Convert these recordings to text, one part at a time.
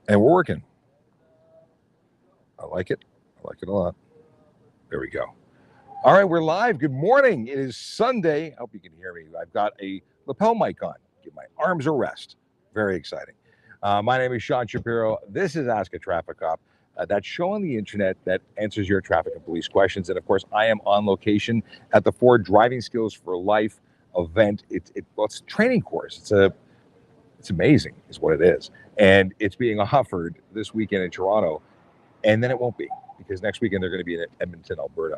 And we're working. I like it. I like it a lot. There we go. All right, we're live. Good morning. It is Sunday. I hope you can hear me. I've got a lapel mic on. Give my arms a rest. Very exciting. My name is Sean Shapiro. This is Ask a Traffic Cop. That show on the internet that answers your traffic and police questions. And of course, I am on location at the Ford Driving Skills for Life event. It's a training course. It's amazing, is what it is. And it's being offered this weekend in Toronto. And then it won't be, because next weekend they're going to be in Edmonton, Alberta.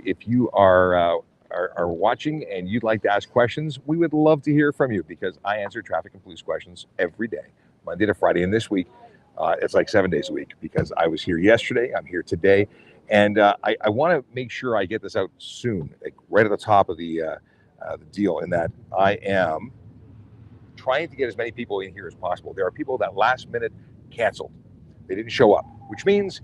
If you are watching and you'd like to ask questions, we would love to hear from you, because I answer traffic and police questions every day, Monday to Friday. And this week, it's like 7 days a week, because I was here yesterday, I'm here today, and I want to make sure I get this out soon, like right at the top of the deal, in that I am trying to get as many people in here as possible. There are people that last minute canceled. They didn't show up, which means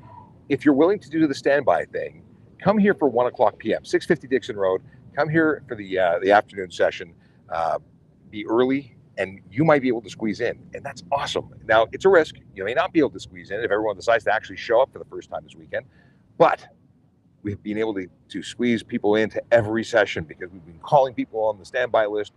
if you're willing to do the standby thing, come here for 1 o'clock p.m., 650 Dixon Road. Come here for the afternoon session. Be early, and you might be able to squeeze in, and that's awesome. Now, it's a risk. You may not be able to squeeze in if everyone decides to actually show up for the first time this weekend, but we've been able to squeeze people into every session, because we've been calling people on the standby list.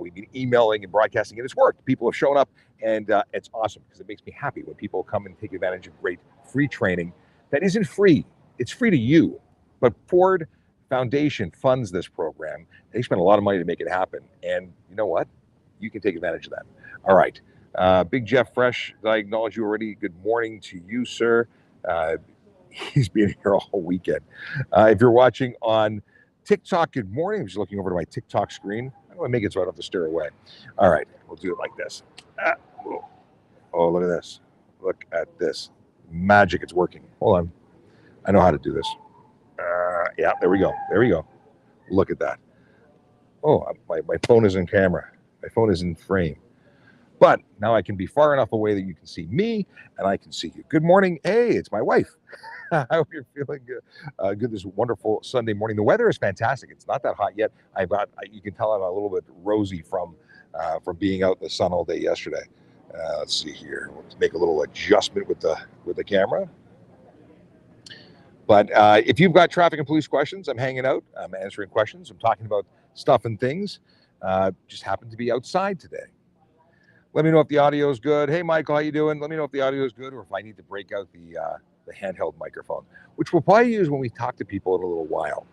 We've been emailing and broadcasting, and it's worked. People have shown up, and it's awesome, because it makes me happy when people come and take advantage of great free training that isn't free. It's free to you, but Ford Foundation funds this program. They spend a lot of money to make it happen, and you know what? You can take advantage of that. All right. Big Jeff Fresh, did I acknowledge you already? Good morning to you, sir. He's been here all weekend. If you're watching on TikTok, good morning. I'm just looking over to my TikTok screen. I don't want to make it so I don't have to stare away. All right, we'll do it like this. Oh, look at this. Look at this. Magic, it's working. Hold on. I know how to do this. Yeah, there we go. There we go. Look at that. Oh, my phone is in camera. My phone is in frame. But now I can be far enough away that you can see me and I can see you. Good morning. Hey, it's my wife. I hope you're feeling good this wonderful Sunday morning. The weather is fantastic. It's not that hot yet. You can tell I'm a little bit rosy from being out in the sun all day yesterday. Let's see here. We'll make a little adjustment with the camera. But if you've got traffic and police questions, I'm hanging out. I'm answering questions. I'm talking about stuff and things. Just happened to be outside today. Let me know if the audio is good. Hey, Michael, how you doing? Let me know if the audio is good, or if I need to break out the handheld microphone, which we'll probably use when we talk to people in a little while.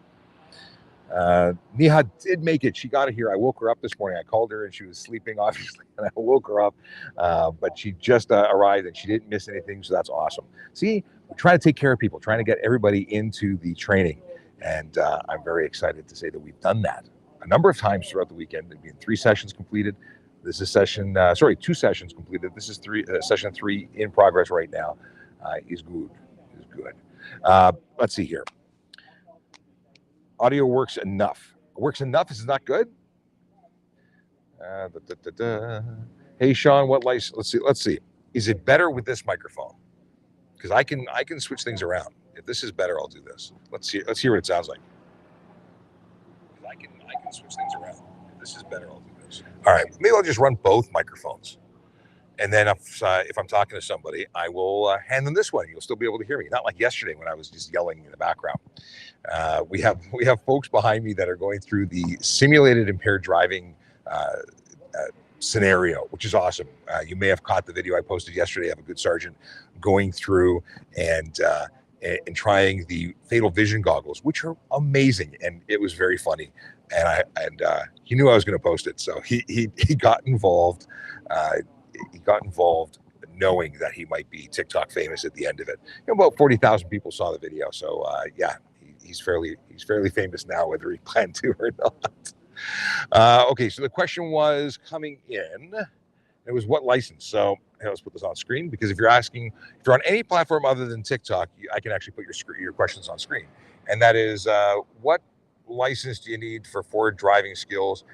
Neha did make it. She got it here. I woke her up this morning. I called her and she was sleeping, obviously, and I woke her up. But she just arrived and she didn't miss anything, so that's awesome. See, we're trying to take care of people, trying to get everybody into the training, and I'm very excited to say that we've done that a number of times throughout the weekend. There've been 3 sessions completed. This is 2 sessions completed. This is session 3 in progress right now. Is good. Let's see here. Audio works enough. Works enough is not good. Hey, Sean, what license? Let's see. Is it better with this microphone? Because I can switch things around. If this is better, I'll do this. Let's hear what it sounds like. I can switch things around. If this is better, I'll do this. All right, maybe I'll just run both microphones. And then if I'm talking to somebody, I will hand them this one. You'll still be able to hear me. Not like yesterday when I was just yelling in the background. We have folks behind me that are going through the simulated impaired driving scenario, which is awesome. You may have caught the video I posted yesterday. I have a good sergeant going through and trying the fatal vision goggles, which are amazing, and it was very funny. And he knew I was going to post it, so he got involved. He got involved knowing that he might be TikTok famous at the end of it. About 40,000 people saw the video, so he's fairly famous now, whether he planned to or not. Okay, so the question was coming in. It was what license? So let's put this on screen, because if you're on any platform other than TikTok, I can actually put your questions on screen. And that is, what license do you need for Ford driving skills?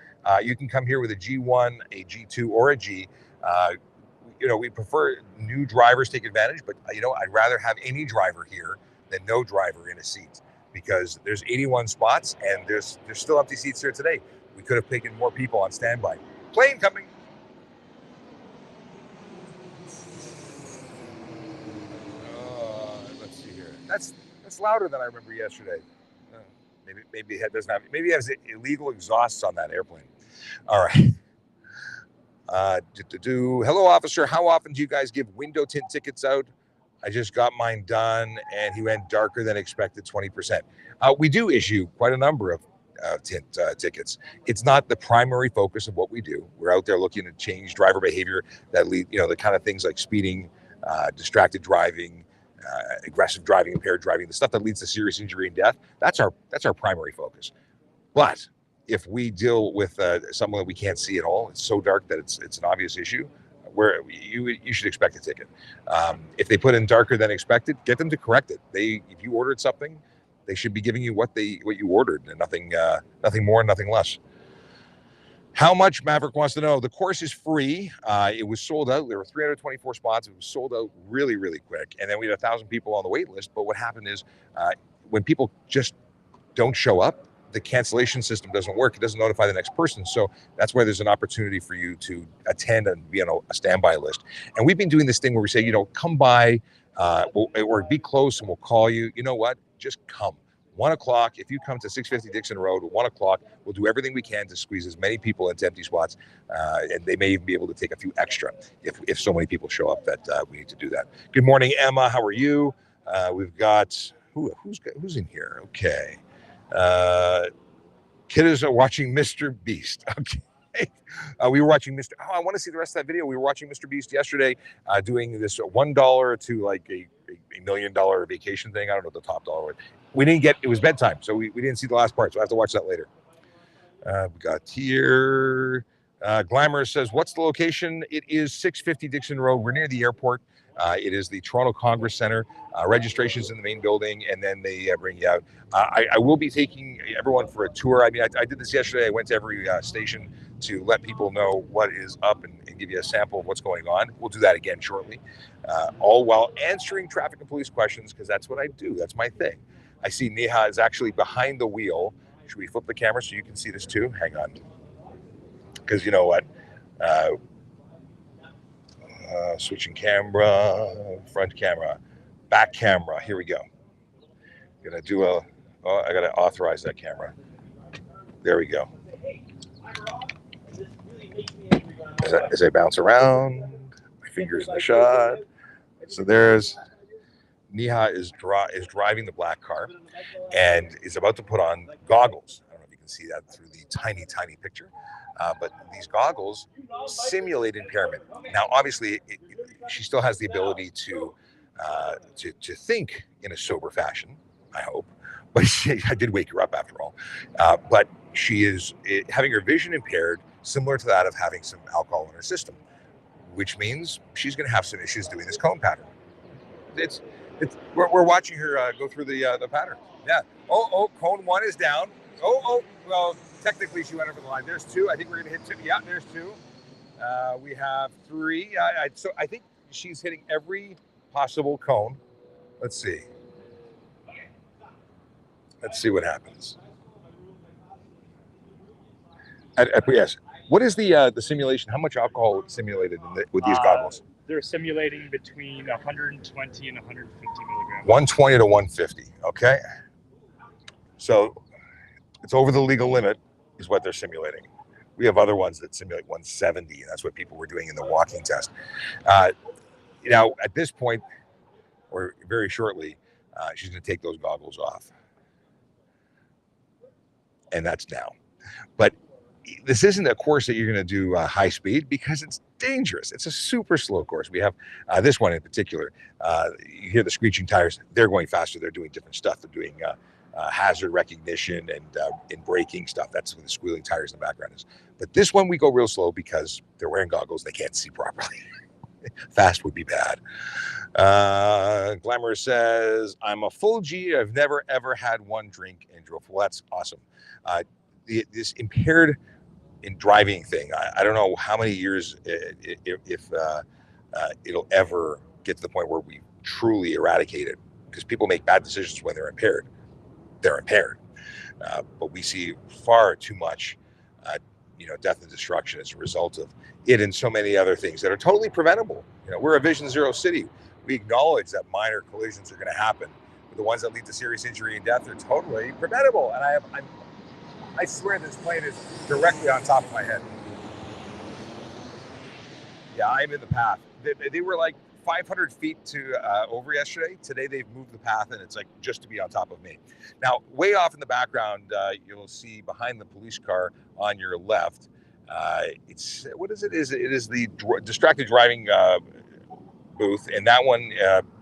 You can come here with a G1, a G2, or a G. We prefer new drivers take advantage, but I'd rather have any driver here than no driver in a seat, because there's 81 spots and there's still empty seats here today. We could have taken more people on standby. Plane coming. It's louder than I remember yesterday. Maybe it doesn't have. Maybe it has illegal exhausts on that airplane. All right. Hello, officer. How often do you guys give window tint tickets out? I just got mine done, and he went darker than expected, 20%. We do issue quite a number of tint tickets. It's not the primary focus of what we do. We're out there looking to change driver behavior that lead, the kind of things like speeding, distracted driving, aggressive driving, impaired driving, the stuff that leads to serious injury and death. That's our primary focus. But if we deal with something that we can't see at all, it's so dark that it's an obvious issue, where you should expect a ticket. If they put in darker than expected, get them to correct it. If you ordered something, they should be giving you what you ordered, and nothing more, nothing less. How much? Maverick wants to know. The course is free. It was sold out. There were 324 spots. It was sold out really, really quick. And then we had 1,000 people on the wait list. But what happened is when people just don't show up, the cancellation system doesn't work. It doesn't notify the next person. So that's why there's an opportunity for you to attend and be on a standby list. And we've been doing this thing where we say, come by or be close and we'll call you. You know what? Just come. 1 o'clock. If you come to 650 Dixon Road at 1 o'clock, we'll do everything we can to squeeze as many people into empty spots. And they may even be able to take a few extra if so many people show up that we need to do that. Good morning, Emma. How are you? We've got who's in here? Okay. Kiddos are watching Mr. Beast. Okay. We were watching I want to see the rest of that video. We were watching Mr. Beast yesterday, doing this $1 to like a $1 million vacation thing. I don't know what the top dollar was. It was bedtime, so we didn't see the last part, so I have to watch that later. We got here. Glamour says, what's the location? It is 650 Dixon Road. We're near the airport. It is the Toronto Congress Center. Registration's in the main building, and then they bring you out. I will be taking everyone for a tour. I mean, I did this yesterday. I went to every station to let people know what is up and give you a sample of what's going on. We'll do that again shortly, all while answering traffic and police questions, because that's what I do. That's my thing. I see Neha is actually behind the wheel. Should we flip the camera so you can see this too? Hang on. Because you know what? Switching camera, front camera, back camera. Here we go. I gotta authorize that camera. There we go. As I bounce around, my fingers in the shot. So there's Neha is driving the black car and is about to put on goggles. I don't know if you can see that through the tiny, tiny picture. But these goggles simulate impairment. Now, obviously, she still has the ability to think in a sober fashion, I hope. But I did wake her up after all. But she is having her vision impaired, similar to that of having some alcohol in her system, which means she's going to have some issues doing this cone pattern. We're watching her go through the pattern. Yeah. Oh, cone 1 is down. Well, technically she went over the line. There's 2. I think we're going to hit 2. Yeah, there's 2. We have 3. So I think she's hitting every possible cone. Let's see. Let's see what happens. Yes. What is the simulation? How much alcohol simulated with these goggles? They're simulating between 120 and 150 milligrams. 120 to 150. Okay. So it's over the legal limit is what they're simulating. We have other ones that simulate 170, and that's what people were doing in the walking test. Now, at this point, or very shortly, she's going to take those goggles off. And that's now. But this isn't a course that you're going to do high speed, because it's dangerous. It's a super slow course. We have this one in particular. You hear the screeching tires. They're going faster. They're doing different stuff. They're doing hazard recognition and braking stuff. That's what the squealing tires in the background is. But this one we go real slow because they're wearing goggles. They can't see properly. Fast would be bad. Glamour says, I'm a full G. I've never, ever had one drink and drove. Well, that's awesome. This impaired in driving thing, I don't know how many years if it'll ever get to the point where we truly eradicate it, because people make bad decisions when they're impaired. They're impaired. But we see far too much death and destruction as a result of it, and so many other things that are totally preventable. We're a Vision Zero city. We acknowledge that minor collisions are going to happen, but the ones that lead to serious injury and death are totally preventable. And I swear this plane is directly on top of my head. Yeah, I'm in the path. They were like 500 feet to over yesterday. Today they've moved the path, and it's like just to be on top of me. Now, way off in the background, you'll see behind the police car on your left. It's what is it? It is the distracted driving booth, and that one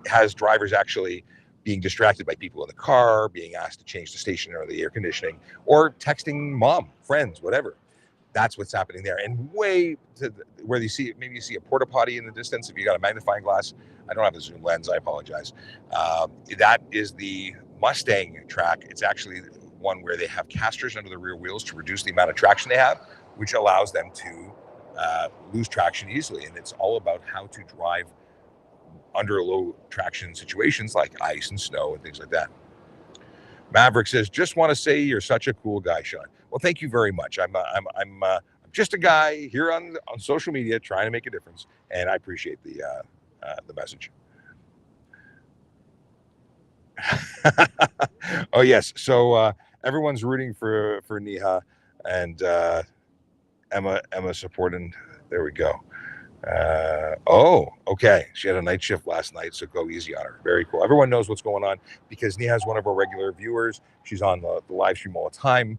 has drivers actually being distracted by people in the car, being asked to change the station or the air conditioning, or texting mom, friends, whatever. That's what's happening there. And way to where you see, maybe you see a porta potty in the distance. If you got a magnifying glass, I don't have a zoom lens, I apologize. That is the Mustang track. It's actually one where they have casters under the rear wheels to reduce the amount of traction they have, which allows them to lose traction easily. And it's all about how to drive under low traction situations like ice and snow and things like that. Maverick says, just want to say you're such a cool guy, Sean. Well, thank you very much. I'm just a guy here on social media trying to make a difference, and I appreciate the message. Oh yes, so everyone's rooting for Neha, and Emma supporting. There we go. Okay. She had a night shift last night, so go easy on her. Very cool. Everyone knows what's going on because Neha is one of our regular viewers. She's on the live stream all the time.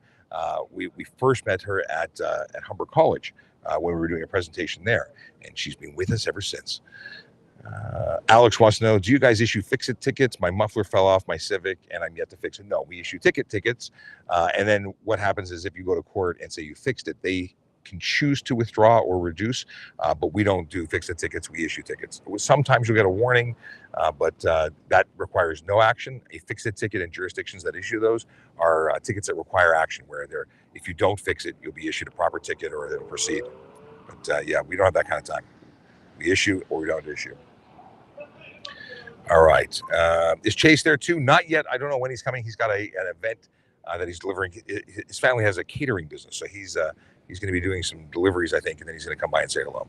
We first met her at Humber College when we were doing a presentation there, and she's been with us ever since. Alex wants to know, do you guys issue fix-it tickets? My muffler fell off my Civic, and I'm yet to fix it. No, we issue tickets, and then what happens is if you go to court and say you fixed it, they can choose to withdraw or reduce, but we don't do fix-it tickets. We issue tickets. Sometimes you'll get a warning, but that requires no action. A fix-it ticket in jurisdictions that issue those are tickets that require action, where if you don't fix it, you'll be issued a proper ticket or it'll proceed. But yeah, we don't have that kind of time. We issue or we don't issue. All right. Is Chase there too? Not yet. I don't know when he's coming. He's got an event that he's delivering. His family has a catering business, so he's going to be doing some deliveries, I think, and then he's going to come by and say hello.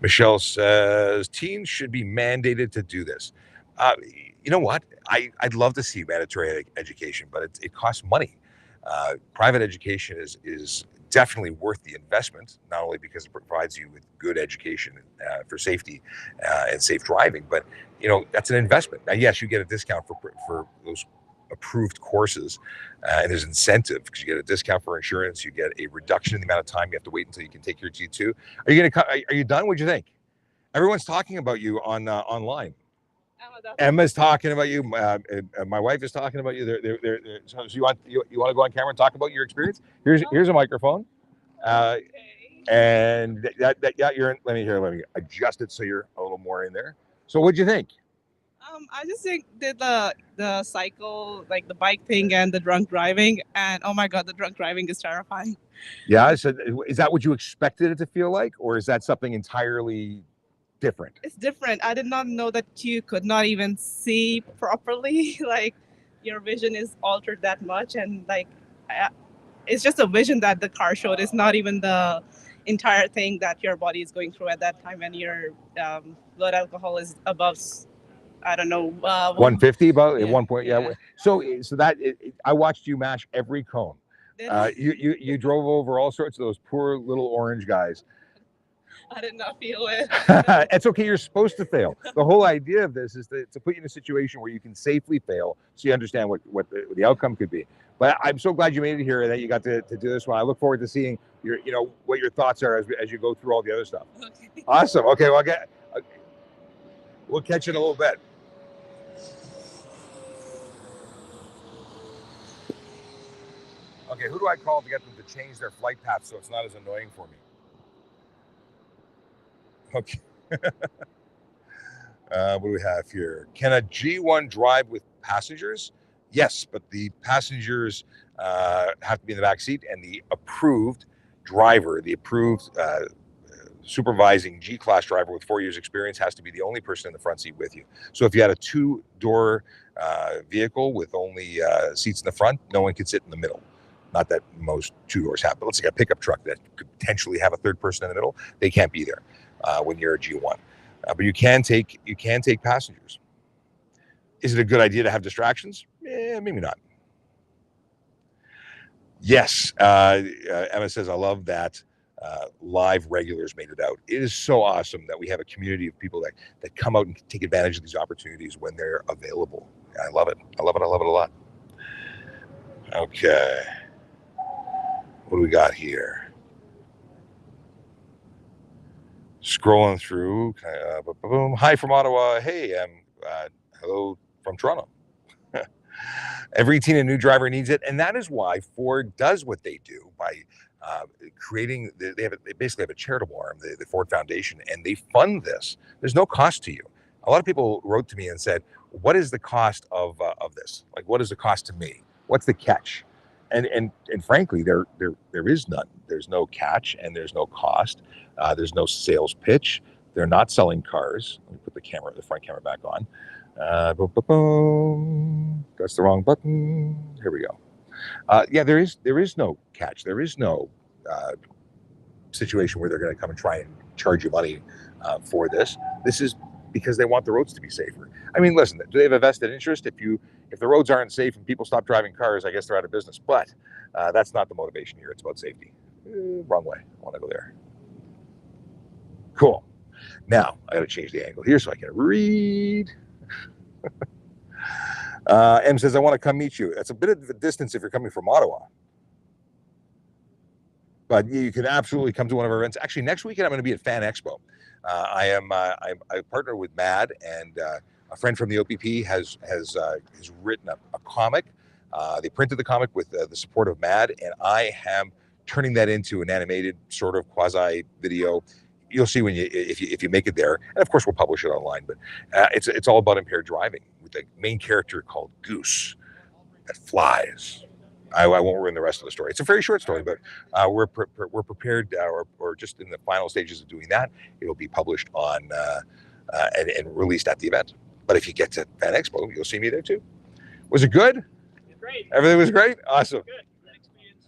Michelle says, teens should be mandated to do this. You know what? I'd love to see mandatory education, but it costs money. Private education is definitely worth the investment, not only because it provides you with good education for safety and safe driving, but that's an investment. Now, yes, you get a discount for those approved courses, and there's incentive because you get a discount for insurance. You get a reduction in the amount of time you have to wait until you can take your G2. Are you done? What'd you think? Everyone's talking about you online. Emma's talking about you. My wife is talking about you. So you want to go on camera and talk about your experience? Here's a microphone. And let me adjust it so you're a little more in there. So what'd you think? I just think the cycle, like the bike thing and the drunk driving, and oh my god, the drunk driving is terrifying. Yeah, so is that what you expected it to feel like, or is that something entirely different? It's different. I did not know that you could not even see properly. Like your vision is altered that much, and it's just a vision that the car showed. It's not even the entire thing that your body is going through at that time when your blood alcohol is above. I don't know. 150 about at one point. Yeah. So that I watched you mash every cone. You drove over all sorts of those poor little orange guys. I did not feel it. It's okay. You're supposed to fail. The whole idea of this is to put you in a situation where you can safely fail, so you understand what the outcome could be. But I'm so glad you made it here and that you got to do this one. I look forward to seeing what your thoughts are as you go through all the other stuff. Okay. Awesome. Okay. Well, we'll catch you in a little bit. Okay, who do I call to get them to change their flight path so it's not as annoying for me? Okay. What do we have here? Can a G1 drive with passengers? Yes, but the passengers have to be in the back seat, and the approved driver, the approved supervising G-class driver with 4 years experience has to be the only person in the front seat with you. So if you had a two-door vehicle with only seats in the front, no one could sit in the middle. Not that most two doors have, but let's say a pickup truck that could potentially have a third person in the middle, they can't be there when you're a G1. But you can take passengers. Is it a good idea to have distractions? Maybe not. Yes. Emma says, I love that live regulars made it out. It is so awesome that we have a community of people that come out and take advantage of these opportunities when they're available. I love it. I love it. I love it a lot. Okay. What do we got here? Scrolling through. Boom. Hi from Ottawa. Hey, hello from Toronto. Every teen and new driver needs it, and that is why Ford does what they do by creating. They basically have a charitable arm, the Ford Foundation, and they fund this. There's no cost to you. A lot of people wrote to me and said, "What is the cost of this? Like, what is the cost to me? What's the catch?" And frankly, there is none. There's no catch, and there's no cost. There's no sales pitch. They're not selling cars. Let me put the front camera back on. That's the wrong button. Here we go. Yeah, there is no catch. There is no situation where they're going to come and try and charge you money for this. This is because they want the roads to be safer. I mean, listen, do they have a vested interest? If the roads aren't safe and people stop driving cars, I guess they're out of business. But that's not the motivation here. It's about safety. Wrong way. I want to go there. Cool. Now I got to change the angle here so I can read. M says, I want to come meet you. That's a bit of a distance if you're coming from Ottawa. But you can absolutely come to one of our events. Actually, next weekend I'm going to be at Fan Expo. I partner with MAD, and a friend from the OPP has written a comic. They printed the comic with the support of MAD, and I am turning that into an animated sort of quasi video. You'll see when if you make it there, and of course we'll publish it online. But it's all about impaired driving with the main character called Goose that flies. I won't ruin the rest of the story. It's a very short story, but we're prepared or just in the final stages of doing that. It'll be published on and released at the event. But if you get to Fan Expo, you'll see me there too. Was it good? Great. Everything was great. Awesome. Good. Experience.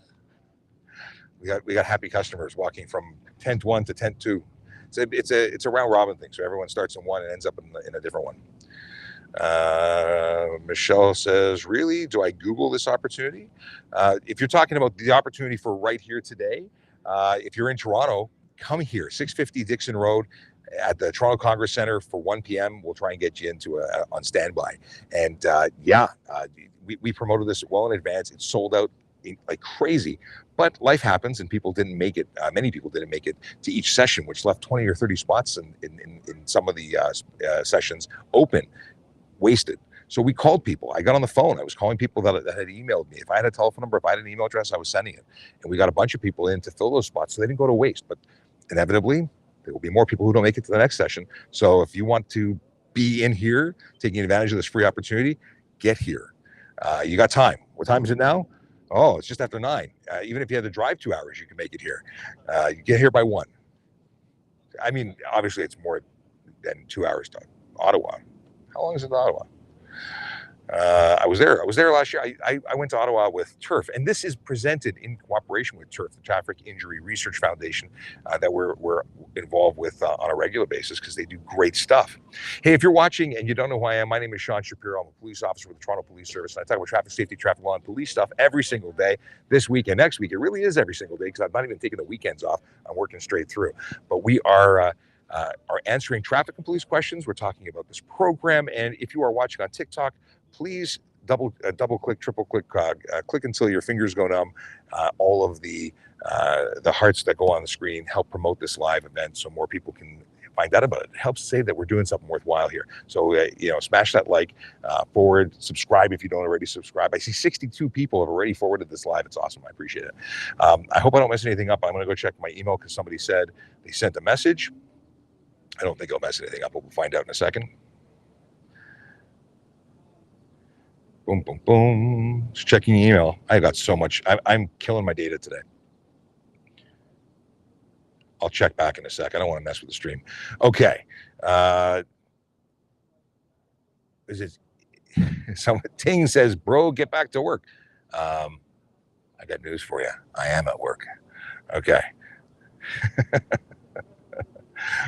We got happy customers walking from tent 1 to tent 2. It's a round robin thing, so everyone starts in one and ends up in a different one. Michelle says, really? Do I Google this opportunity? If you're talking about the opportunity for right here today, if you're in Toronto, come here, 650 Dixon Road at the Toronto Congress Center for 1 p.m. We'll try and get you into on standby. And we promoted this well in advance. It sold out like crazy, but life happens and people didn't make it. Many people didn't make it to each session, which left 20 or 30 spots in some of the sessions open. Wasted. So we called people. I got on the phone. I was calling people that had emailed me. If I had a telephone number, if I had an email address, I was sending it. And we got a bunch of people in to fill those spots, so they didn't go to waste. But inevitably, there will be more people who don't make it to the next session. So if you want to be in here, taking advantage of this free opportunity, get here. You got time. What time is it now? Oh, it's just after 9. Even if you had to drive 2 hours, you can make it here. You get here by 1. I mean, obviously, it's more than 2 hours to Ottawa. How long is it to Ottawa? I was there last year. I went to Ottawa with TURF, and this is presented in cooperation with TURF, the Traffic Injury Research Foundation, that we're involved with on a regular basis because they do great stuff. Hey, if you're watching and you don't know who I am, my name is Sean Shapiro. I'm a police officer with the Toronto Police Service, and I talk about traffic safety, traffic law, and police stuff every single day. This week and next week, it really is every single day because I'm not even taking the weekends off. I'm working straight through. But we are answering traffic and police questions. We're talking about this program, and if you are watching on TikTok, please double click, triple click, click until your fingers go numb. All of the hearts that go on the screen help promote this live event so more people can find out about it. It helps say that we're doing something worthwhile here. So smash that like, forward, subscribe if you don't already subscribe. I see 62 people have already forwarded this live. It's awesome. I appreciate it. I hope I don't mess anything up. I'm going to go check my email because somebody said they sent a message. I don't think I'll mess anything up, but we'll find out in a second. Boom, boom, boom. Just checking email. I got so much. I'm killing my data today. I'll check back in a sec. I don't want to mess with the stream. Okay. Someone Ting says, bro, get back to work. I got news for you. I am at work. Okay.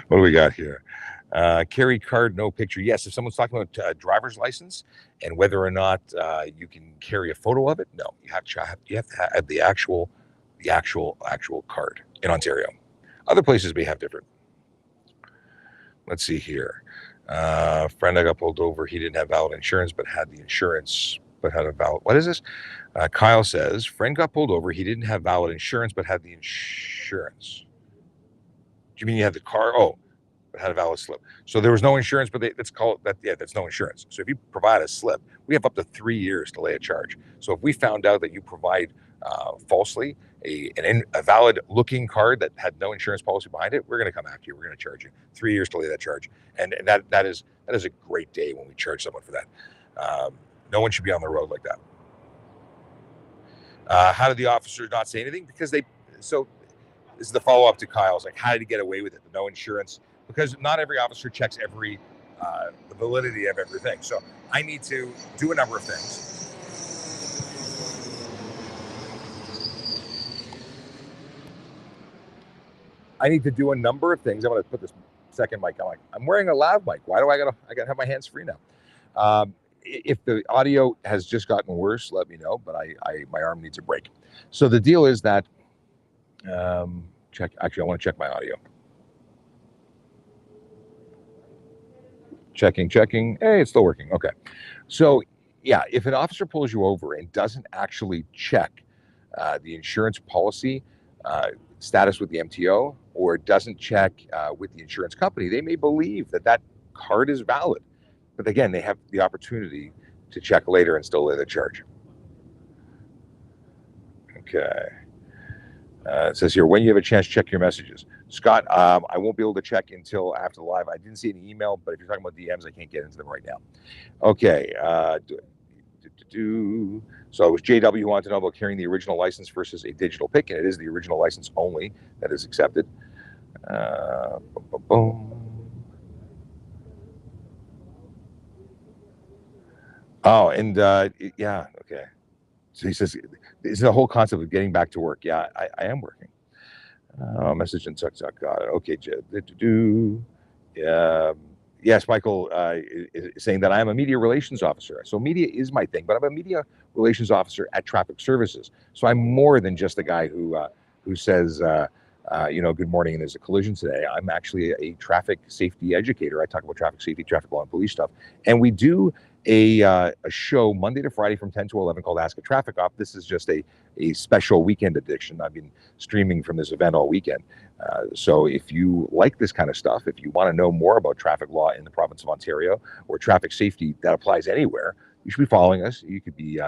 What do we got here? Carry card, no picture. Yes, if someone's talking about driver's license and whether or not you can carry a photo of it, no, you have to have the actual card in Ontario. Other places may have different. Let's see here. Friend I got pulled over. He didn't have valid insurance, but had the insurance, but had a valid. What is this? Kyle says, friend got pulled over. He didn't have valid insurance, but had the insurance. Do you mean you had the car? Oh, but had a valid slip. So there was no insurance, but let's call it that. Yeah, that's no insurance. So if you provide a slip, we have up to 3 years to lay a charge. So if we found out that you provide falsely a valid looking card that had no insurance policy behind it, we're going to come after you. We're going to charge you 3 years to lay that charge. And that is a great day when we charge someone for that. No one should be on the road like that. How did the officers not say anything? Because so this is the follow up to Kyle's, like, how did he get away with it? No insurance, because not every officer checks the validity of everything. So I need to do a number of things. I'm going to put this second mic on. I'm wearing a lav mic. Why do I gotta have my hands free now? If the audio has just gotten worse, let me know, but my arm needs a break. So the deal is that, I want to check my audio. Checking. Hey, it's still working. Okay. So yeah, if an officer pulls you over and doesn't actually check the insurance policy status with the MTO, or doesn't check with the insurance company, they may believe that card is valid. But again, they have the opportunity to check later and still lay the charge. Okay. It says here, when you have a chance, check your messages. Scott, I won't be able to check until after the live. I didn't see any email, but if you're talking about DMs, I can't get into them right now. Okay. So it was JW who wanted to know about carrying the original license versus a digital pic, and it is the original license only that is accepted. Oh, and yeah, okay. So he says, it's the whole concept of getting back to work. Yeah, I am working. Message in Tuck, got it. Okay, yes, Michael is saying that I am a media relations officer. So media is my thing, but I'm a media relations officer at Traffic Services. So I'm more than just a guy who says, good morning and there's a collision today. I'm actually a traffic safety educator. I talk about traffic safety, traffic law, and police stuff. And we do a show Monday to Friday from 10 to 11 called Ask a Traffic Op. This is just a special weekend edition. I've been streaming from this event all weekend. So if you like this kind of stuff, if you want to know more about traffic law in the province of Ontario or traffic safety that applies anywhere, you should be following us. You could be,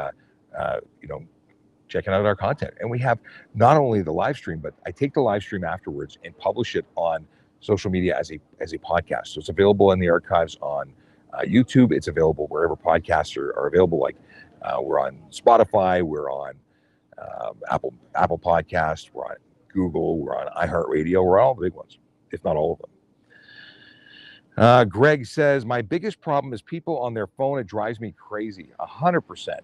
checking out our content. And we have not only the live stream, but I take the live stream afterwards and publish it on social media as a podcast. So it's available in the archives on YouTube. It's available wherever podcasts are available. Like we're on Spotify, we're on Apple Podcasts, we're on Google, we're on iHeartRadio, we're on all the big ones, if not all of them. Greg says, my biggest problem is people on their phone. It drives me crazy. 100%.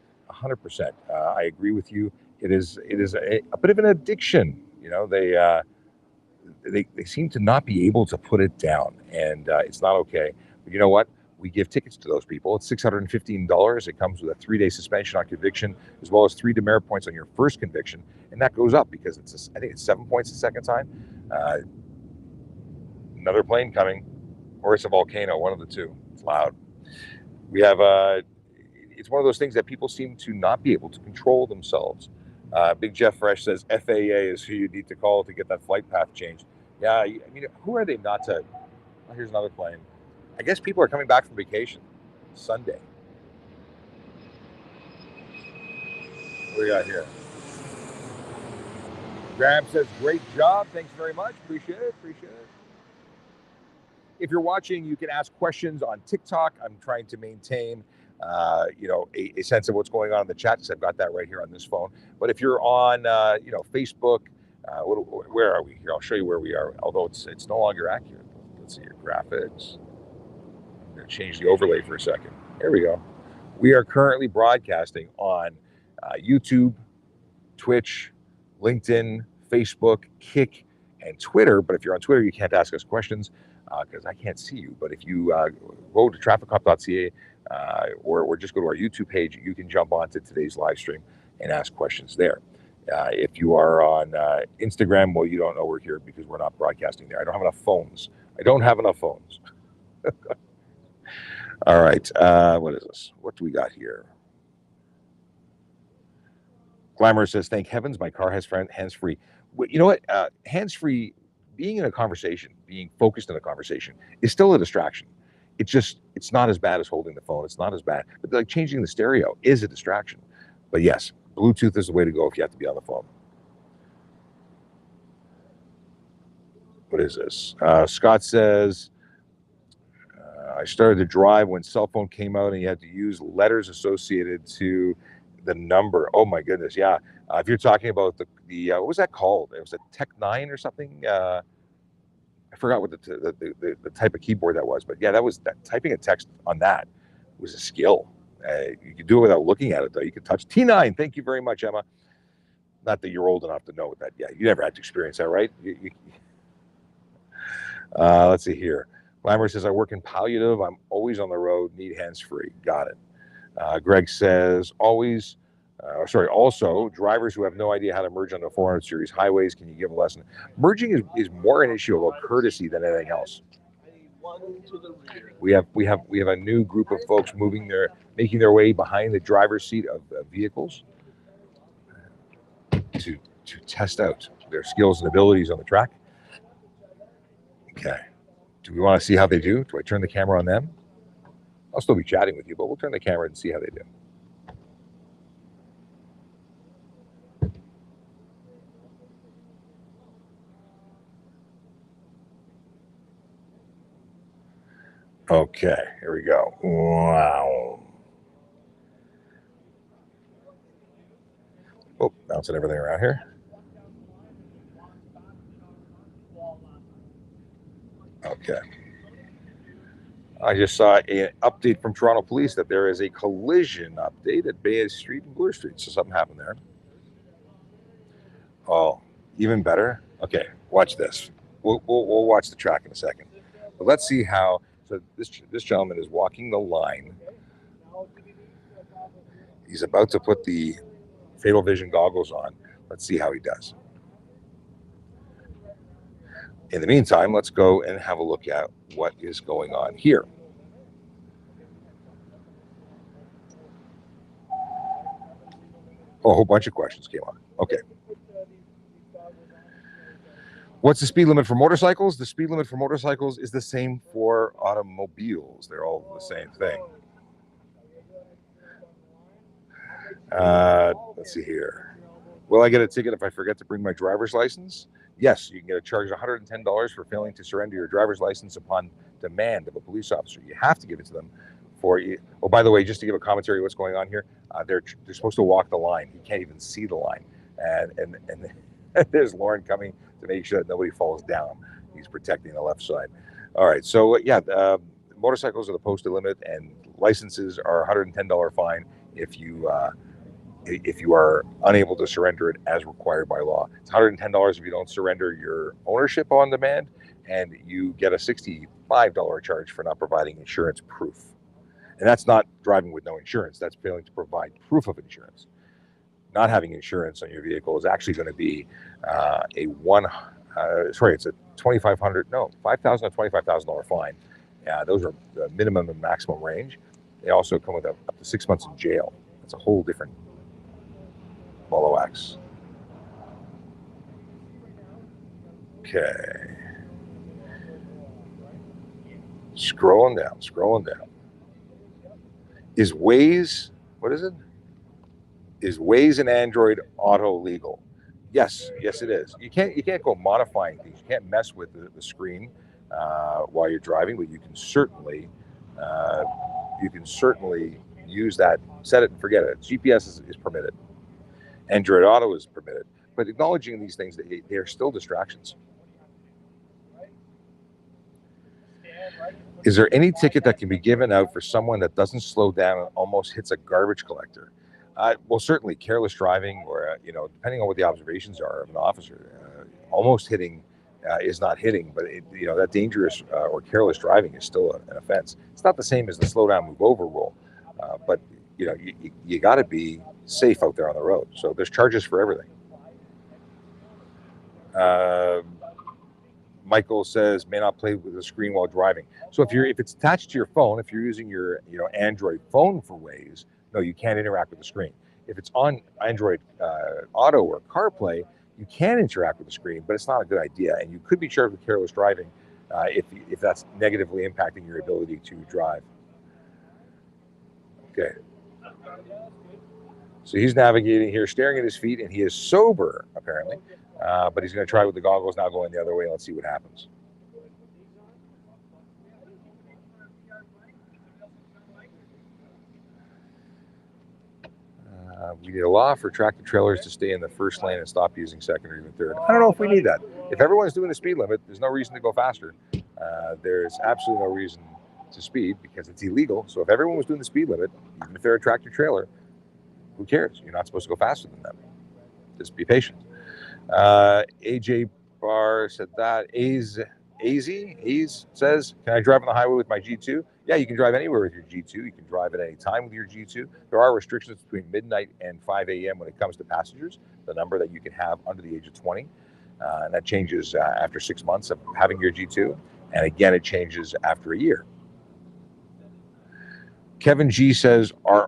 I agree with you. It is a bit of an addiction. They seem to not be able to put it down, and it's not okay. But you know what? We give tickets to those people. It's $615. It comes with a 3-day suspension on conviction, as well as 3 demerit points on your first conviction, and that goes up because I think it's 7 points the second time. Another plane coming, or it's a volcano. One of the two. It's loud. We have it's one of those things that people seem to not be able to control themselves. Big Jeff Fresh says FAA is who you need to call to get that flight path changed. Yeah, I mean, who are they not to? Oh, here's another plane. I guess people are coming back from vacation Sunday. What do we got here? Graham says, great job. Thanks very much. Appreciate it. If you're watching, you can ask questions on TikTok. I'm trying to maintain a sense of what's going on in the chat, because I've got that right here on this phone. But if you're on, Facebook, where are we here? I'll show you where we are, although it's no longer accurate. Let's see your graphics. I'm going to change the overlay for a second. Here we go. We are currently broadcasting on YouTube, Twitch, LinkedIn, Facebook, Kick, and Twitter. But if you're on Twitter, you can't ask us questions. because I can't see you. But if you go to trafficcop.ca or just go to our YouTube page, you can jump onto today's live stream and ask questions there. If you are on Instagram, well, you don't know we're here because we're not broadcasting there. I don't have enough phones. All right. What is this? What do we got here? Glamour says, thank heavens my car has hands-free. You know what? Hands-free, being in a conversation, being focused in a conversation is still a distraction. It's not as bad as holding the phone. It's not as bad. But like changing the stereo is a distraction. But yes, Bluetooth is the way to go if you have to be on the phone. What is this? Scott says, I started to drive when cell phone came out and you had to use letters associated to the number. Oh my goodness, yeah. If you're talking about the what was that called? It was a Tech 9 or something. I forgot what the type of keyboard that was, but yeah, that typing a text on that was a skill. You could do it without looking at it though. You could touch T9. Thank you very much, Emma. Not that you're old enough to know that. Yeah, you never had to experience that, right? Let's see here. Glamour says, I work in palliative. I'm always on the road, need hands-free. Got it. Greg says, also, drivers who have no idea how to merge on the 400 series highways, can you give a lesson? Merging is more an issue about courtesy than anything else. We have a new group of folks making their way behind the driver's seat of vehicles to test out their skills and abilities on the track. Okay. Do we want to see how they do? Do I turn the camera on them? I'll still be chatting with you, but we'll turn the camera and see how they do. Okay, here we go. Wow. Oh, bouncing everything around here. Okay. I just saw an update from Toronto Police that there is a collision update at Bay Street and Bloor Street. So something happened there. Oh, even better. Okay, watch this. We'll watch the track in a second. But let's see how. So this gentleman is walking the line. He's about to put the Fatal Vision goggles on. Let's see how he does. In the meantime, let's go and have a look at what is going on here. Oh, a whole bunch of questions came on. Okay. What's the speed limit for motorcycles? The speed limit for motorcycles is the same for automobiles. They're all the same thing. Let's see here. Will I get a ticket if I forget to bring my driver's license? Yes, you can get a charge of $110 for failing to surrender your driver's license upon demand of a police officer. You have to give it to them for you. Oh, by the way, just to give a commentary of what's going on here, they're supposed to walk the line. He can't even see the line. And there's Lauren coming to make sure that nobody falls down. He's protecting the left side. All right, so motorcycles are the posted limit, and licenses are $110 fine if you are unable to surrender it as required by law. It's $110 if you don't surrender your ownership on demand, and you get a $65 charge for not providing insurance proof. And that's not driving with no insurance. That's failing to provide proof of insurance. Not having insurance on your vehicle is actually going to be it's a $5,000 to $25,000 fine. Those are the minimum and maximum range. They also come with up to 6 months in jail. That's a whole different ball of wax. Okay. Scrolling down. Is Waze, what is it? Is Waze and Android Auto legal? Yes, it is. You can't go modifying things. You can't mess with the screen while you're driving, but you can certainly use that. Set it and forget it. GPS is permitted. Android Auto is permitted, but acknowledging these things, they are still distractions. Is there any ticket that can be given out for someone that doesn't slow down and almost hits a garbage collector? Well, certainly careless driving, or depending on what the observations are of an officer, almost hitting is not hitting, but that dangerous or careless driving is still an offense. It's not the same as the slow down, move over rule, but you got to be safe out there on the road. So there's charges for everything. Michael says may not play with the screen while driving. So if it's attached to your phone, if you're using your Android phone for Waze, no, you can't interact with the screen. If it's on Android Auto or CarPlay, you can interact with the screen, but it's not a good idea, and you could be charged with careless driving if that's negatively impacting your ability to drive. Okay. So he's navigating here, staring at his feet, and he is sober apparently. But he's going to try with the goggles now going the other way. Let's see what happens. We need a law for tractor trailers to stay in the first lane and stop using second or even third. I don't know if we need that. If everyone's doing the speed limit, there's no reason to go faster. There's absolutely no reason to speed because it's illegal. So if everyone was doing the speed limit, even if they're a tractor trailer, who cares? You're not supposed to go faster than them. Just be patient. AJ Barr said that. AZ says, can I drive on the highway with my G2? Yeah, you can drive anywhere with your G2. You can drive at any time with your G2. There are restrictions between midnight and 5 a.m. when it comes to passengers, the number that you can have under the age of 20. And that changes after 6 months of having your G2. And again, it changes after a year. Kevin G says, are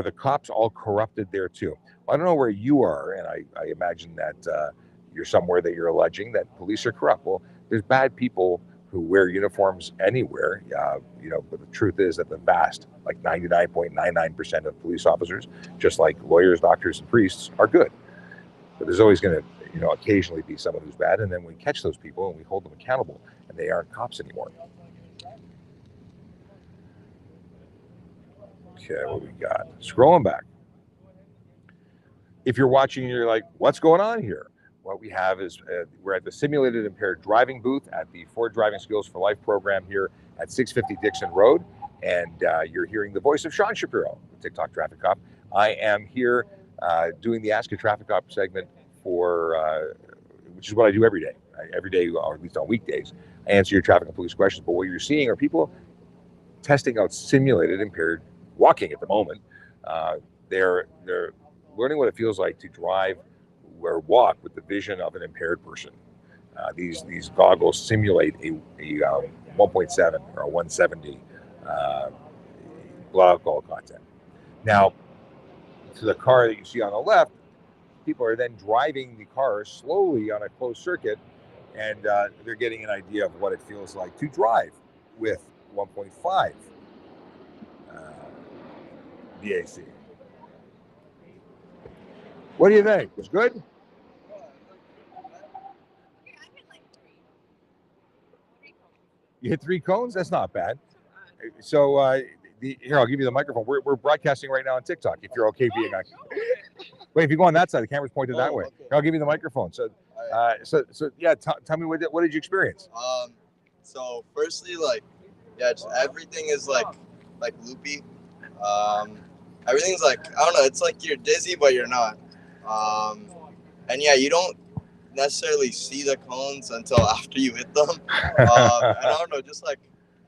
the cops all corrupted there too? Well, I don't know where you are, and I imagine that you're somewhere that you're alleging that police are corrupt. Well, there's bad people who wear uniforms anywhere, but the truth is that the vast, like 99.99% of police officers, just like lawyers, doctors, and priests, are good. But there's always going to, occasionally be someone who's bad, and then we catch those people and we hold them accountable, and they aren't cops anymore. Okay, what we got? Scrolling back. If you're watching and you're like, what's going on here? What we have is we're at the Simulated Impaired Driving booth at the Ford Driving Skills for Life program here at 650 Dixon Road. And you're hearing the voice of Sean Shapiro, the TikTok traffic cop. I am here doing the Ask a Traffic Cop segment which is what I do every day. Every day, or at least on weekdays, I answer your traffic and police questions. But what you're seeing are people testing out simulated impaired walking at the moment. They're learning what it feels like to drive or walk with the vision of an impaired person. These goggles simulate a 1.7 or a 170 blood alcohol content. Now, to the car that you see on the left, people are then driving the car slowly on a closed circuit, and they're getting an idea of what it feels like to drive with 1.5 BAC. What do you think? Was good? You hit 3 cones? That's not bad. So here, I'll give you the microphone. We're broadcasting right now on TikTok. If you're okay being on. Wait, if you go on that side, the camera's pointed that way. Okay. I'll give you the microphone. So, yeah, tell me what did you experience? So firstly, just everything is like loopy. Everything's I don't know. It's like you're dizzy, but you're not. And yeah, you don't necessarily see the cones until after you hit them. And I don't know, just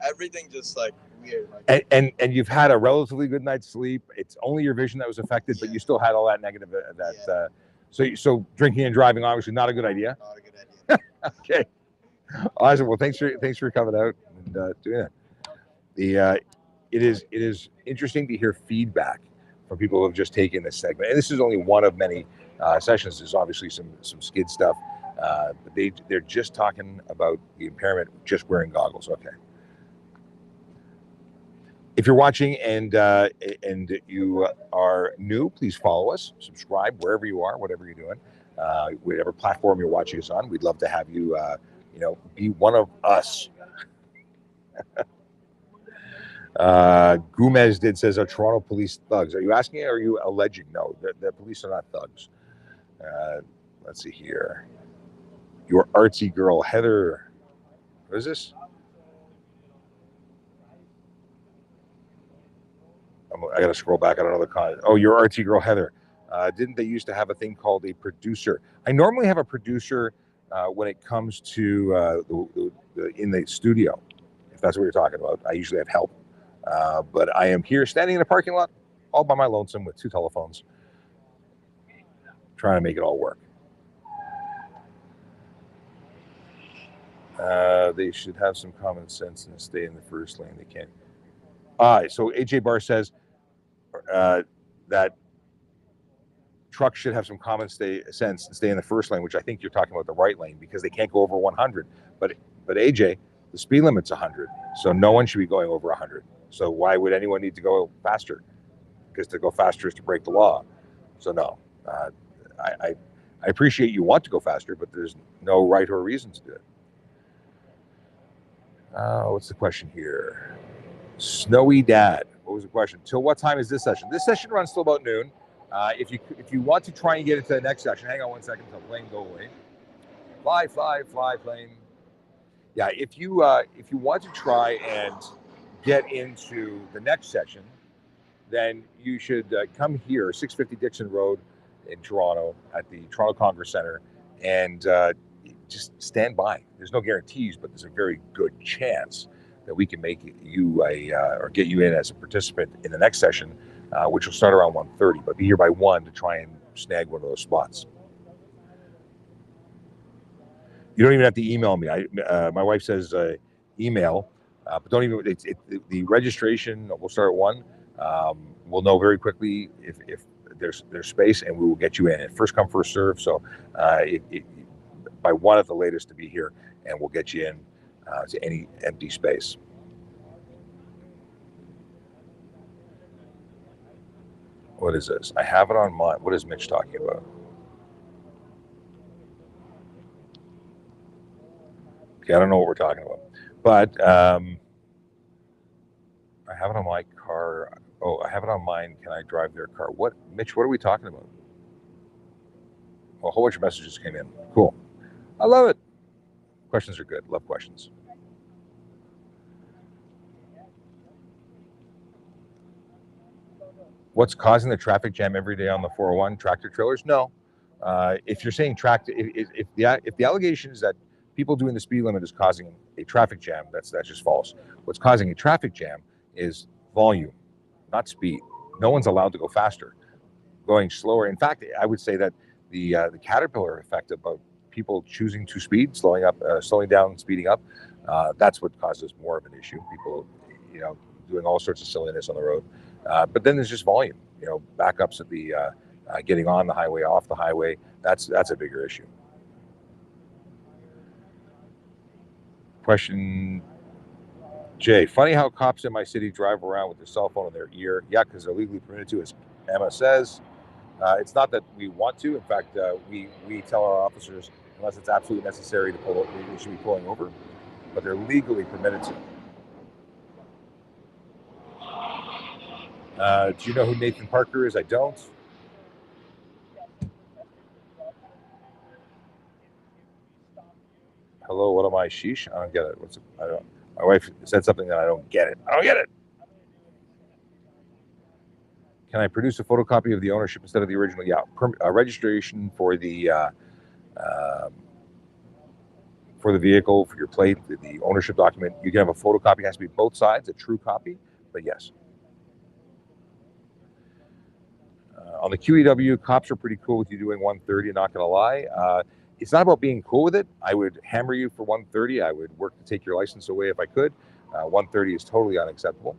everything just weird. And you've had a relatively good night's sleep. It's only your vision that was affected, but you still had all that negative. So drinking and driving obviously not a good idea. Not a good idea. Okay. Awesome. Well, thanks for coming out and doing that. It is interesting to hear feedback from people who have just taken this segment, and this is only one of many sessions. There's obviously some skid stuff, but they're just talking about the impairment just wearing goggles. Okay. If you're watching and you are new, please follow us, subscribe wherever you are, whatever you're doing, whatever platform you're watching us on. We'd love to have you, be one of us. Gomez says, are Toronto police thugs? Are you asking or are you alleging? No, the police are not thugs. Let's see here. Your artsy girl, Heather. What is this? I got to scroll back on another comment. Oh, your artsy girl, Heather. Didn't they used to have a thing called a producer? I normally have a producer when it comes to in the studio, if that's what you're talking about. I usually have help, but I am here standing in a parking lot all by my lonesome with 2 telephones, trying to make it all work. They should have some common sense and stay in the first lane. They can't. All right, so AJ Barr says that trucks should have some common sense and stay in the first lane, which I think you're talking about the right lane, because they can't go over 100. But AJ, the speed limit's 100, so no one should be going over 100. So why would anyone need to go faster? Because to go faster is to break the law. So no, I appreciate you want to go faster, but there's no right or reason to do it. What's the question here? Snowy Dad. What was the question? Till what time is this session? This session runs till about noon. If you want to try and get into the next session, hang on 1 second until plane go away. Fly, plane. Yeah, if you want to try and get into the next session, then you should come here, 650 Dixon Road in Toronto at the Toronto Congress Center, and just stand by. There's no guarantees, but there's a very good chance that we can make you or get you in as a participant in the next session, which will start around 1:30. But be here by 1 to try and snag one of those spots. You don't even have to email me. My wife says email, but don't even. The registration will start at 1. We'll know very quickly if there's space, and we will get you in. First come, first serve. So by 1 at the latest to be here, and we'll get you in to any empty space. What is this? I have it on my. What is Mitch talking about? Okay, I don't know what we're talking about, but I have it on my car. Oh, I have it on mine. Can I drive their car? What, Mitch? What are we talking about? Well, a whole bunch of messages came in. Cool. I love it. Questions are good. Love questions. What's causing the traffic jam every day on the 401? Tractor trailers? No. If you're saying tractor, if the allegation is that people doing the speed limit is causing a traffic jam, that's just false. What's causing a traffic jam is volume, not speed. No one's allowed to go faster. Going slower. In fact, I would say that the caterpillar effect about people choosing to speed, slowing down, speeding up, that's what causes more of an issue. People, doing all sorts of silliness on the road. But then there's just volume, backups at the getting on the highway, off the highway. That's a bigger issue. Question Jay, funny how cops in my city drive around with their cell phone in their ear. Yeah, because they're legally permitted to, as Emma says. It's not that we want to. In fact, we tell our officers, unless it's absolutely necessary to pull over, we should be pulling over. But they're legally permitted to. Do you know who Nathan Parker is? I don't. Hello, what am I? Sheesh? I don't get it. My wife said something that I don't get it. I don't get it. Can I produce a photocopy of the ownership instead of the original? Yeah, registration for the vehicle, for your plate, the ownership document. You can have a photocopy. It has to be both sides, a true copy, but yes. On the QEW, cops are pretty cool with you doing 130, not going to lie. It's not about being cool with it. I would hammer you for 130. I would work to take your license away if I could. 130 is totally unacceptable.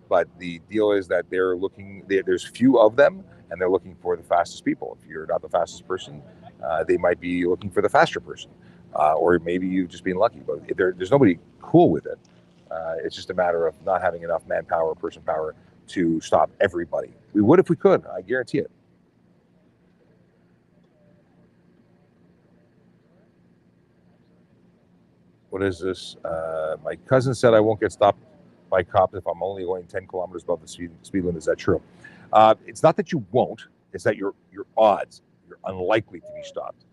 But the deal is that they're looking, there's few of them, and they're looking for the fastest people. If you're not the fastest person, they might be looking for the faster person. Or maybe you've just been lucky. But there's nobody cool with it. It's just a matter of not having enough manpower, person power, to stop everybody. We would if we could, I guarantee it. What is this? My cousin said I won't get stopped by cops if I'm only going 10 kilometers above the speed limit. Is that true? It's not that you won't, it's that your odds, you're unlikely to be stopped.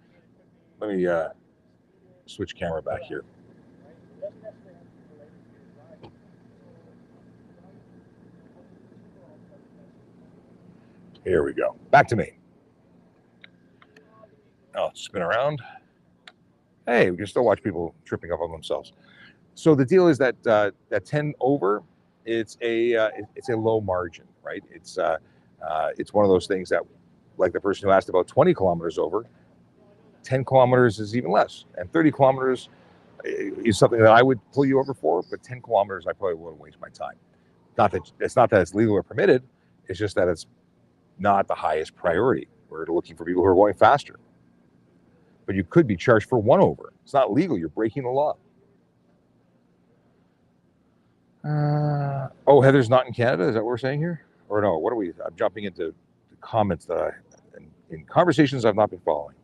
Let me switch camera back here. Here we go. Back to me. I'll spin around. Hey, we can still watch people tripping up on themselves. So the deal is that that 10 over, it's a low margin, right? It's one of those things that, like the person who asked about 20 kilometers over, 10 kilometers is even less, and 30 kilometers is something that I would pull you over for, but 10 kilometers I probably wouldn't waste my time. Not that it's legal or permitted, it's just that it's not the highest priority. We're looking for people who are going faster. But you could be charged for 1 over. It's not legal. You're breaking the law. Oh, Heather's not in Canada. Is that what we're saying here? Or no? What are we? I'm jumping into the comments that in conversations I've not been following.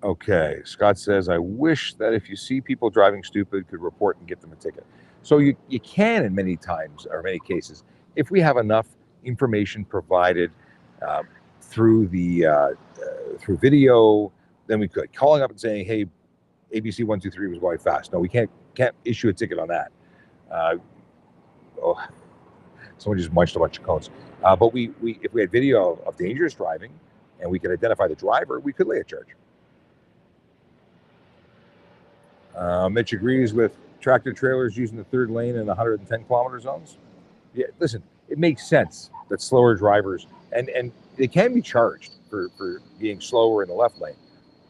Okay, Scott says, I wish that if you see people driving stupid, could report and get them a ticket. So you can in many times or many cases, if we have enough information provided through the through video, then we could calling up and saying, hey, ABC 123 was going fast. No, we can't issue a ticket on that. Oh, someone just munched a bunch of cones. But we if we had video of dangerous driving and we could identify the driver, we could lay a charge. Mitch agrees with tractor trailers using the third lane in 110 kilometer zones. Yeah, listen, it makes sense that slower drivers and they can be charged for being slower in the left lane,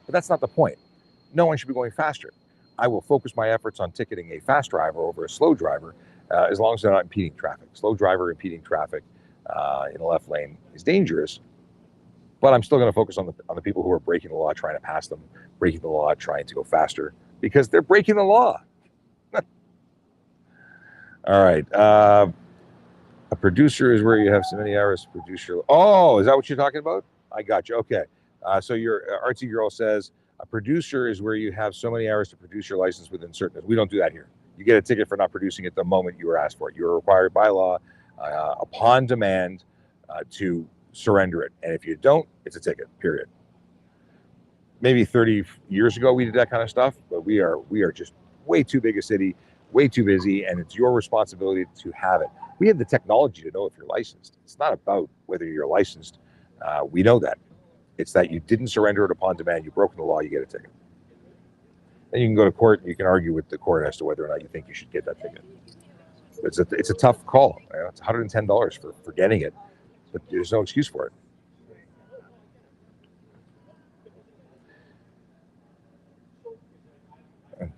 but that's not the point. No one should be going faster. I will focus my efforts on ticketing a fast driver over a slow driver as long as they're not impeding traffic. Slow driver impeding traffic in the left lane is dangerous, but I'm still going to focus on the people who are breaking the law, trying to pass them, breaking the law, trying to go faster, because they're breaking the law. All right. A producer is where you have so many hours to produce your... Oh, is that what you're talking about? I got you. Okay. So your artsy girl says, a producer is where you have so many hours to produce your license within certain... We don't do that here. You get a ticket for not producing it the moment you were asked for it. You are required by law upon demand to surrender it. And if you don't, it's a ticket, period. Maybe 30 years ago we did that kind of stuff, but we are just way too big a city, way too busy, and it's your responsibility to have it. We have the technology to know if you're licensed. It's not about whether you're licensed. We know that. It's that you didn't surrender it upon demand. You broke the law, you get a ticket. Then you can go to court and you can argue with the court as to whether or not you think you should get that ticket. It's a tough call. You know, it's $110 for getting it, but there's no excuse for it.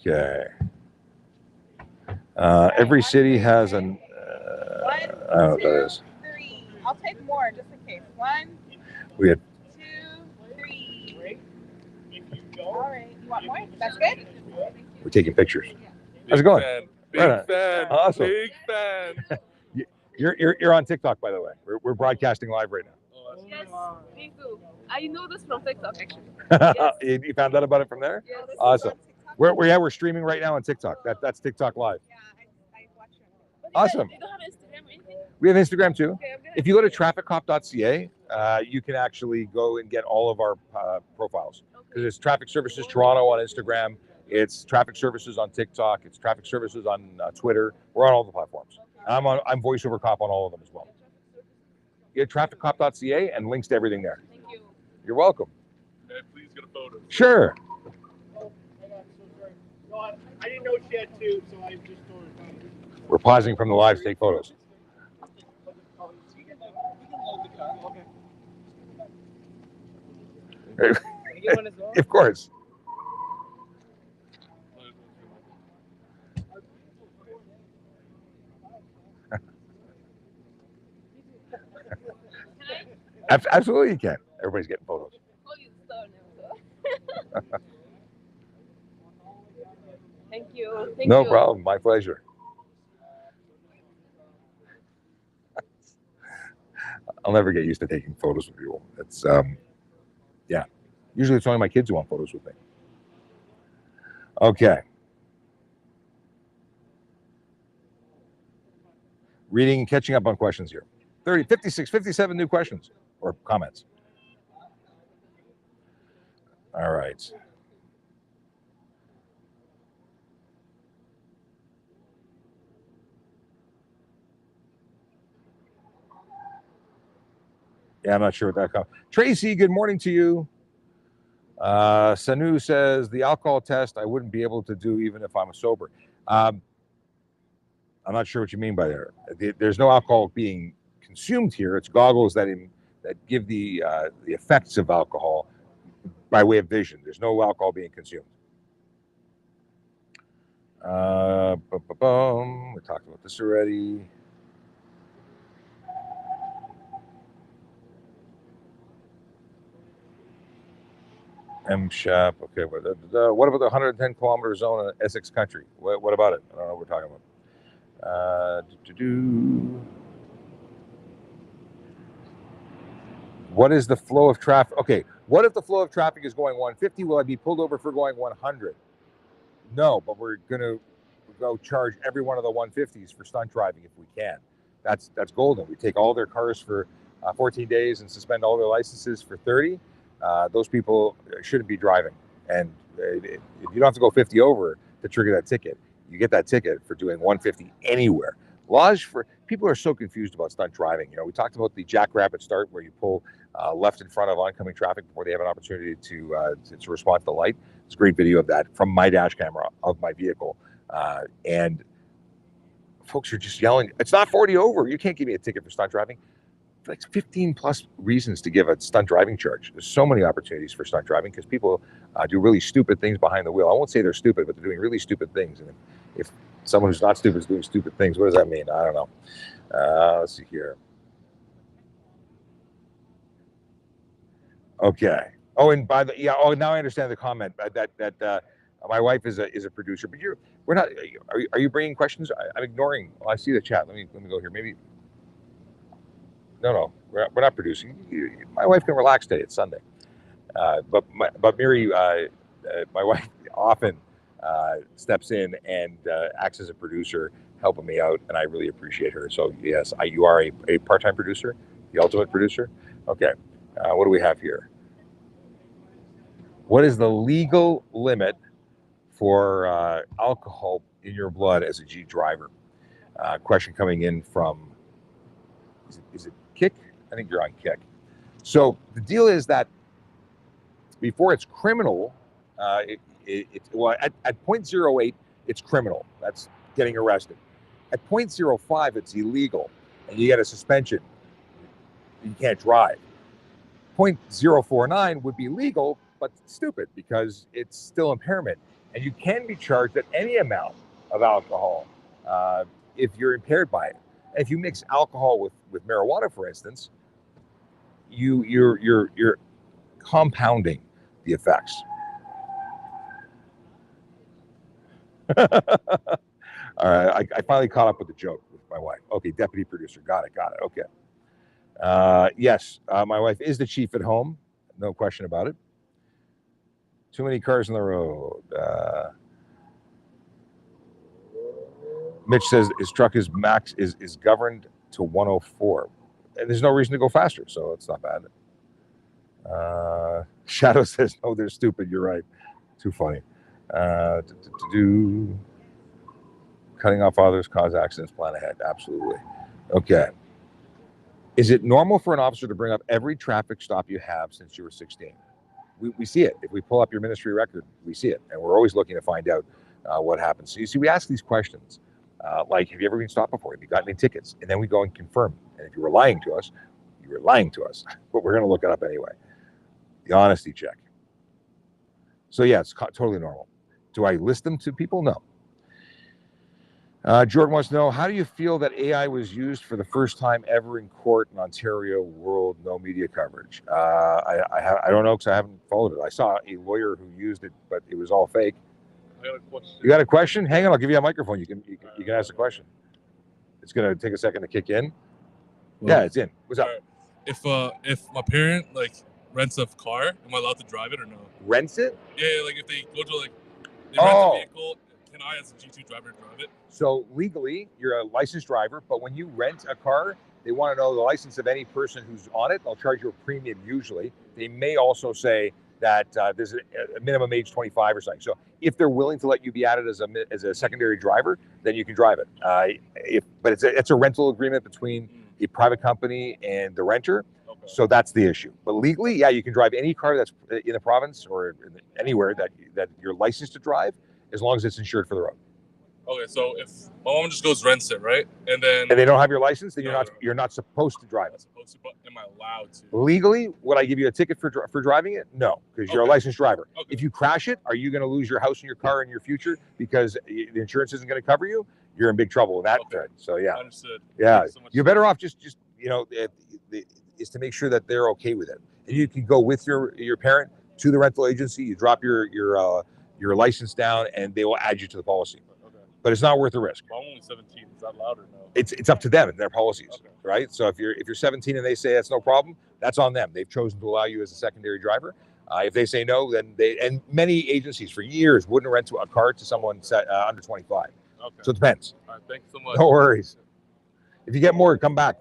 Okay. Every city has an... I don't know what that is. 3. I'll take more just in case. 1, We had 2, 3. All right. You want more? That's good? We're taking pictures. How's it going? Big fan. Awesome. Big fan. You're on TikTok, by the way. We're broadcasting live right now. Yes, me too. I know this from TikTok, actually. You found out about it from there? Yes. Awesome. We're streaming right now on TikTok. That's TikTok live. Yeah, I watch it. Awesome. You don't have Instagram or anything? We have Instagram too. Okay, I'm gonna If you go to trafficcop.ca, you can actually go and get all of our profiles. Because it's Traffic Services Toronto on Instagram, it's Traffic Services on TikTok, it's Traffic Services on Twitter. We're on all the platforms. I'm voiceover cop on all of them as well. Get trafficcop.ca and links to everything there. Thank you. You're welcome. May I please get a photo? Sure. I didn't know she had 2, so I just told her. We're pausing from the live to take photos. Of course. Absolutely, you can. Everybody's getting photos. Call you the star now, so. Thank you. Thank No you. problem. My pleasure. I'll never get used to taking photos with people. It's yeah. Usually it's only my kids who want photos with me. Okay. Reading and catching up on questions here. 30, 56, 57 new questions or comments. All right. Yeah, I'm not sure what that comes. Tracy, good morning to you. Sanu says the alcohol test I wouldn't be able to do even if I'm sober. I'm not sure what you mean by there. There's no alcohol being consumed here. It's goggles that give the effects of alcohol by way of vision. There's no alcohol being consumed. We talked about this already. M-Shop. Okay, what about the 110 kilometer zone in Essex country? What about it? I don't know what we're talking about. What is the flow of traffic? Okay, what if the flow of traffic is going 150? Will I be pulled over for going 100? No, but we're going to go charge every one of the 150s for stunt driving if we can. That's golden. We take all their cars for 14 days and suspend all their licenses for 30. Those people shouldn't be driving. And you don't have to go 50 over to trigger that ticket. You get that ticket for doing 150 anywhere. Laws for people are so confused about stunt driving. You know, we talked about the jackrabbit start where you pull left in front of oncoming traffic before they have an opportunity to respond to the light. It's a great video of that from my dash camera of my vehicle. And folks are just yelling, it's not 40 over. You can't give me a ticket for stunt driving. Like 15 plus reasons to give a stunt driving charge. There's so many opportunities for stunt driving because people do really stupid things behind the wheel. I won't say they're stupid, but they're doing really stupid things. And if someone who's not stupid is doing stupid things, what does that mean? I don't know. Let's see here. Okay. Oh, and by the now I understand the comment that my wife is a producer, but we're not. Are you bringing questions? I'm ignoring. Oh, I see the chat. Let me go here. Maybe. No, we're not producing. My wife can relax today. It's Sunday. But Miri, my wife often steps in and acts as a producer, helping me out, and I really appreciate her. So yes, you are a part-time producer, the ultimate producer. Okay, what do we have here? What is the legal limit for alcohol in your blood as a G driver? Question coming in from, is it Kick? I think you're on Kick. So the deal is that before it's criminal, at 0.08, it's criminal. That's getting arrested. At 0.05, it's illegal, and you get a suspension. You can't drive. 0.049 would be legal, but stupid because it's still impairment. And you can be charged at any amount of alcohol if you're impaired by it. And if you mix alcohol with marijuana, for instance, you're compounding the effects. All right, I finally caught up with the joke with my wife. Okay, deputy producer, got it. Okay. Yes, my wife is the chief at home, no question about it. Too many cars on the road. Mitch says his truck is governed to 104, and there's no reason to go faster, so it's not bad. Shadow says no, they're stupid. You're right. Too funny. Cutting off others cause accidents. Plan ahead. Absolutely. Okay. Is it normal for an officer to bring up every traffic stop you have since you were 16? We see it. If we pull up your ministry record, we see it, and we're always looking to find out what happens. So you see, we ask these questions like, have you ever been stopped before? Have you gotten any tickets? And then we go and confirm. And if you were lying to us, you were lying to us. But we're going to look it up anyway. The honesty check. So yeah, it's totally normal. Do I list them to people? No. Jordan wants to know, how do you feel that AI was used for the first time ever in court in Ontario? World, no media coverage. I don't know because I haven't followed it. I saw a lawyer who used it, but it was all fake. I got a question. You got a question? Hang on, I'll give you a microphone. You can ask the question. It's gonna take a second to kick in. Well, yeah, it's in. What's up? If my parent rents a car, am I allowed to drive it or no? Rents it? Yeah, like if they go to they rent a vehicle, can I as a G2 driver drive it? So legally, you're a licensed driver, but when you rent a car, they want to know the license of any person who's on it. They'll charge you a premium usually. They may also say that there's a minimum age 25 or something. So if they're willing to let you be added as a secondary driver, then you can drive it. But it's a rental agreement between a private company and the renter. Okay. So that's the issue. But legally, yeah, you can drive any car that's in the province or anywhere that you're licensed to drive, as long as it's insured for the road. Okay, so if my mom just goes rents it, right, and then And they don't have your license, then No, you're not supposed to drive I'm it. supposed to, but am I allowed to? Legally, would I give you a ticket for driving it? No, because you're a Okay. licensed driver. Okay. If you crash it, are you going to lose your house and your car in your future because the insurance isn't going to cover you? You're in big trouble with that. Okay. So yeah, Understood. yeah, Thank you so much. you're better off just is to make sure that they're okay with it. And you can go with your parent to the rental agency. You drop your license down, and they will add you to the policy. Okay. But it's not worth the risk. Well, I'm only 17. Is that allowed or no? It's up to them and their policies, Okay. right? So if you're 17 and they say that's no problem, that's on them. They've chosen to allow you as a secondary driver. If they say no, then and many agencies for years wouldn't rent a car to someone under 25. Okay. So it depends. All right. Thank you so much. No worries. If you get more, come back.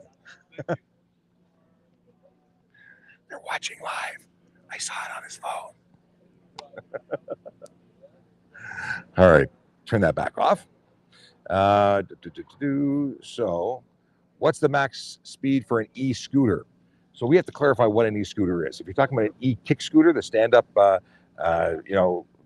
They're watching live. I saw it on his phone. All right, turn that back off. So, what's the max speed for an e-scooter? So we have to clarify what an e-scooter is. If you're talking about an e-kick scooter, the stand-up,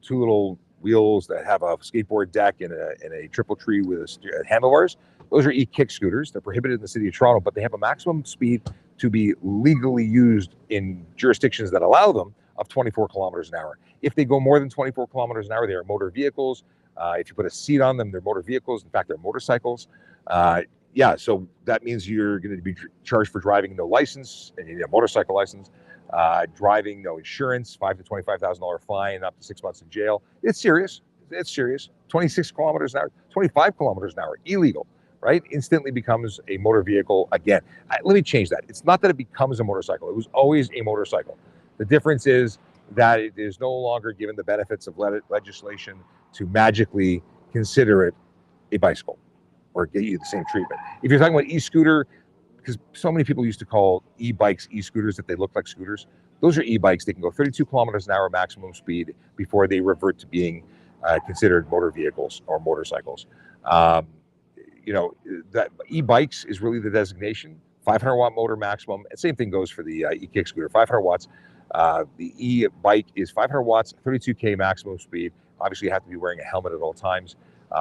two little wheels that have a skateboard deck and a triple tree with handlebars, those are e-kick scooters. They're prohibited in the city of Toronto, but they have a maximum speed to be legally used in jurisdictions that allow them of 24 kilometers an hour. If they go more than 24 kilometers an hour, they are motor vehicles. If you put a seat on them, they're motor vehicles. In fact, they're motorcycles. So that means you're going to be charged for driving no license, and you need a motorcycle license. Driving no insurance, $5,000 to $25,000 fine, up to 6 months in jail. It's serious. It's serious. 26 kilometers an hour, 25 kilometers an hour, illegal, right? Instantly becomes a motor vehicle again. Let me change that. It's not that it becomes a motorcycle. It was always a motorcycle. The difference is that it is no longer given the benefits of legislation to magically consider it a bicycle or get you the same treatment. If you're talking about e-scooter, because so many people used to call e-bikes e-scooters that they look like scooters. Those are e-bikes. They can go 32 kilometers an hour maximum speed before they revert to being considered motor vehicles or motorcycles. That e-bikes is really the designation. 500 watt motor maximum. And same thing goes for the e-kick scooter. 500 watts. The e-bike is 500 watts, 32K maximum speed. Obviously, you have to be wearing a helmet at all times.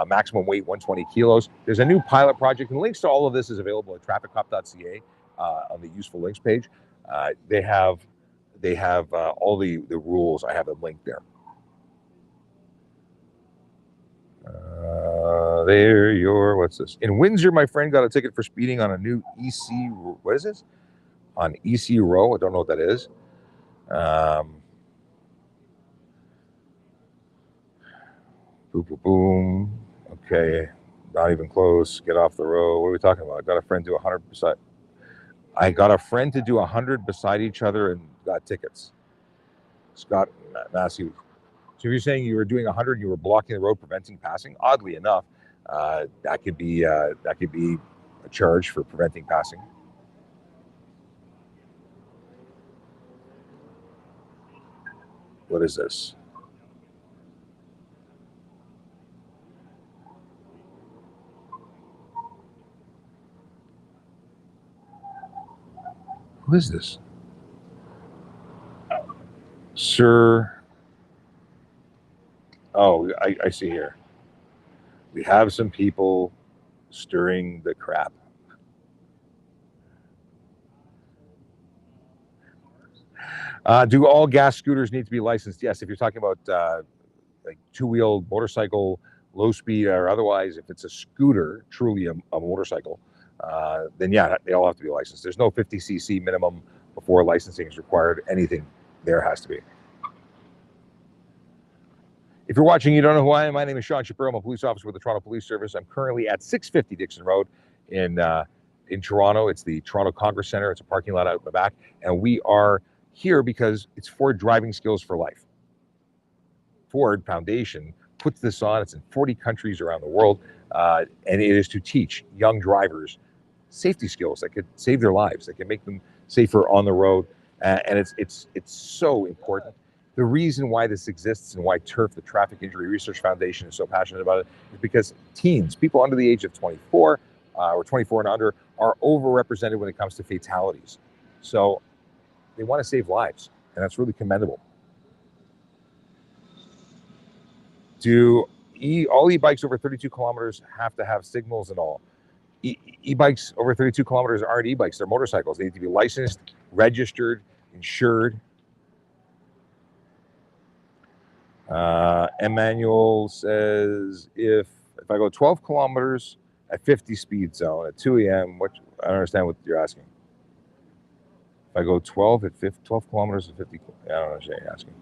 Maximum weight 120 kilos. There's a new pilot project, and links to all of this is available at trafficcop.ca on the useful links page. They have all the rules. I have a link there. What's this? In Windsor, my friend got a ticket for speeding on a new EC. What is this? On EC Row. I don't know what that is. Boom, boom, boom. Okay, not even close. Get off the road. What are we talking about? I got a friend do 100 beside. I got a friend to do 100 beside each other and got tickets. Scott Massey. So you're saying you were doing 100 and you were blocking the road, preventing passing? Oddly enough, that could be a charge for preventing passing. What is this? Who is this? Sir. Oh, I see here. We have some people stirring the crap. Do all gas scooters need to be licensed? Yes, if you're talking about like two-wheeled motorcycle, low speed or otherwise, if it's a scooter, truly a motorcycle, then yeah, they all have to be licensed. There's no 50cc minimum before licensing is required. Anything there has to be. If you're watching, you don't know who I am. My name is Sean Shapiro. I'm a police officer with the Toronto Police Service. I'm currently at 650 Dixon Road in Toronto. It's the Toronto Congress Centre. It's a parking lot out in the back. And we are here because it's Ford Driving Skills for Life. Ford Foundation puts this on. It's in 40 countries around the world. And it is to teach young drivers safety skills that could save their lives, that can make them safer on the road. And it's so important. The reason why this exists and why TURF, the Traffic Injury Research Foundation, is so passionate about it is because teens, people under the age of 24 or 24 and under, are overrepresented when it comes to fatalities. So they want to save lives, and that's really commendable. Do all e-bikes over 32 kilometers have to have signals and all? E-bikes over 32 kilometers aren't e-bikes; they're motorcycles. They need to be licensed, registered, insured. Emmanuel says, if I go 12 kilometers at 50 speed zone at 2 a.m., I don't understand what you're asking. If I go 12 kilometers at 50, I don't understand what you're asking.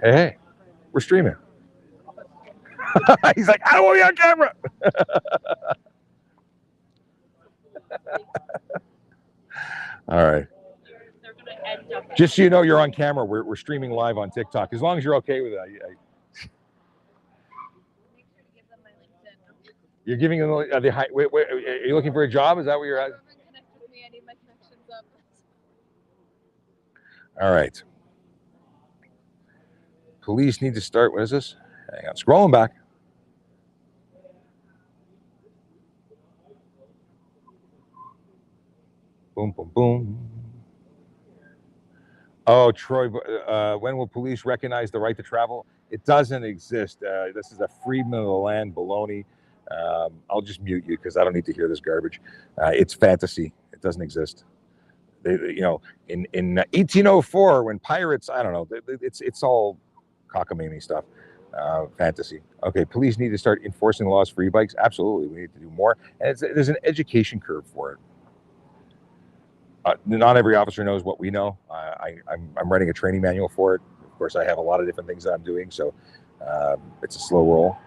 Hey, we're streaming. He's like, I don't want to be on camera. All right. Just so you know, you're on camera. We're streaming live on TikTok. As long as you're okay with that. You're giving them the high. Wait, are you looking for a job? Is that what you're at? All right. Police need to start. What is this? Hang on. Scrolling back. Boom, boom, boom. Oh, Troy, when will police recognize the right to travel? It doesn't exist. This is a freedom of the land baloney. I'll just mute you because I don't need to hear this garbage. It's fantasy. It doesn't exist. In 1804, when pirates, I don't know, it's all cockamamie stuff. Fantasy. Okay, police need to start enforcing laws for e-bikes. Absolutely, we need to do more. And there's an education curve for it. Not every officer knows what we know. I'm writing a training manual for it. Of course, I have a lot of different things that I'm doing, so it's a slow roll.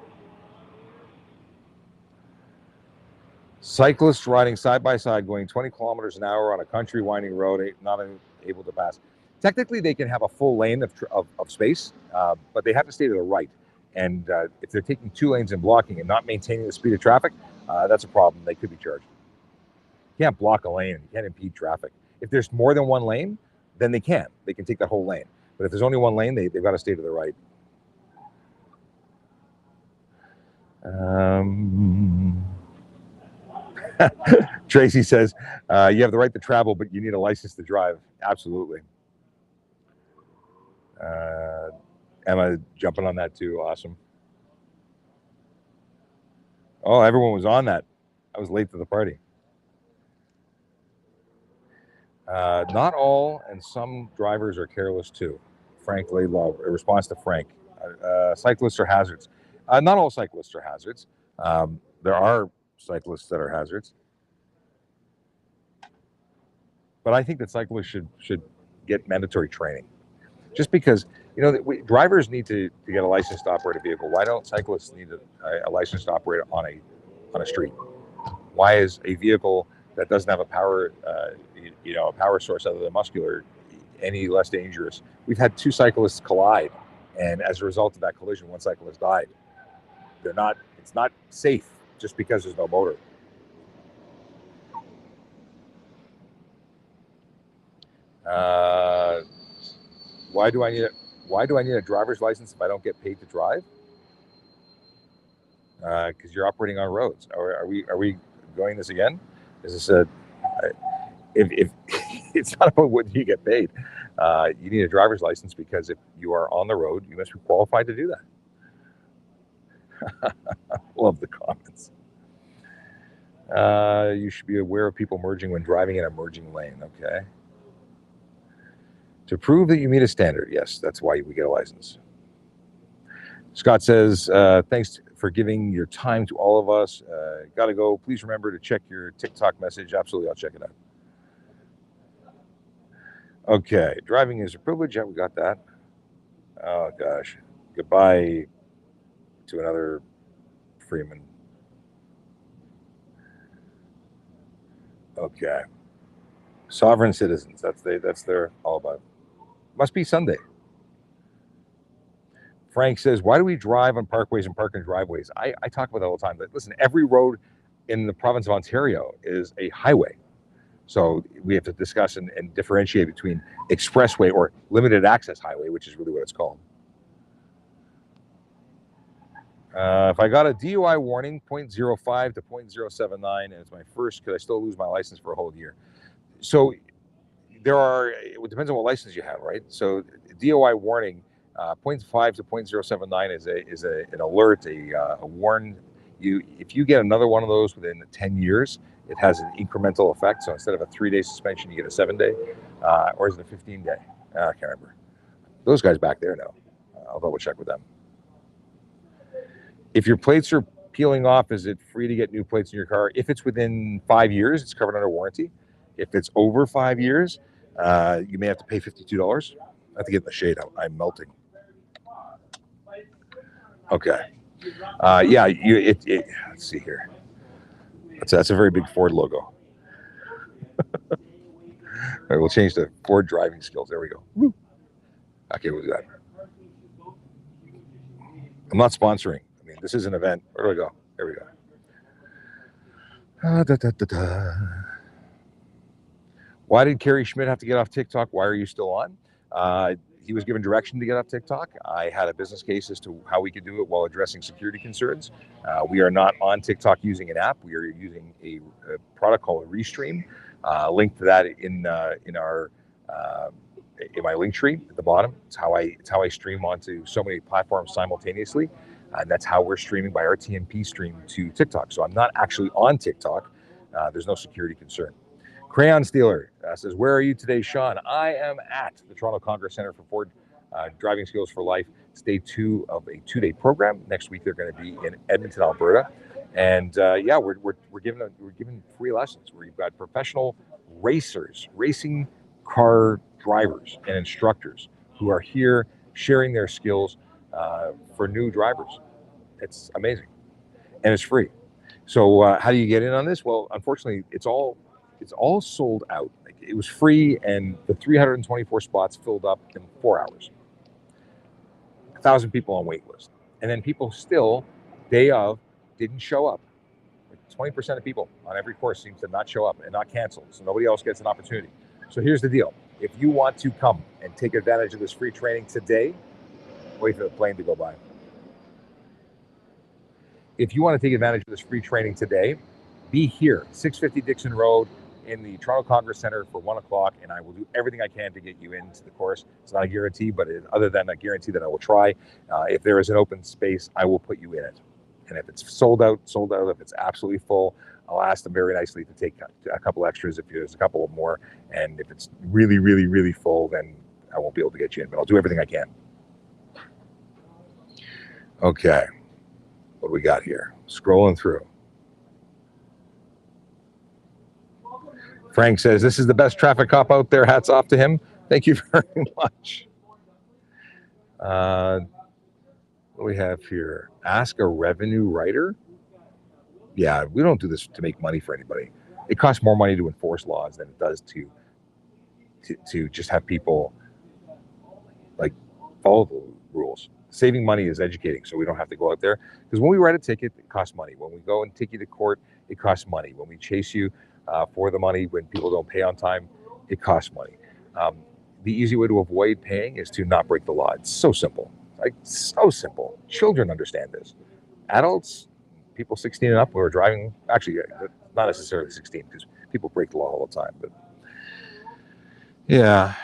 Cyclists riding side by side going 20 kilometers an hour on a country winding road, not able to pass. Technically, they can have a full lane of space, but they have to stay to the right. And if they're taking 2 lanes and blocking and not maintaining the speed of traffic, that's a problem. They could be charged. You can't block a lane. You can't impede traffic. If there's more than 1 lane, then they can. They can take that whole lane. But if there's only 1 lane, they've got to stay to the right. Tracy says, you have the right to travel, but you need a license to drive. Absolutely. Emma jumping on that too. Awesome. Oh, everyone was on that. I was late to the party. Not all, and some drivers are careless too. Frank Laidlaw, a response to Frank. Cyclists are hazards. Not all cyclists are hazards. There are cyclists that are hazards. But I think that cyclists should get mandatory training. Just because, drivers need to get a license to operate a vehicle. Why don't cyclists need a license to operate on a street? Why is a vehicle that doesn't have a power, a power source other than muscular, any less dangerous? We've had 2 cyclists collide, and as a result of that collision, 1 cyclist died. It's not safe just because there's no motor. Why do I need a driver's license if I don't get paid to drive? Because you're operating on roads. Are we going this again? Is this if it's not about what you get paid? You need a driver's license because if you are on the road, you must be qualified to do that. Love the comments. You should be aware of people merging when driving in a merging lane. Okay. To prove that you meet a standard, yes, that's why we get a license. Scott says, thanks for giving your time to all of us. Gotta go. Please remember to check your TikTok message. Absolutely, I'll check it out. Okay, driving is a privilege. Yeah, we got that. Oh, gosh. Goodbye to another Freeman. Okay. Sovereign citizens. That's their all about. Must be Sunday. Frank says, why do we drive on parkways and park in driveways? I talk about that all the time. But listen, every road in the province of Ontario is a highway. So we have to discuss and differentiate between expressway or limited access highway, which is really what it's called. If I got a DUI warning, 0.05 to 0.079, and it's my first, could I still lose my license for a whole year? So it depends on what license you have, right? So DUI warning, 0.5 to 0.079 is an alert, a warn. If you get another one of those within 10 years, it has an incremental effect. So instead of a 3-day suspension, you get a 7-day, or is it a 15-day? I can't remember. Those guys back there know. I'll double check with them. If your plates are peeling off, is it free to get new plates in your car? If it's within 5 years, it's covered under warranty. If it's over 5 years, you may have to pay $52. I have to get in the shade. I'm melting. Okay. Yeah. Let's see here. That's a very big Ford logo. All right, we'll change to Ford driving skills. There we go. Woo. Okay, we'll do that. I'm not sponsoring. I mean, this is an event. Where do I go? There we go. Why did Kerry Schmidt have to get off TikTok? Why are you still on? He was given direction to get off TikTok. I had a business case as to how we could do it while addressing security concerns. We are not on TikTok using an app. We are using a product called Restream. Link to that in my link tree at the bottom. It's how I stream onto so many platforms simultaneously, and that's how we're streaming by RTMP stream to TikTok. So I'm not actually on TikTok. There's no security concern. Crayon Stealer says, where are you today, Sean? I am at the Toronto Congress Center for Ford Driving Skills for Life. It's day 2 of a 2-day program. Next week they're going to be in Edmonton, Alberta, and we're giving free lessons. We've got professional racers, racing car drivers, and instructors who are here sharing their skills for new drivers. It's amazing, and it's free. So how do you get in on this? Well, unfortunately, it's all sold out. Like, it was free, and the 324 spots filled up in 4 hours. 1,000 people on wait list, and then people still, day of, didn't show up. Like 20% of people on every course seems to not show up and not cancel, so nobody else gets an opportunity. So here's the deal: if you want to come and take advantage of this free training today, wait for the plane to go by. If you want to take advantage of this free training today, be here, 650 Dixon Road in the Toronto Congress Center for 1 o'clock, and I will do everything I can to get you into the course. It's not a guarantee, but other than a guarantee that I will try. If there is an open space, I will put you in it. And if it's sold out. If it's absolutely full, I'll ask them very nicely to take a couple extras if there's a couple more. And if it's really, really, really full, then I won't be able to get you in, but I'll do everything I can. Okay. What do we got here? Scrolling through. Frank says, this is the best traffic cop out there. Hats off to him. Thank you very much. What do we have here? Ask a revenue writer. Yeah, we don't do this to make money for anybody. It costs more money to enforce laws than it does to just have people like follow the rules. Saving money is educating, so we don't have to go out there. Because when we write a ticket, it costs money. When we go and take you to court, it costs money. When we chase you for the money, when people don't pay on time, it costs money. The easy way to avoid paying is to not break the law. It's so simple. Like, so simple. Children understand this. Adults, people 16 and up who are driving, actually, not necessarily 16, because people break the law all the time. But yeah,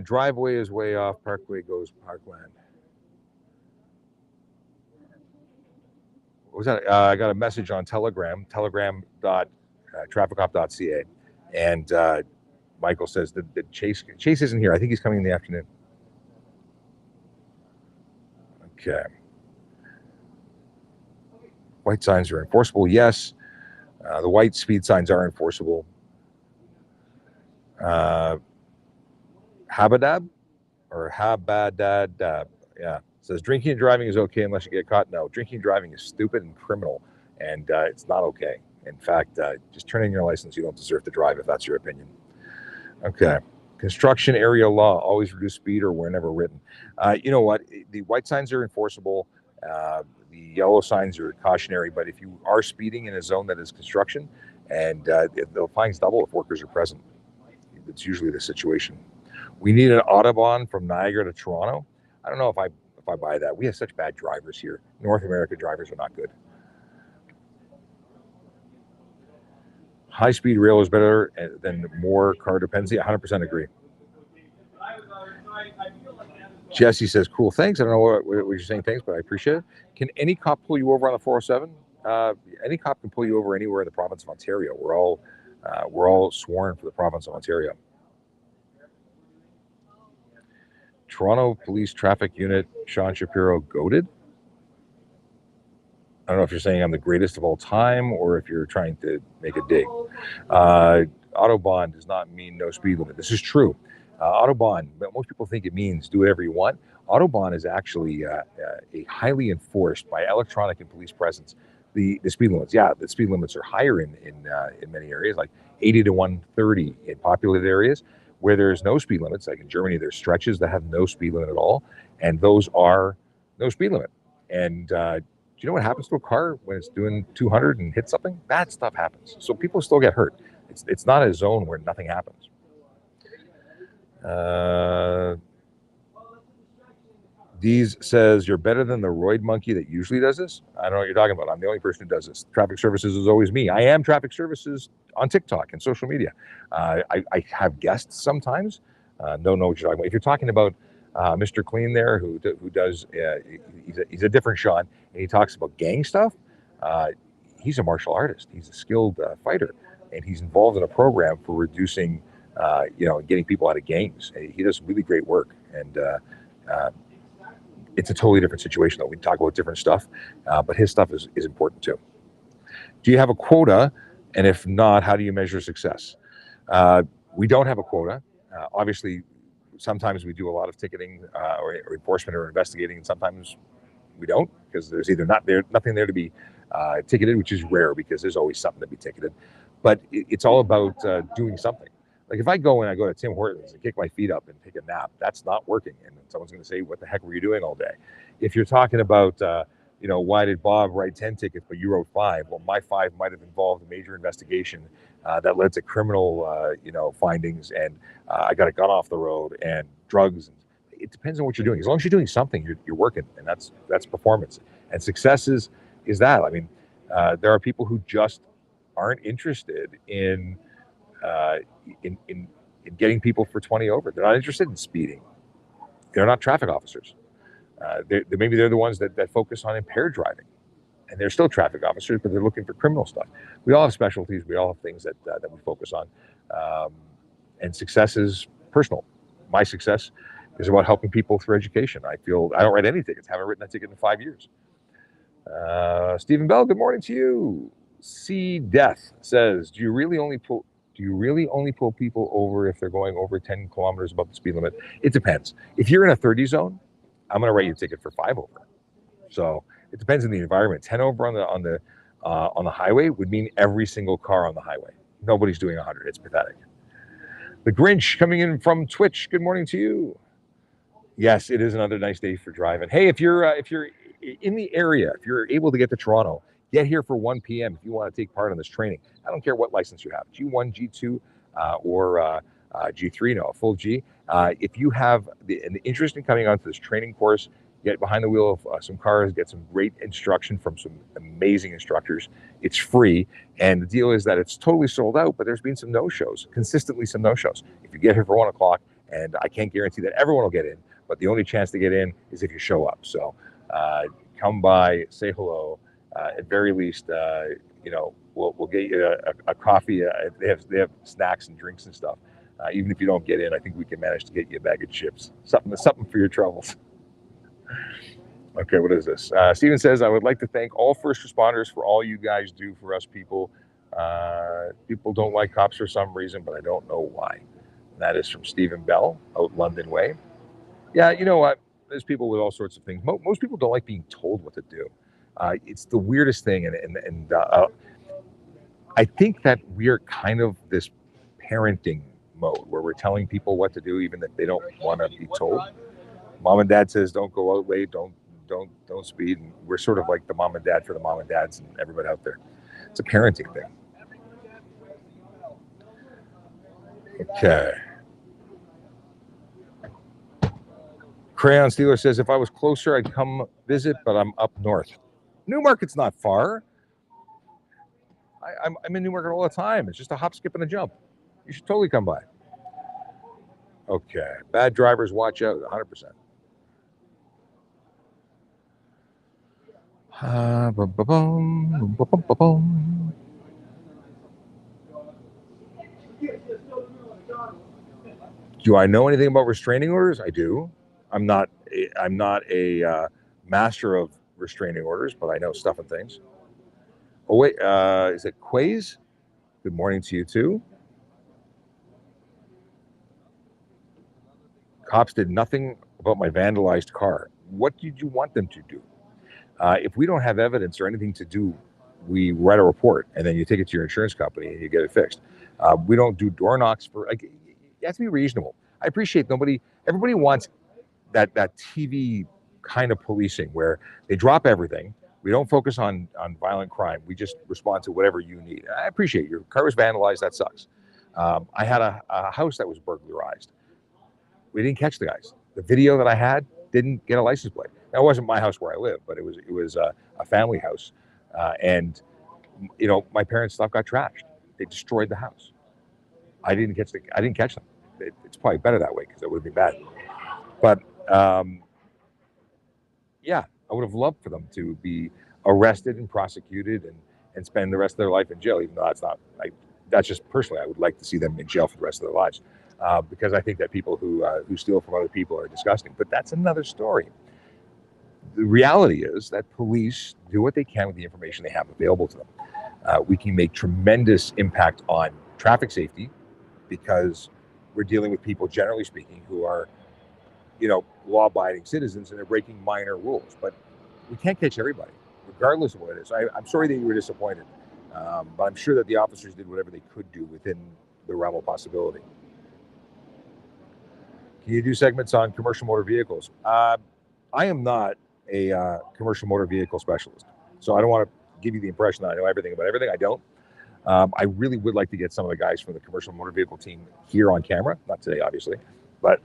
driveway is way off. Parkway goes parkland. What was that? I got a message on Telegram, telegram.trafficcop.ca, and Michael says that Chase isn't here. I think he's coming in the afternoon. Okay. White signs are enforceable. Yes. The white speed signs are enforceable. Habadab or Habadadab. Yeah. Says drinking and driving is okay unless you get caught. No, drinking and driving is stupid and criminal, and it's not okay. In fact, just turn in your license. You don't deserve to drive if that's your opinion. Okay. Construction area law, always reduce speed or whenever written. You know what? The white signs are enforceable. The yellow signs are cautionary, but if you are speeding in a zone that is construction, and the fines double if workers are present. It's usually the situation. We need an Autobahn from Niagara to Toronto. I don't know if if I buy that. We have such bad drivers here. North America drivers are not good. High-speed rail is better than more car dependency. 100% agree. Jesse says, cool, thanks. I don't know what you're saying, thanks, but I appreciate it. Can any cop pull you over on the 407? Any cop can pull you over anywhere in the province of Ontario. We're all sworn for the province of Ontario. Toronto Police Traffic Unit, Sean Shapiro, goated. I don't know if you're saying I'm the greatest of all time or if you're trying to make a dig. Autobahn does not mean no speed limit. This is true. Autobahn, but most people think it means do whatever you want. Autobahn is actually a highly enforced by electronic and police presence. The speed limits, the speed limits are higher in many areas, like 80 to 130 in populated areas. Where there's no speed limits, like in Germany, there's stretches that have no speed limit at all, and those are no speed limit. And do you know what happens to a car when it's doing 200 and hits something? Bad stuff happens. So people still get hurt. It's not a zone where nothing happens. Dees says, you're better than the roid monkey that usually does this. I don't know what you're talking about. I'm the only person who does this. Traffic services is always me. I am traffic services on TikTok and social media. I have guests sometimes. Don't know what you're talking about. If you're talking about Mr. Clean there, who does, he's a different Sean, and he talks about gang stuff. He's a martial artist. He's a skilled fighter, and he's involved in a program for reducing, getting people out of gangs. He does really great work, and it's a totally different situation, though. We talk about different stuff, but his stuff is important too. Do you have a quota? And if not, how do you measure success? We don't have a quota. Obviously, sometimes we do a lot of ticketing or enforcement or investigating, and sometimes we don't, because there's either nothing there to be ticketed, which is rare because there's always something to be ticketed. But it's all about doing something. Like if I go to Tim Hortons and kick my feet up and take a nap, that's not working. And someone's going to say, what the heck were you doing all day? If you're talking about, why did Bob write 10 tickets, but you wrote 5? Well, my 5 might have involved a major investigation that led to criminal, findings. And I got a gun off the road and drugs. It depends on what you're doing. As long as you're doing something, you're working. And that's performance. And success is that. I mean, there are people who just aren't interested in getting people for 20 over. They're not interested in speeding. They're not traffic officers. Maybe they're the ones that focus on impaired driving, and they're still traffic officers, but they're looking for criminal stuff. We all have specialties. We all have things that we focus on, and success is personal. My success is about helping people through education. I don't write any tickets. Haven't written a ticket in 5 years. Stephen Bell, good morning to you. C Death says, do you really only pull people over if they're going over 10 kilometers above the speed limit? It depends. If you're in a 30 zone, I'm going to write you a ticket for 5 over. So it depends on the environment. 10 over on the highway would mean every single car on the highway. Nobody's doing 100. It's pathetic. The Grinch coming in from Twitch. Good morning to you. Yes, it is another nice day for driving. Hey, if you're in the area, if you're able to get to Toronto, get here for 1 p.m. if you want to take part in this training. I don't care what license you have, G1, G2, or G3, no, a full G. If you have an interest in coming onto this training course, get behind the wheel of some cars, get some great instruction from some amazing instructors. It's free, and the deal is that it's totally sold out, but there's been some no-shows, consistently some no-shows. If you get here for 1 o'clock, and I can't guarantee that everyone will get in, but the only chance to get in is if you show up. So come by, say hello. At very least, we'll get you a coffee. They have snacks and drinks and stuff. Even if you don't get in, I think we can manage to get you a bag of chips. Something for your troubles. Okay, what is this? Steven says, I would like to thank all first responders for all you guys do for us people. People don't like cops for some reason, but I don't know why. And that is from Stephen Bell, out London Way. Yeah, you know what? There's people with all sorts of things. Most people don't like being told what to do. It's the weirdest thing, and I think that we're kind of this parenting mode where we're telling people what to do, even if they don't want to be told. Mom and dad says, don't go out late, don't speed. And we're sort of like the mom and dad for the mom and dads and everybody out there. It's a parenting thing. Okay. Crayon Steeler says, if I was closer, I'd come visit, but I'm up north. Newmarket's not far. I'm in Newmarket all the time. It's just a hop, skip, and a jump. You should totally come by. Okay. Bad drivers, watch out. 100%. Do I know anything about restraining orders? I do. I'm not a master of restraining orders, but I know stuff and things. Oh wait, is it Quays? Good morning to you too. Cops did nothing about my vandalized car. What did you want them to do? If we don't have evidence or anything to do, we write a report and then you take it to your insurance company and you get it fixed. We don't do door knocks for. Like, you have to be reasonable. I appreciate everybody wants that TV kind of policing where they drop everything. We don't focus on violent crime. We just respond to whatever you need. I appreciate your car was vandalized. That sucks. I had a house that was burglarized. We didn't catch the guys. The video that I had didn't get a license plate. Now, it wasn't my house where I live, but it was a family house, and my parents' stuff got trashed. They destroyed the house. I didn't catch them. It's probably better that way because it would be bad. But yeah, I would have loved for them to be arrested and prosecuted and spend the rest of their life in jail. Even though that's just personally, I would like to see them in jail for the rest of their lives. Because I think that people who steal from other people are disgusting. But that's another story. The reality is that police do what they can with the information they have available to them. We can make tremendous impact on traffic safety because we're dealing with people, generally speaking, who are, law-abiding citizens and they're breaking minor rules. But we can't catch everybody, regardless of what it is. I'm sorry that you were disappointed, but I'm sure that the officers did whatever they could do within the realm of possibility. Can you do segments on commercial motor vehicles? I am not a commercial motor vehicle specialist, so I don't want to give you the impression that I know everything about everything. I don't. I really would like to get some of the guys from the commercial motor vehicle team here on camera. Not today, obviously, but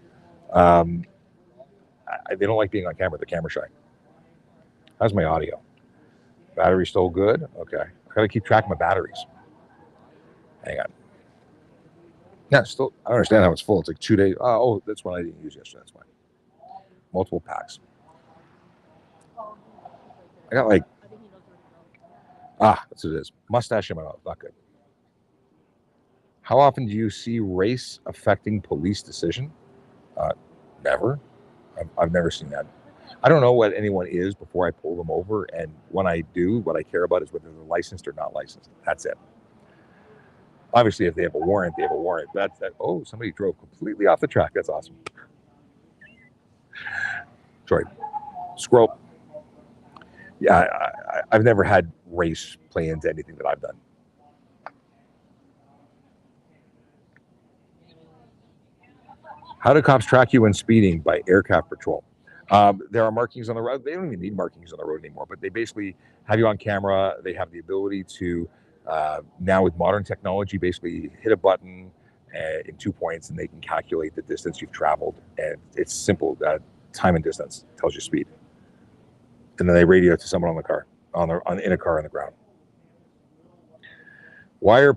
they don't like being on camera. They're camera shy. How's my audio? Battery still good? Okay. I gotta keep track of my batteries. Hang on. Yeah, still, I don't understand how it's full. It's like 2 days. Oh, that's one I didn't use yesterday. That's fine. Multiple packs. I got that's what it is. Mustache in my mouth. Not good. How often do you see race affecting police decision? Never. I've never seen that. I don't know what anyone is before I pull them over. And when I do, what I care about is whether they're licensed or not licensed. That's it. Obviously, if they have a warrant, they have a warrant. That's that. Oh, somebody drove completely off the track. That's awesome. Sorry. Scroll. Yeah, I've never had race play into anything that I've done. How do cops track you when speeding? By aircraft patrol. There are markings on the road. They don't even need markings on the road anymore, but they basically have you on camera. They have the ability to, now with modern technology, basically hit a button in 2 points and they can calculate the distance you've traveled. And it's simple. Time and distance tells you speed. And then they radio it to someone on the car, in a car on the ground. Why are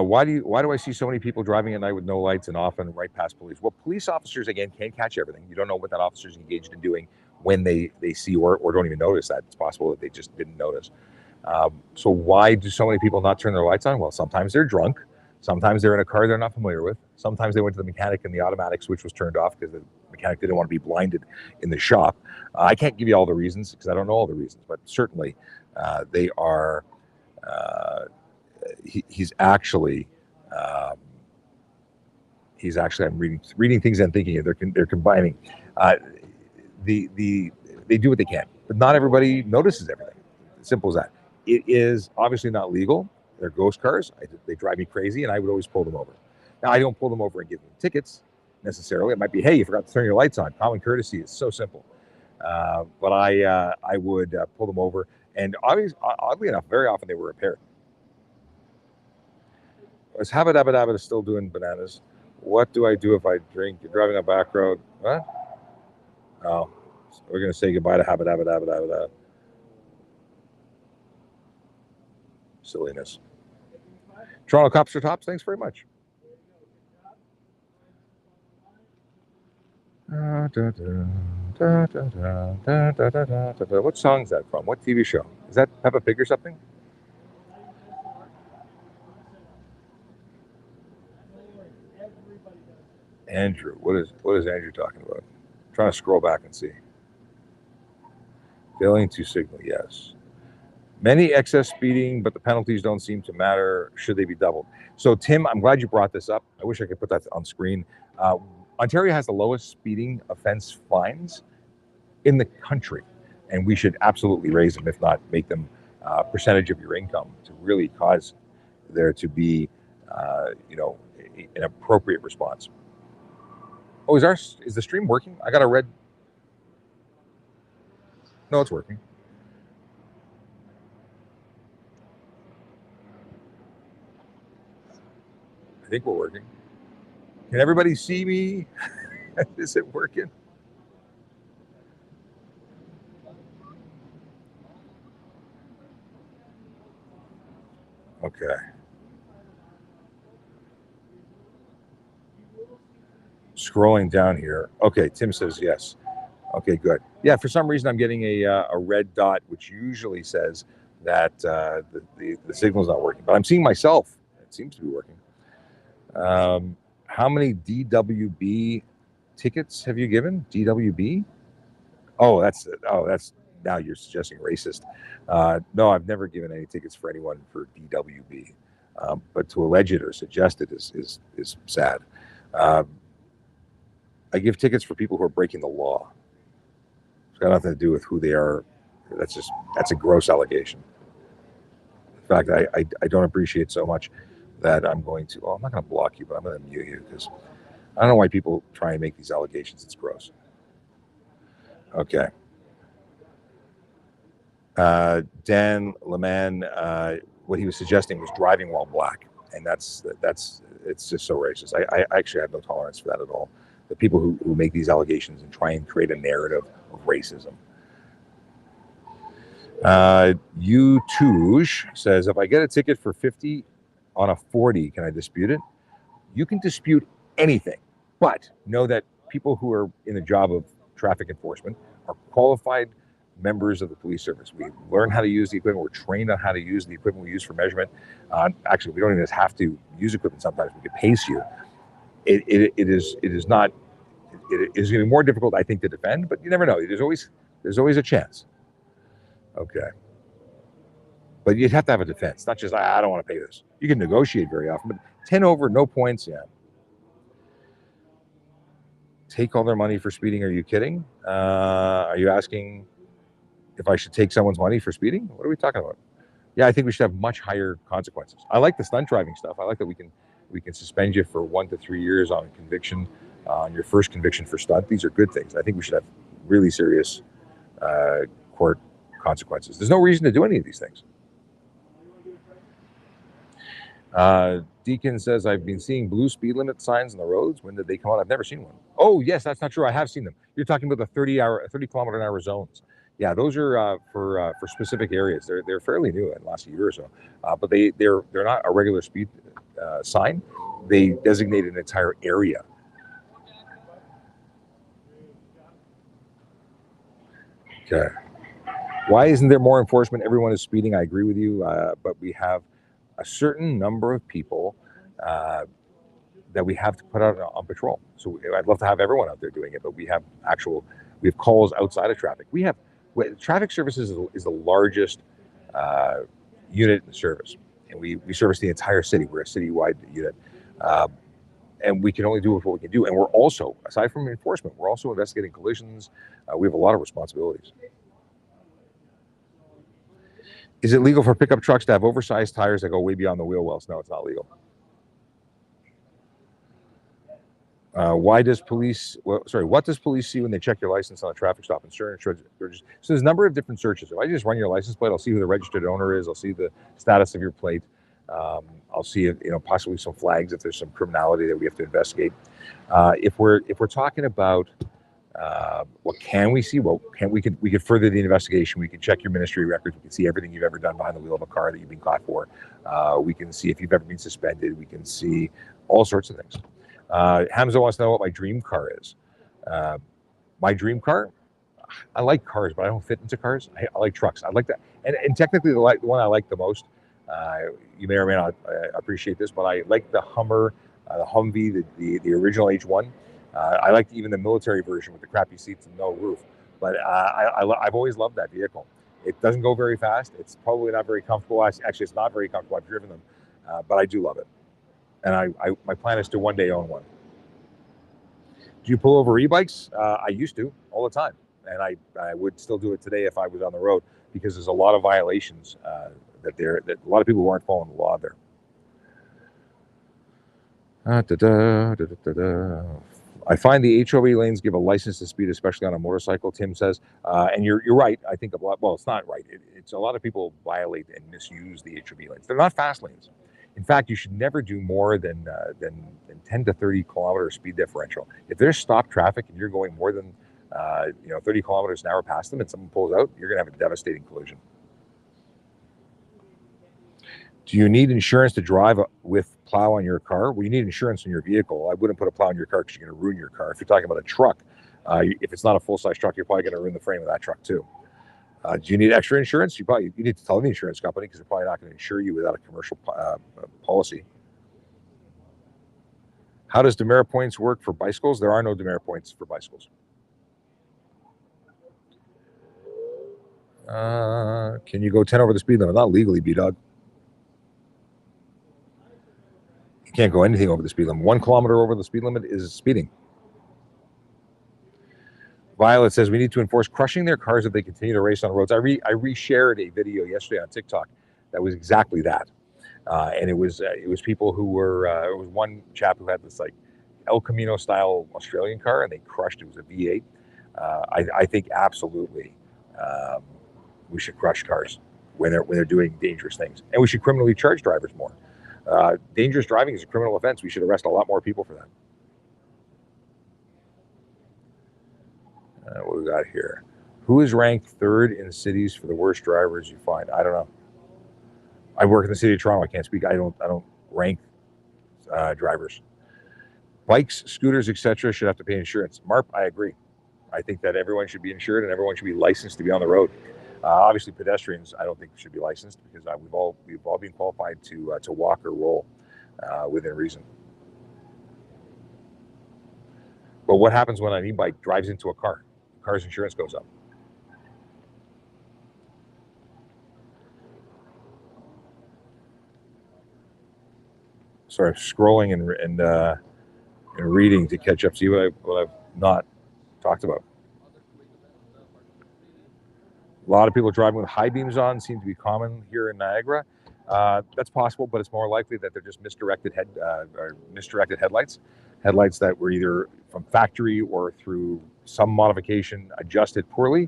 why do I see so many people driving at night with no lights and often right past police? Well, police officers, again, can't catch everything. You don't know what that officer's engaged in doing when they see or don't even notice that. It's possible that they just didn't notice. So why do so many people not turn their lights on? Well, sometimes they're drunk. Sometimes they're in a car they're not familiar with. Sometimes they went to the mechanic and the automatic switch was turned off because the mechanic didn't want to be blinded in the shop. I can't give you all the reasons because I don't know all the reasons, but certainly they are... He's actually I'm reading things and thinking they're combining. They do what they can, but not everybody notices everything. Simple as that. It is obviously not legal. They're ghost cars. They drive me crazy, and I would always pull them over. Now I don't pull them over and give them tickets necessarily. It might be, hey, you forgot to turn your lights on. Common courtesy is so simple. But I would pull them over, and oddly enough, very often they were repaired. Is Habba Dabba Dabba still doing bananas? What do I do if I drink? You're driving on back road. What? Oh, so we're going to say goodbye to Habba Dabba Dabba Dabba Dabba. Silliness. Toronto Cops are tops. Thanks very much. What song is that from? What TV show? Is that Peppa Pig or something? Andrew. What is Andrew talking about? I'm trying to scroll back and see. Failing to signal, yes. Many excess speeding, but the penalties don't seem to matter. Should they be doubled? So, Tim, I'm glad you brought this up. I wish I could put that on screen. Ontario has the lowest speeding offense fines in the country, and we should absolutely raise them, if not make them a percentage of your income, to really cause there to be, an appropriate response. Oh, is the stream working? I got a red. No, it's working. I think we're working. Can everybody see me? Is it working? Okay. Scrolling down here. Okay, Tim says yes. Okay, good. Yeah, for some reason I'm getting a red dot, which usually says that the signal's not working. But I'm seeing myself. It seems to be working. How many DWB tickets have you given? DWB? Oh, that's now you're suggesting racist. No, I've never given any tickets for anyone for DWB. But to allege it or suggest it is sad. I give tickets for people who are breaking the law. It's got nothing to do with who they are. That's a gross allegation. In fact, I don't appreciate so much that I'm going to. I'm not going to block you, but I'm going to mute you because I don't know why people try and make these allegations. It's gross. Okay. Dan Leman, what he was suggesting was driving while black, and it's just so racist. I actually have no tolerance for that at all. The people who make these allegations and try and create a narrative of racism. Touge says, if I get a ticket for 50 on a 40, can I dispute it? You can dispute anything, but know that people who are in the job of traffic enforcement are qualified members of the police service. We learn how to use the equipment. We're trained on how to use the equipment we use for measurement. Actually, we don't even have to use equipment sometimes. We can pace you. It is going to be more difficult, I think, to defend, but you never know. There's always a chance. Okay. But you'd have to have a defense, not just, I don't want to pay this. You can negotiate very often, but 10 over, no points, yeah. Take all their money for speeding, are you kidding? Are you asking if I should take someone's money for speeding? What are we talking about? Yeah, I think we should have much higher consequences. I like the stunt driving stuff. I like that we can suspend you for 1 to 3 years on a conviction, on your first conviction for stunt. These are good things. I think we should have really serious court consequences. There's no reason to do any of these things. Deacon says, I've been seeing blue speed limit signs on the roads. When did they come out? I've never seen one. Oh, yes, that's not true. I have seen them. You're talking about the 30 kilometer an hour zones. Yeah, those are for specific areas. They're fairly new in the last year or so, but they're not a regular speed sign. They designate an entire area. Okay. Why isn't there more enforcement? Everyone is speeding. I agree with you, but we have a certain number of people that we have to put out on patrol. So I'd love to have everyone out there doing it, but we have calls outside of traffic. Traffic services is the largest unit in the service, and we service the entire city. We're a citywide unit, and we can only do what we can do. And we're also, aside from enforcement, we're also investigating collisions. We have a lot of responsibilities. Is it legal for pickup trucks to have oversized tires that go way beyond the wheel wells? No, it's not legal. What does police see when they check your license on a traffic stop? Insurance charges. So there's a number of different searches. If I just run your license plate, I'll see who the registered owner is. I'll see the status of your plate. I'll I'll see if, possibly some flags if there's some criminality that we have to investigate. If we're talking about what can we see? Well, we could further the investigation. We can check your ministry records. We can see everything you've ever done behind the wheel of a car that you've been caught for. We can see if you've ever been suspended. We can see all sorts of things. Hamza wants to know what my dream car is. My dream car? I like cars, but I don't fit into cars. I like trucks. I like that. And technically, the one I like the most, you may or may not appreciate this, but I like the Hummer, the Humvee, the original H1. I like even the military version with the crappy seats and no roof. But I've always loved that vehicle. It doesn't go very fast. It's probably not very comfortable. Actually, it's not very comfortable. I've driven them, but I do love it. And my plan is to one day own one. Do you pull over e-bikes? I used to all the time. And I would still do it today if I was on the road, because there's a lot of violations that a lot of people who aren't following the law there. I find the HOV lanes give a license to speed, especially on a motorcycle, Tim says. And you're right. I think it's not right. It's a lot of people violate and misuse the HOV lanes. They're not fast lanes. In fact, you should never do more than 10 to 30 kilometer speed differential. If there's stop traffic and you're going more than 30 kilometers an hour past them and someone pulls out, you're going to have a devastating collision. Do you need insurance to drive with plow on your car? Well, you need insurance on your vehicle. I wouldn't put a plow on your car because you're going to ruin your car. If you're talking about a truck, if it's not a full-size truck, you're probably going to ruin the frame of that truck too. Do you need extra insurance? You need to tell the insurance company, because they're probably not going to insure you without a commercial policy. How does demerit points work for bicycles? There are no demerit points for bicycles. Can you go 10 over the speed limit? Not legally, B-Dog. You can't go anything over the speed limit. 1 kilometer over the speed limit is speeding. Violet says we need to enforce crushing their cars if they continue to race on roads. I reshared a video yesterday on TikTok that was exactly that, and it was people who were it was one chap who had this like El Camino style Australian car, and they crushed it. It was a V8. I think absolutely we should crush cars when they're doing dangerous things, and we should criminally charge drivers more. Dangerous driving is a criminal offense. We should arrest a lot more people for that. What we got here? Who is ranked third in cities for the worst drivers you find? I don't know. I work in the city of Toronto. I can't speak. I don't rank drivers. Bikes, scooters, etc. should have to pay insurance. Marp, I agree. I think that everyone should be insured and everyone should be licensed to be on the road. Obviously, pedestrians, I don't think should be licensed, because we've all been qualified to walk or roll within reason. But what happens when an e-bike drives into a car? The car's insurance goes up. Sorry, scrolling and reading to catch up, see what I've not talked about. A lot of people driving with high beams on seem to be common here in Niagara. That's possible, but it's more likely that they're just misdirected headlights. Headlights that were either from factory or through some modification adjusted poorly.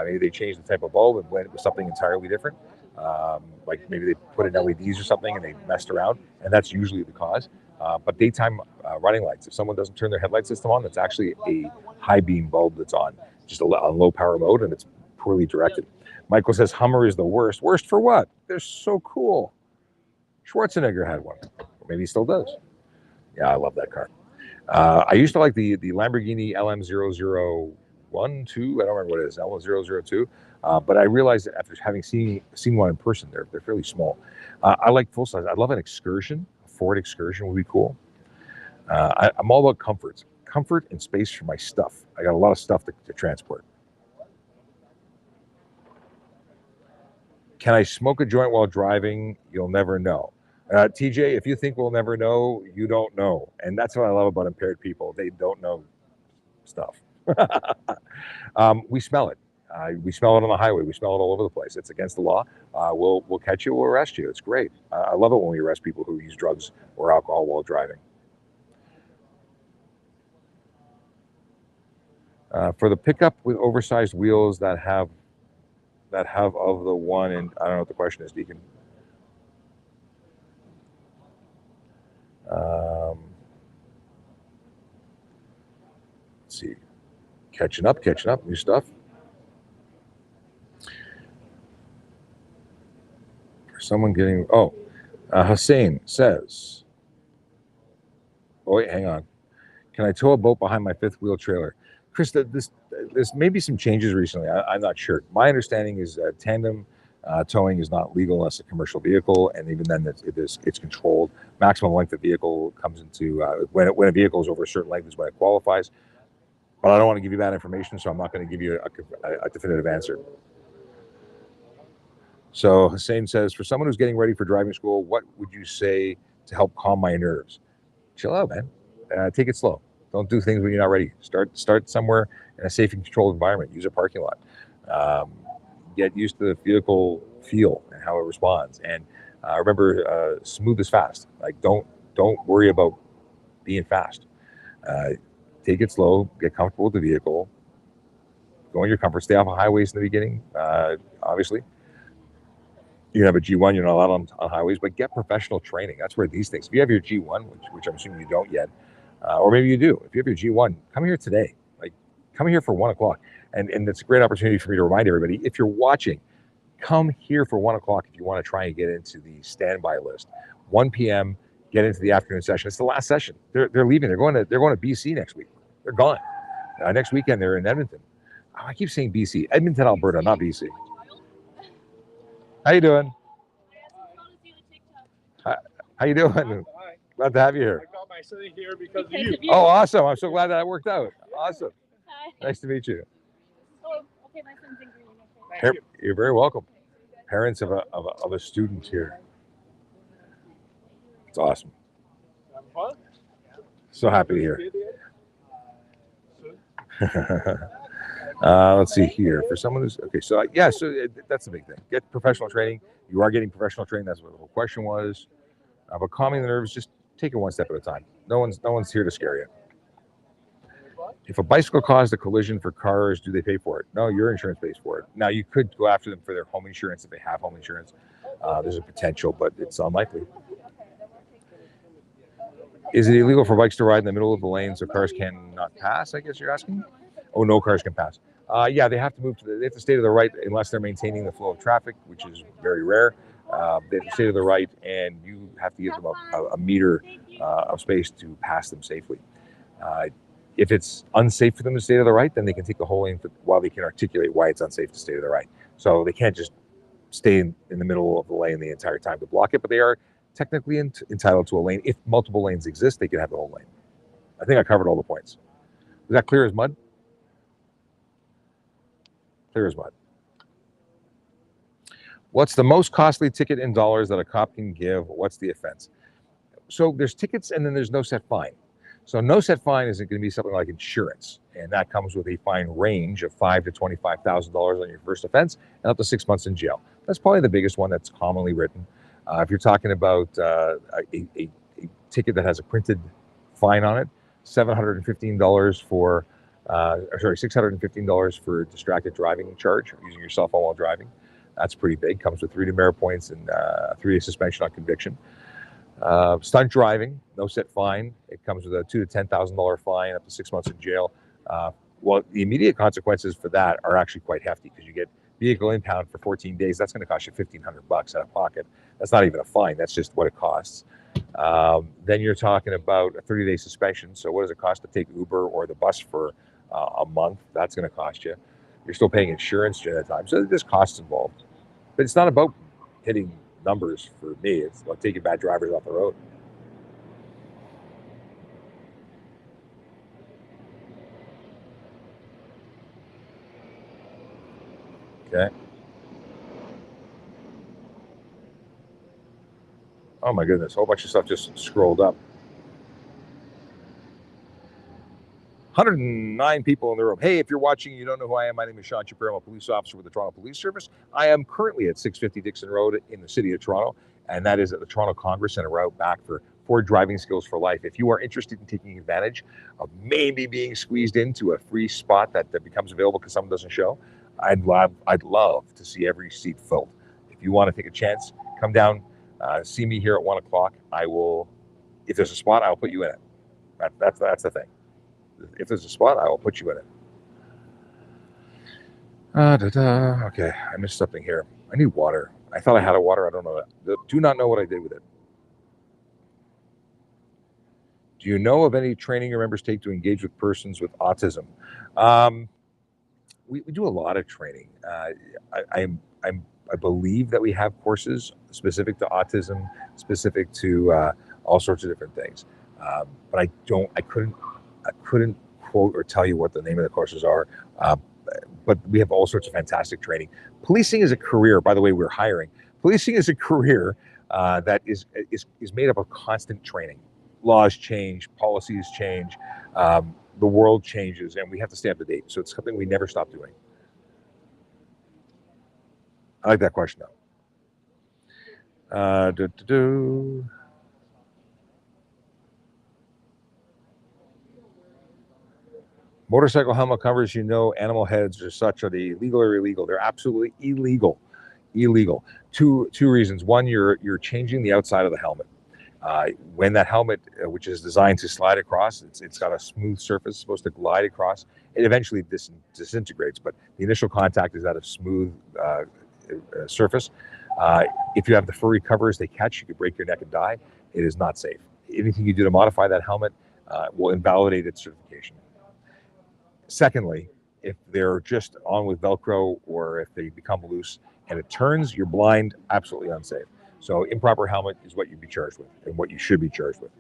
Maybe they changed the type of bulb and went with something entirely different. Like maybe they put in LEDs or something and they messed around, and that's usually the cause. But daytime running lights, if someone doesn't turn their headlight system on, that's actually a high beam bulb that's on, just a low power mode, and it's poorly directed. Michael says Hummer is the worst. Worst for what? They're so cool. Schwarzenegger had one. Or maybe he still does. Yeah, I love that car. I used to like the Lamborghini LM001, 2. I don't remember what it is, LM002. But I realized that after having seen one in person, they're fairly small. I like full size. I'd love an Excursion. A Ford Excursion would be cool. I'm all about comfort and space for my stuff. I got a lot of stuff to transport. Can I smoke a joint while driving? You'll never know. TJ, if you think we'll never know, you don't know. And that's what I love about impaired people. They don't know stuff. We smell it. We smell it on the highway. We smell it all over the place. It's against the law. We'll catch you. We'll arrest you. It's great. I love it when we arrest people who use drugs or alcohol while driving. For the pickup with oversized wheels that have of the one, and I don't know what the question is, Deacon. Let's see. Catching up, new stuff. For someone getting, Hussein says, oh, wait, hang on. Can I tow a boat behind my fifth wheel trailer? Chris, there's maybe some changes recently. I'm not sure. My understanding is tandem towing is not legal unless a commercial vehicle, and even then it's controlled. Maximum length of vehicle comes into when a vehicle is over a certain length is when it qualifies. But I don't want to give you bad information, so I'm not going to give you a definitive answer. So Hussein says, for someone who's getting ready for driving school, what would you say to help calm my nerves? Chill out, man. Take it slow. Don't do things when you're not ready. Start somewhere in a safe and controlled environment. Use a parking lot. Get used to the vehicle feel and how it responds. And remember, smooth is fast. Like don't worry about being fast. Take it slow. Get comfortable with the vehicle. Go in your comfort. Stay off of highways in the beginning. Obviously, you have a G1. You're not allowed on highways, but get professional training. That's where these things. If you have your G1, which I'm assuming you don't yet, or maybe you do. If you have your G1, come here today. Like, come here for 1 o'clock. And it's a great opportunity for me to remind everybody, if you're watching, come here for 1 o'clock if you want to try and get into the standby list. 1 p.m., get into the afternoon session. It's the last session. They're leaving. They're going to BC next week. They're gone. Next weekend, they're in Edmonton. Oh, I keep saying BC. Edmonton, Alberta, not BC. How you doing? How you doing? Hi. Glad to have you here. I got my son here because of you. Oh, awesome. I'm so glad that worked out. Awesome. Hi. Nice to meet you. Oh, okay, my son's in green. Okay. You're very welcome. Parents of a student here. It's awesome. So happy to hear. Let's see here. For someone who's okay, so that's the big thing. Get professional training. You are getting professional training. That's what the whole question was. But calming the nerves, just take it one step at a time. No one's here to scare you. If a bicycle caused a collision for cars, do they pay for it? No, your insurance pays for it. Now, you could go after them for their home insurance if they have home insurance. There's a potential, but it's unlikely. Is it illegal for bikes to ride in the middle of the lane so cars cannot pass, I guess you're asking? Oh, no cars can pass. Yeah, they have to they have to stay to the right unless they're maintaining the flow of traffic, which is very rare. They have to stay to the right, and you have to give them a meter of space to pass them safely. If it's unsafe for them to stay to the right, then they can take the whole lane while they can articulate why it's unsafe to stay to the right. So they can't just stay in the middle of the lane the entire time to block it, but they are technically entitled to a lane. If multiple lanes exist, they can have the whole lane. I think I covered all the points. Is that clear as mud? Clear as mud. What's the most costly ticket in dollars that a cop can give? What's the offense? So there's tickets and then there's no set fine. So no set fine isn't going to be something like insurance, and that comes with a fine range of $5,000 to $25,000 on your first offense and up to 6 months in jail. That's probably the biggest one that's commonly written. If you're talking about a ticket that has a printed fine on it, $615 for distracted driving charge, using your cell phone while driving. That's pretty big. Comes with 3 demerit points and 3-day suspension on conviction. Stunt driving, no set fine. It comes with a $2,000 to $10,000 fine, up to 6 months in jail. Well, the immediate consequences for that are actually quite hefty because you get vehicle impound for 14 days. That's going to cost you $1,500 out of pocket. That's not even a fine. That's just what it costs. Then you're talking about a 30-day suspension. So what does it cost to take Uber or the bus for a month? That's going to cost you. You're still paying insurance during that time. So there's costs involved. But it's not about hitting numbers for me. It's about taking bad drivers off the road. Okay. Oh my goodness, a whole bunch of stuff just scrolled up. 109 people in the room. Hey, if you're watching, you don't know who I am. My name is Sean Shapiro. I'm a police officer with the Toronto Police Service. I am currently at 650 Dixon Road in the city of Toronto, and that is at the Toronto Congress Centre route back for Driving Skills for Life. If you are interested in taking advantage of maybe being squeezed into a free spot that becomes available because someone doesn't show, I'd love to see every seat filled. If you want to take a chance, come down, see me here at 1 o'clock. I will, if there's a spot, I'll put you in it. That's the thing. If there's a spot, I will put you in it. Okay, I missed something here. I need water. I thought I had a water. I don't know that. Do not know what I did with it. Do you know of any training your members take to engage with persons with autism? We do a lot of training. I believe that we have courses specific to autism, specific to all sorts of different things. But I couldn't quote or tell you what the name of the courses are. But we have all sorts of fantastic training. Policing is a career. By the way, we're hiring. Policing is a career that is made up of constant training. Laws change, policies change, the world changes, and we have to stay up to date. So it's something we never stop doing. I like that question though. Motorcycle helmet covers, animal heads or such, are they legal or illegal? They're absolutely illegal. Illegal. Two reasons. One, you're changing the outside of the helmet. When that helmet, which is designed to slide across, it's got a smooth surface, supposed to glide across. It eventually disintegrates, but the initial contact is at a smooth surface. If you have the furry covers, they catch, you could break your neck and die. It is not safe. Anything you do to modify that helmet will invalidate its certification. Secondly, if they're just on with Velcro or if they become loose and it turns, you're blind, absolutely unsafe. So improper helmet is what you'd be charged with and what you should be charged with.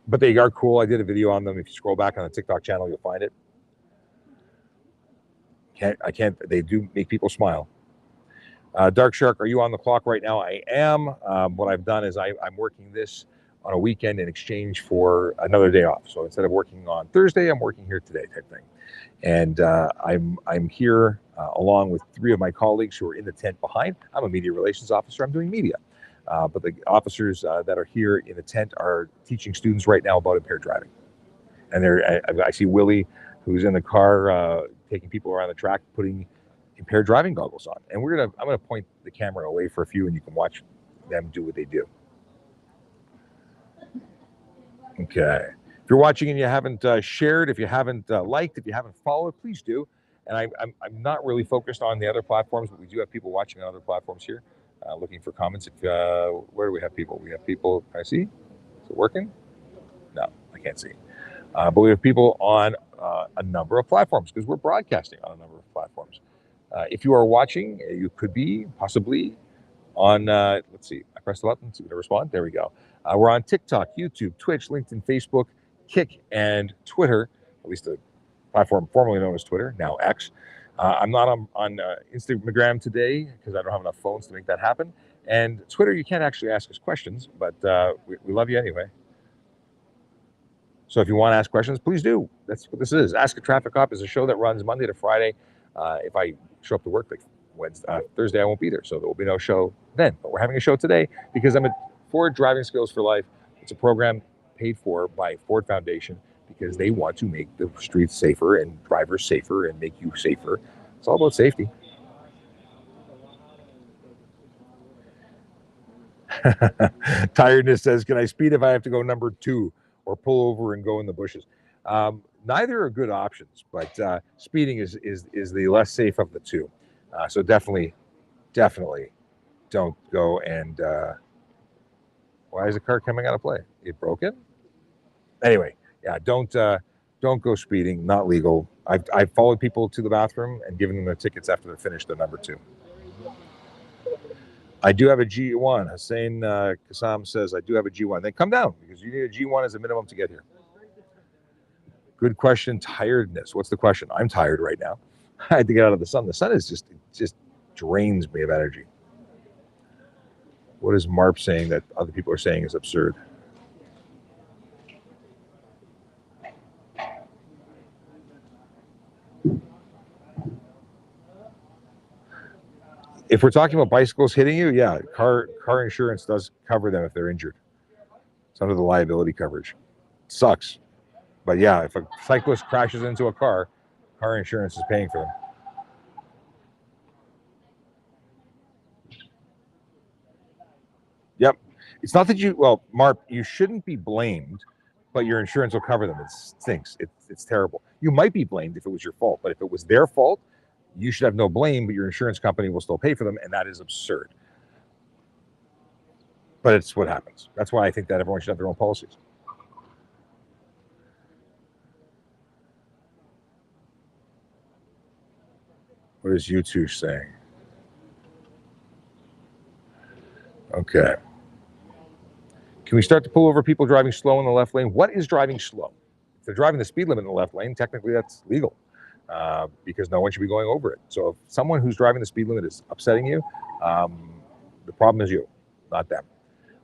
But they are cool. I did a video on them. If you scroll back on the TikTok channel, you'll find it. They do make people smile. Dark Shark, are you on the clock right now? I am. What I've done is I'm working this on a weekend in exchange for another day off. So instead of working on Thursday, I'm working here today type thing. And I'm here along with 3 of my colleagues who are in the tent behind. I'm a media relations officer. I'm doing media. But the officers that are here in the tent are teaching students right now about impaired driving. And I see Willie, who's in the car taking people around the track, putting impaired driving goggles on. And I'm gonna point the camera away for a few, and you can watch them do what they do. Okay. If you're watching and you haven't shared, if you haven't liked, if you haven't followed, please do. And I'm not really focused on the other platforms, but we do have people watching on other platforms here, looking for comments. Where do we have people? We have people. Can I see? Is it working? No, I can't see. But we have people on a number of platforms because we're broadcasting on a number of platforms. If you are watching, you could be possibly on, let's see, I pressed the button, see if I respond. There we go. We're on TikTok, YouTube, Twitch, LinkedIn, Facebook, Kick, and Twitter, at least the platform formerly known as Twitter, now X. I'm not on Instagram today because I don't have enough phones to make that happen. And Twitter, you can't actually ask us questions, but we love you anyway. So if you want to ask questions, please do. That's what this is. Ask a Traffic Cop is a show that runs Monday to Friday. If I show up to work like Thursday, I won't be there, so there will be no show then. But we're having a show today because I'm at Ford Driving Skills for Life. It's a program paid for by Ford Foundation because they want to make the streets safer and drivers safer and make you safer. It's all about safety. Tiredness says, can I speed if I have to go number 2 or pull over and go in the bushes? Neither are good options, but speeding is the less safe of the two. So definitely don't go and why is the car coming out of play? It broken? Anyway, yeah, don't go speeding, not legal. I've followed people to the bathroom and given them their tickets after they're finished their number 2. I do have a G1. Hussein Kassam says, I do have a G1. Then come down because you need a G1 as a minimum to get here. Good question. Tiredness. What's the question? I'm tired right now. I had to get out of the sun. The sun is just drains me of energy. What is Marp saying that other people are saying is absurd? If we're talking about bicycles hitting you, yeah, car insurance does cover them if they're injured. It's under the liability coverage. It sucks. But yeah, if a cyclist crashes into a car insurance is paying for them. Yep. It's not that Marp, you shouldn't be blamed but your insurance will cover them. It stinks. It's terrible. You might be blamed if it was your fault, but if it was their fault, you should have no blame, but your insurance company will still pay for them, and that is absurd. But it's what happens. That's why I think that everyone should have their own policies. What is YouTube saying? Okay. Can we start to pull over people driving slow in the left lane? What is driving slow? If they're driving the speed limit in the left lane, technically that's legal because no one should be going over it. So if someone who's driving the speed limit is upsetting you, the problem is you, not them.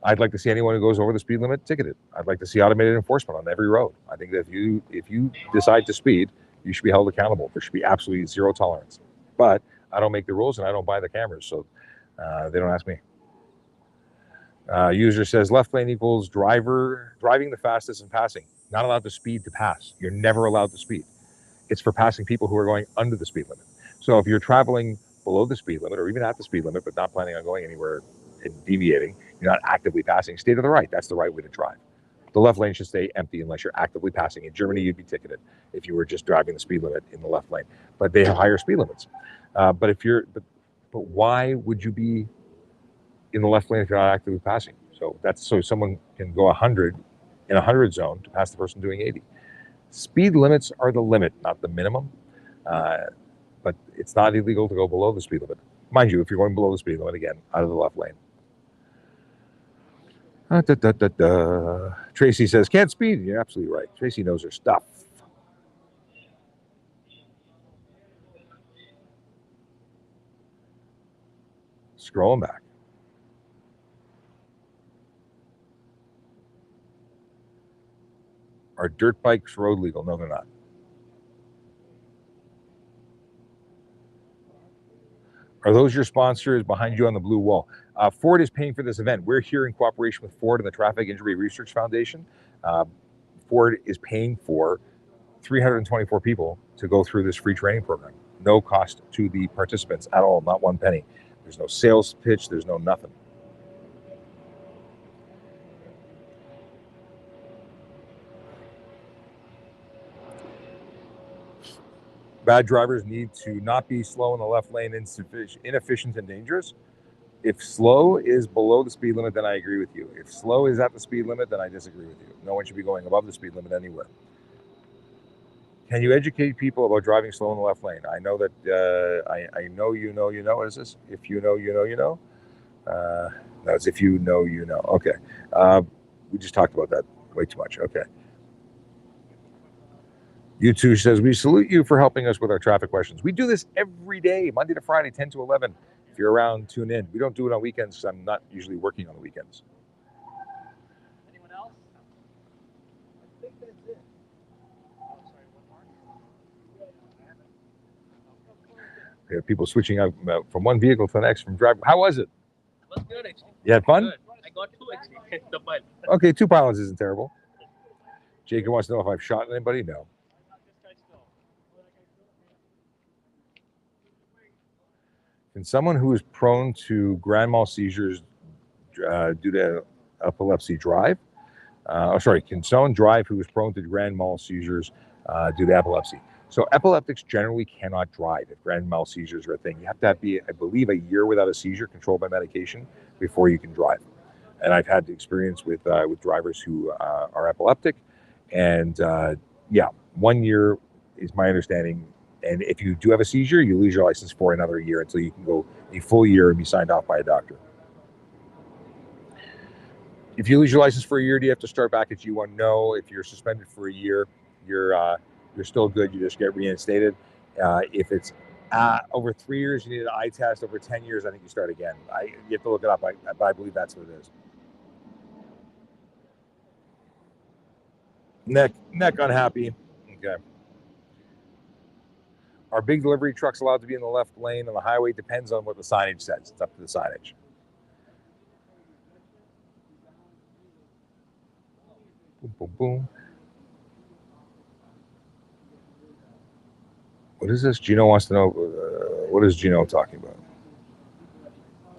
I'd like to see anyone who goes over the speed limit ticketed. I'd like to see automated enforcement on every road. I think that if you decide to speed, you should be held accountable. There should be absolutely zero tolerance. But I don't make the rules and I don't buy the cameras, so they don't ask me. User says left lane equals driving the fastest and passing. Not allowed to speed to pass. You're never allowed to speed. It's for passing people who are going under the speed limit. So if you're traveling below the speed limit or even at the speed limit, but not planning on going anywhere and deviating, you're not actively passing, stay to the right. That's the right way to drive. The left lane should stay empty unless you're actively passing. In Germany, you'd be ticketed if you were just driving the speed limit in the left lane. But they have higher speed limits. But why would you be in the left lane if you're not actively passing? So that's so someone can go 100 in a 100 zone to pass the person doing 80. Speed limits are the limit, not the minimum. But it's not illegal to go below the speed limit. Mind you, if you're going below the speed limit, again, out of the left lane. Tracy says, can't speed. You're absolutely right. Tracy knows her stuff. Scrolling back. Are dirt bikes road legal? No, they're not. Are those your sponsors behind you on the blue wall? Ford is paying for this event. We're here in cooperation with Ford and the Traffic Injury Research Foundation. Ford is paying for 324 people to go through this free training program. No cost to the participants at all, not one penny. There's no sales pitch. There's no nothing. Bad drivers need to not be slow in the left lane, inefficient and dangerous. If slow is below the speed limit, then I agree with you. If slow is at the speed limit, then I disagree with you. No one should be going above the speed limit anywhere. Can you educate people about driving slow in the left lane? I know that, I know you know, what is this? If you know, you know, you know. No, it's if you know, you know. Okay. We just talked about that way too much. Okay. YouTube says, we salute you for helping us with our traffic questions. We do this every day, Monday to Friday, 10 to 11. If you're around, tune in. We don't do it on weekends because I'm not usually working on the weekends. Anyone else? I think that's it. Oh, sorry, one more? We have people switching out from one vehicle to the next from driving. How was it? It was good, actually. You had fun? Good. I got two, actually. The bud. Okay, 2 pilots isn't terrible. Jacob wants to know if I've shot anybody. No. Can someone who is prone to grand mal seizures due to epilepsy drive? Can someone drive who is prone to grand mal seizures due to epilepsy? So epileptics generally cannot drive if grand mal seizures are a thing. You have to be, I believe, a year without a seizure controlled by medication before you can drive. And I've had experience with drivers who are epileptic. And 1 year is my understanding. And if you do have a seizure, you lose your license for another year until you can go a full year and be signed off by a doctor. If you lose your license for a year, do you have to start back at G1? No. If you're suspended for a year, you're still good. You just get reinstated. If it's over 3 years, you need an eye test. Over 10 years, I think you start again. You have to look it up, but I believe that's what it is. Neck unhappy. Okay. Are big delivery trucks allowed to be in the left lane on the highway? Depends on what the signage says. It's up to the signage. Boom, boom, boom. What is this? Gino wants to know, what is Gino talking about?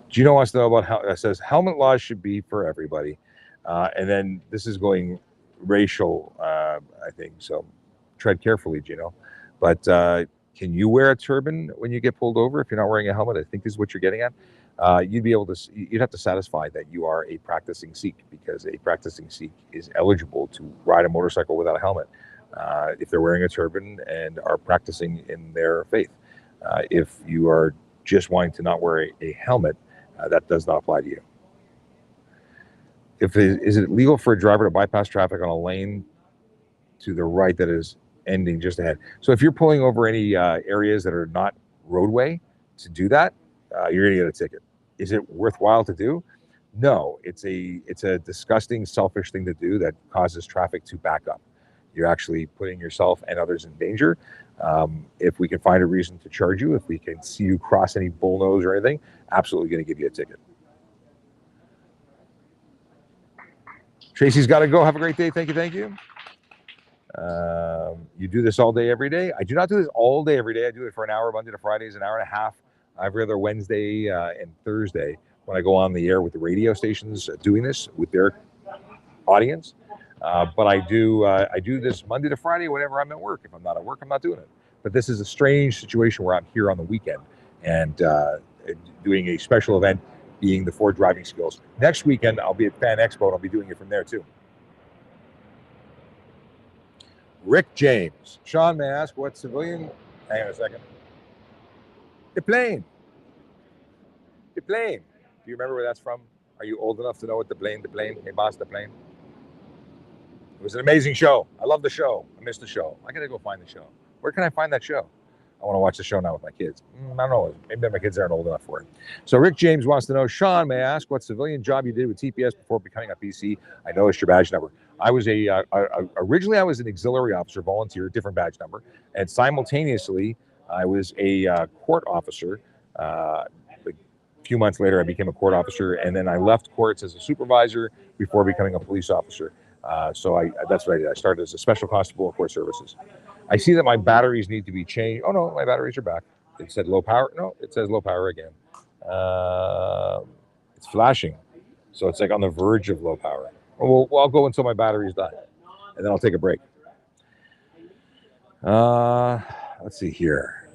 Gino wants to know about how it says helmet laws should be for everybody. And then this is going racial, I think. So tread carefully, Gino. But can you wear a turban when you get pulled over if you're not wearing a helmet? I think this is what you're getting at. You'd have to satisfy that you are a practicing Sikh, because a practicing Sikh is eligible to ride a motorcycle without a helmet if they're wearing a turban and are practicing in their faith. If you are just wanting to not wear a helmet, that does not apply to you. Is it legal for a driver to bypass traffic on a lane to the right that is ending just ahead? So if you're pulling over any areas that are not roadway to do that, you're gonna get a ticket. Is it worthwhile to do? No, it's a disgusting, selfish thing to do that causes traffic to back up. You're actually putting yourself and others in danger. If we can find a reason to charge you, if we can see you cross any bullnose or anything, absolutely going to give you a ticket. Tracy's got to go. Have a great day. Thank you. Thank you. You do this all day, every day? I do not do this all day, every day. I do it for an hour, Monday to Fridays, an hour and a half, every other Wednesday and Thursday when I go on the air with the radio stations doing this with their audience. But I do this Monday to Friday whenever I'm at work. If I'm not at work, I'm not doing it. But this is a strange situation where I'm here on the weekend and doing a special event, being the Ford driving skills. Next weekend, I'll be at Fan Expo, and I'll be doing it from there too. Rick James. Sean, may I ask what civilian? Hang on a second. The plane. The plane. Do you remember where that's from? Are you old enough to know what the plane, hey boss, the plane? It was an amazing show. I love the show. I missed the show. I gotta go find the show. Where can I find that show? I want to watch the show now with my kids. I don't know. Maybe my kids aren't old enough for it. So Rick James wants to know, Sean, may I ask what civilian job you did with TPS before becoming a PC? I noticed your badge number. I was originally I was an auxiliary officer, volunteer, different badge number, and simultaneously I was a court officer. A few months later, I became a court officer, and then I left courts as a supervisor before becoming a police officer. So that's what I did. I started as a special constable of court services. I see that my batteries need to be changed. Oh no, my batteries are back. It said low power. No, it says low power again. It's flashing, so it's like on the verge of low power. Well, I'll go until my batteries die, and then I'll take a break. Let's see here.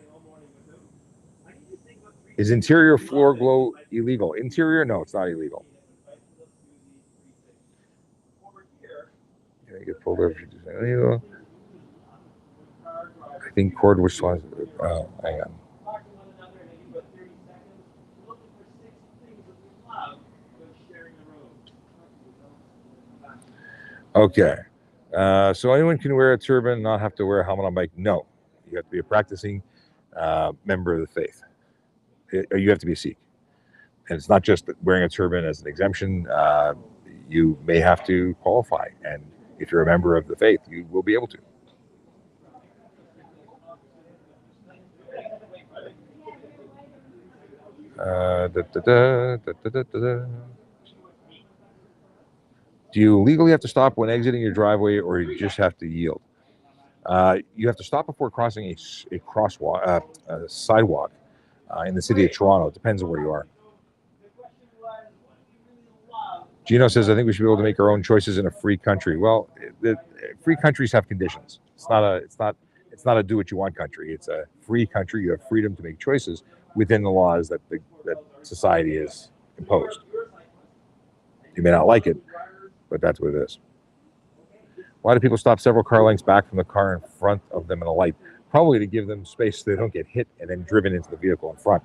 Is interior floor glow illegal? Interior? No, it's not illegal. Can I get pulled over if you do something illegal? I think cord was hang on. Okay. So anyone can wear a turban and not have to wear a helmet on bike? No. You have to be a practicing member of the faith. You have to be a Sikh. And it's not just wearing a turban as an exemption. You may have to qualify. And if you're a member of the faith, you will be able to. Do you legally have to stop when exiting your driveway, or you just have to yield? You have to stop before crossing a crosswalk, a sidewalk in the city of Toronto. It depends on where you are. Gino says, I think we should be able to make our own choices in a free country. Well, free countries have conditions. It's not a do what you want country. It's a free country. You have freedom to make choices within the laws that society has imposed. You may not like it, but that's what it is. Why do people stop several car lengths back from the car in front of them in a light? Probably to give them space so they don't get hit and then driven into the vehicle in front.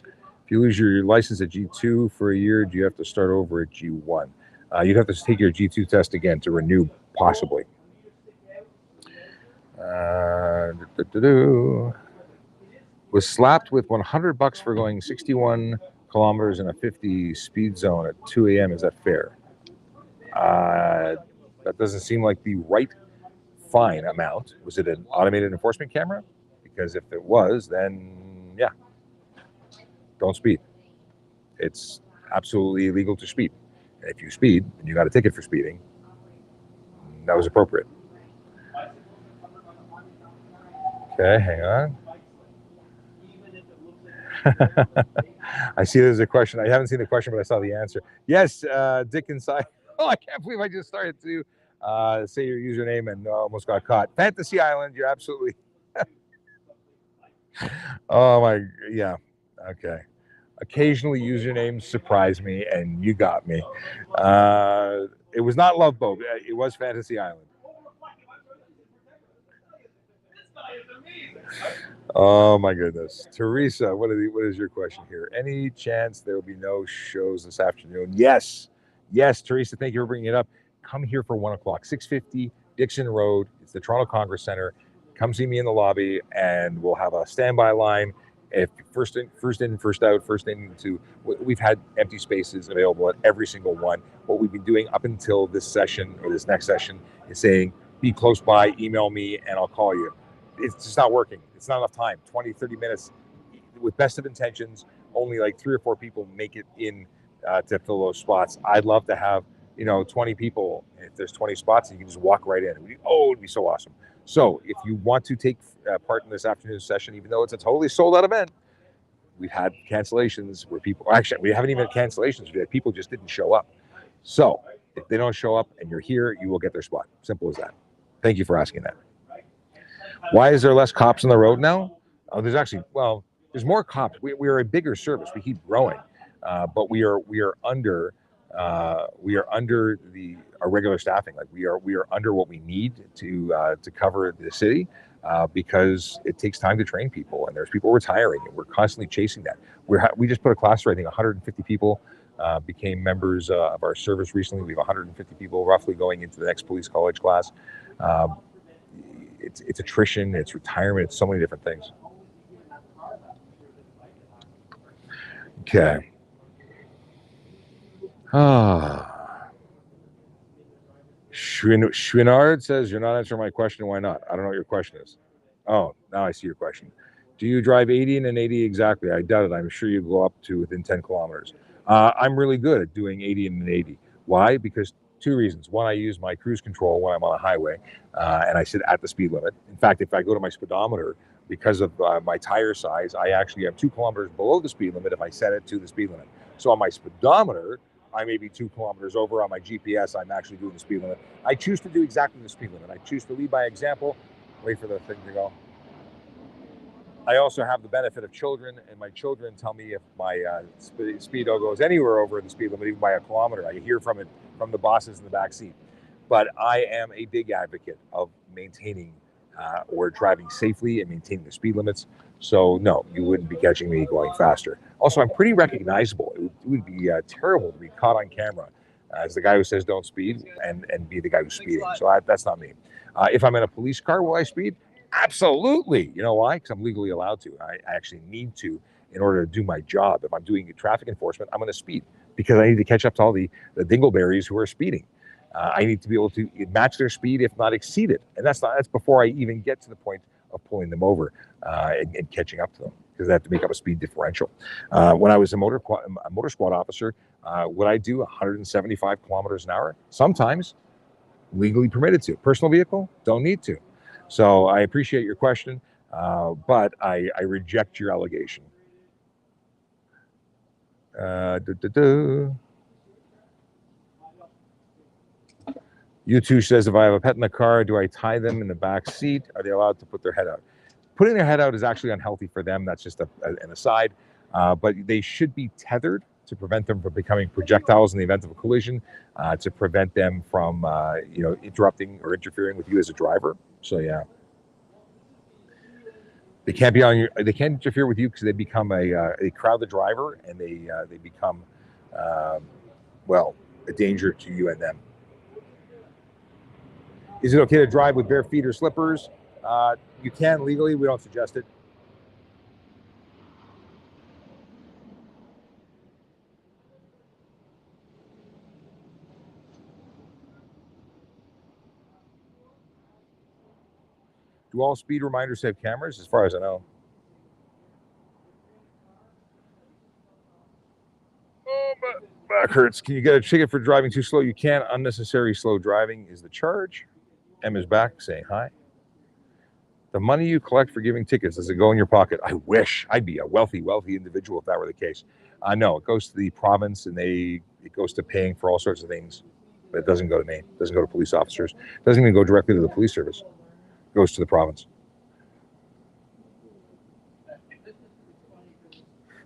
If you lose your license at G2 for a year, do you have to start over at G1? You'd have to take your G2 test again to renew, possibly. Was slapped with $100 for going 61 kilometers in a 50 speed zone at 2 a.m. Is that fair? That doesn't seem like the right fine amount. Was it an automated enforcement camera? Because if it was, then yeah, don't speed. It's absolutely illegal to speed. And if you speed and you got a ticket for speeding, that was appropriate. Okay, hang on. I see there's a question. I haven't seen the question, but I saw the answer. Yes, Dick inside. Oh, I can't believe I just started to say your username and almost got caught. Fantasy Island, you're absolutely. Oh my, yeah, okay. Occasionally, usernames surprise me, and you got me. It was not Love Boat. It was Fantasy Island. Oh my goodness, Teresa, what is your question here? Any chance there will be no shows this afternoon? Yes, Teresa. Thank you for bringing it up. Come here for 1 o'clock, 650 Dixon Road. It's the Toronto Congress Center. Come see me in the lobby, and we'll have a standby line. If first in, first out, first into, we've had empty spaces available at every single one. What we've been doing up until this session or this next session is saying, be close by, email me, and I'll call you. It's just not working. It's not enough time. 20, 30 minutes with best of intentions. Only like 3 or 4 people make it in to fill those spots. I'd love to have, 20 people. If there's 20 spots, you can just walk right in. It'd be so awesome. So if you want to take part in this afternoon's session, even though it's a totally sold out event, we've had cancellations where people, actually, we haven't even had cancellations. We had people just didn't show up. So if they don't show up and you're here, you will get their spot. Simple as that. Thank you for asking that. Why is there less cops on the road now? There's more cops. We are a bigger service. We keep growing, but we are under our regular staffing. Like we are under what we need to cover the city because it takes time to train people, and there's people retiring, and we're constantly chasing that. We just put a class through. I think 150 people became members of our service recently. We have 150 people roughly going into the next police college class. It's attrition, it's retirement, it's so many different things. Okay. Schwinard says, you're not answering my question. Why not? I don't know what your question is. Oh, now I see your question. Do you drive 80 and an 80 exactly? I doubt it. I'm sure you go up to within 10 kilometers. I'm really good at doing 80 and an 80. Why? Because 2 reasons. One, I use my cruise control when I'm on a highway, and I sit at the speed limit. In fact, if I go to my speedometer, because of my tire size, I actually have 2 kilometers below the speed limit if I set it to the speed limit. So on my speedometer, I may be 2 kilometers over. On my GPS, I'm actually doing the speed limit. I choose to do exactly the speed limit. I choose to lead by example. Wait for the thing to go. I also have the benefit of children, and my children tell me if my speedo goes anywhere over the speed limit, even by a kilometer. I hear from it from the bosses in the back seat. But I am a big advocate of maintaining or driving safely and maintaining the speed limits. So no, you wouldn't be catching me going faster. Also, I'm pretty recognizable. It would be terrible to be caught on camera as the guy who says don't speed and be the guy who's speeding. So that's not me. If I'm in a police car, will I speed? Absolutely. You know why? Because I'm legally allowed to. I actually need to in order to do my job. If I'm doing traffic enforcement, I'm going to speed because I need to catch up to all the dingleberries who are speeding. I need to be able to match their speed, if not exceed it. And that's before I even get to the point of pulling them over and catching up to them, because they have to make up a speed differential. When I was a motor squad officer, would I do 175 kilometers an hour? Sometimes, legally permitted to. Personal vehicle, don't need to. So I appreciate your question, but I reject your allegation. U2 says, if I have a pet in the car, do I tie them in the back seat? Are they allowed to put their head out? Putting their head out is actually unhealthy for them. That's just an aside. But they should be tethered to prevent them from becoming projectiles in the event of a collision, to prevent them from interrupting or interfering with you as a driver. So yeah. They can't interfere with you because they become they crowd the driver, and they become a danger to you and them. Is it okay to drive with bare feet or slippers? You can legally. We don't suggest it. Do all speed reminders have cameras? As far as I know. Oh, back hurts. Can you get a ticket for driving too slow? You can. Unnecessary slow driving is the charge. M is back saying hi. The money you collect for giving tickets, does it go in your pocket? I wish. I'd be a wealthy individual if that were the case. No, it goes to the province, and it goes to paying for all sorts of things. but it doesn't go to me. It doesn't go to police officers. It doesn't even go directly to the police service. It goes to the province.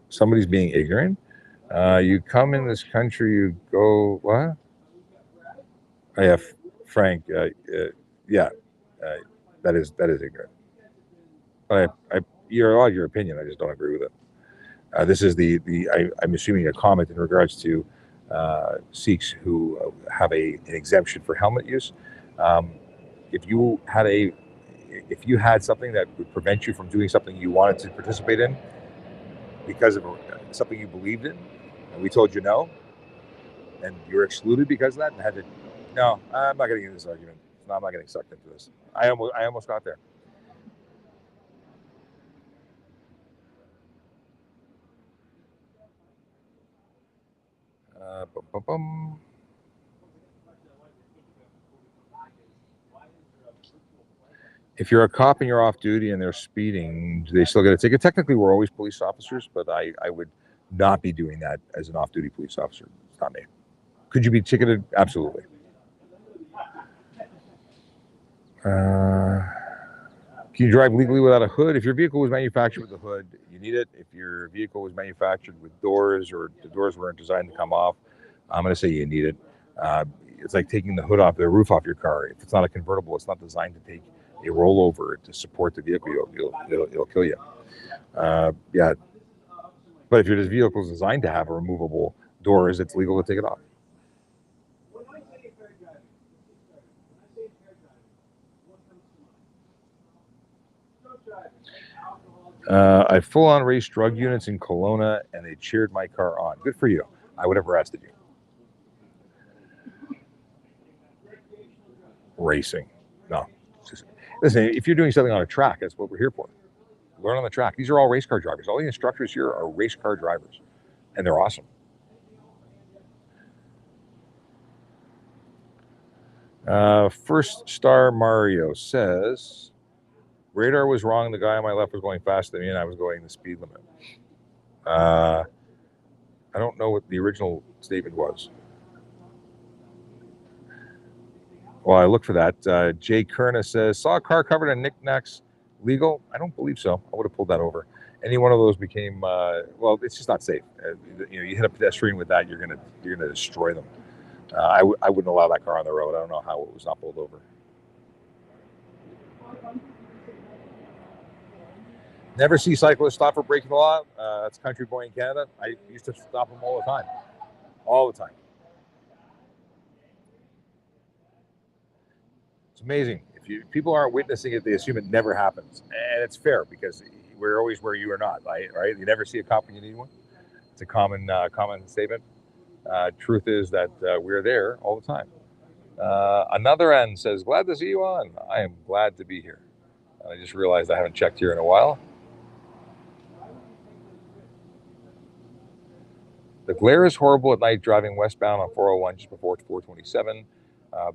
Somebody's being ignorant. You come in this country, you go, what? Oh, yeah, Frank, yeah, that is ignorant. But you're allowed your opinion. I just don't agree with it. This is I'm assuming a comment in regards to Sikhs who have an exemption for helmet use. If you had something that would prevent you from doing something you wanted to participate in because of something you believed in, and we told you no, and you were excluded because of that, and had to, no, I'm not getting into this argument. No, I'm not getting sucked into this. I almost got there. If you're a cop and you're off duty and they're speeding, do they still get a ticket? Technically, we're always police officers, but I would not be doing that as an off-duty police officer. It's not me. Could you be ticketed? Absolutely. Can you drive legally without a hood? If your vehicle was manufactured with a hood, you need it. If your vehicle was manufactured with doors or the doors weren't designed to come off, I'm going to say you need it. It's like taking the hood off the roof off your car. If it's not a convertible, it's not designed to take a rollover to support the vehicle. It'll kill you. Yeah. But if your vehicle is designed to have a removable doors, it's legal to take it off. I full-on raced drug units in Kelowna, and they cheered my car on. Good for you. I would have arrested you. Racing. No. Listen, if you're doing something on a track, that's what we're here for. Learn on the track. These are all race car drivers. All the instructors here are race car drivers, and they're awesome. First Star Mario says, radar was wrong. The guy on my left was going faster than me, and I was going the speed limit. I don't know what the original statement was. Well, I look for that. Jay Kerna says, saw a car covered in knickknacks legal? I don't believe so. I would have pulled that over. Any one of those became, well, it's just not safe. You hit a pedestrian with that, you're gonna destroy them. I wouldn't allow that car on the road. I don't know how it was not pulled over. Never see cyclists stop for breaking the law. That's country boy in Canada. I used to stop them all the time. All the time. It's amazing. If people aren't witnessing it, they assume it never happens. And it's fair because we're always where you are not, right? You never see a cop when you need one. It's a common statement. Truth is that we're there all the time. Another end says, glad to see you on. I am glad to be here. I just realized I haven't checked here in a while. The glare is horrible at night driving westbound on 401 just before 427.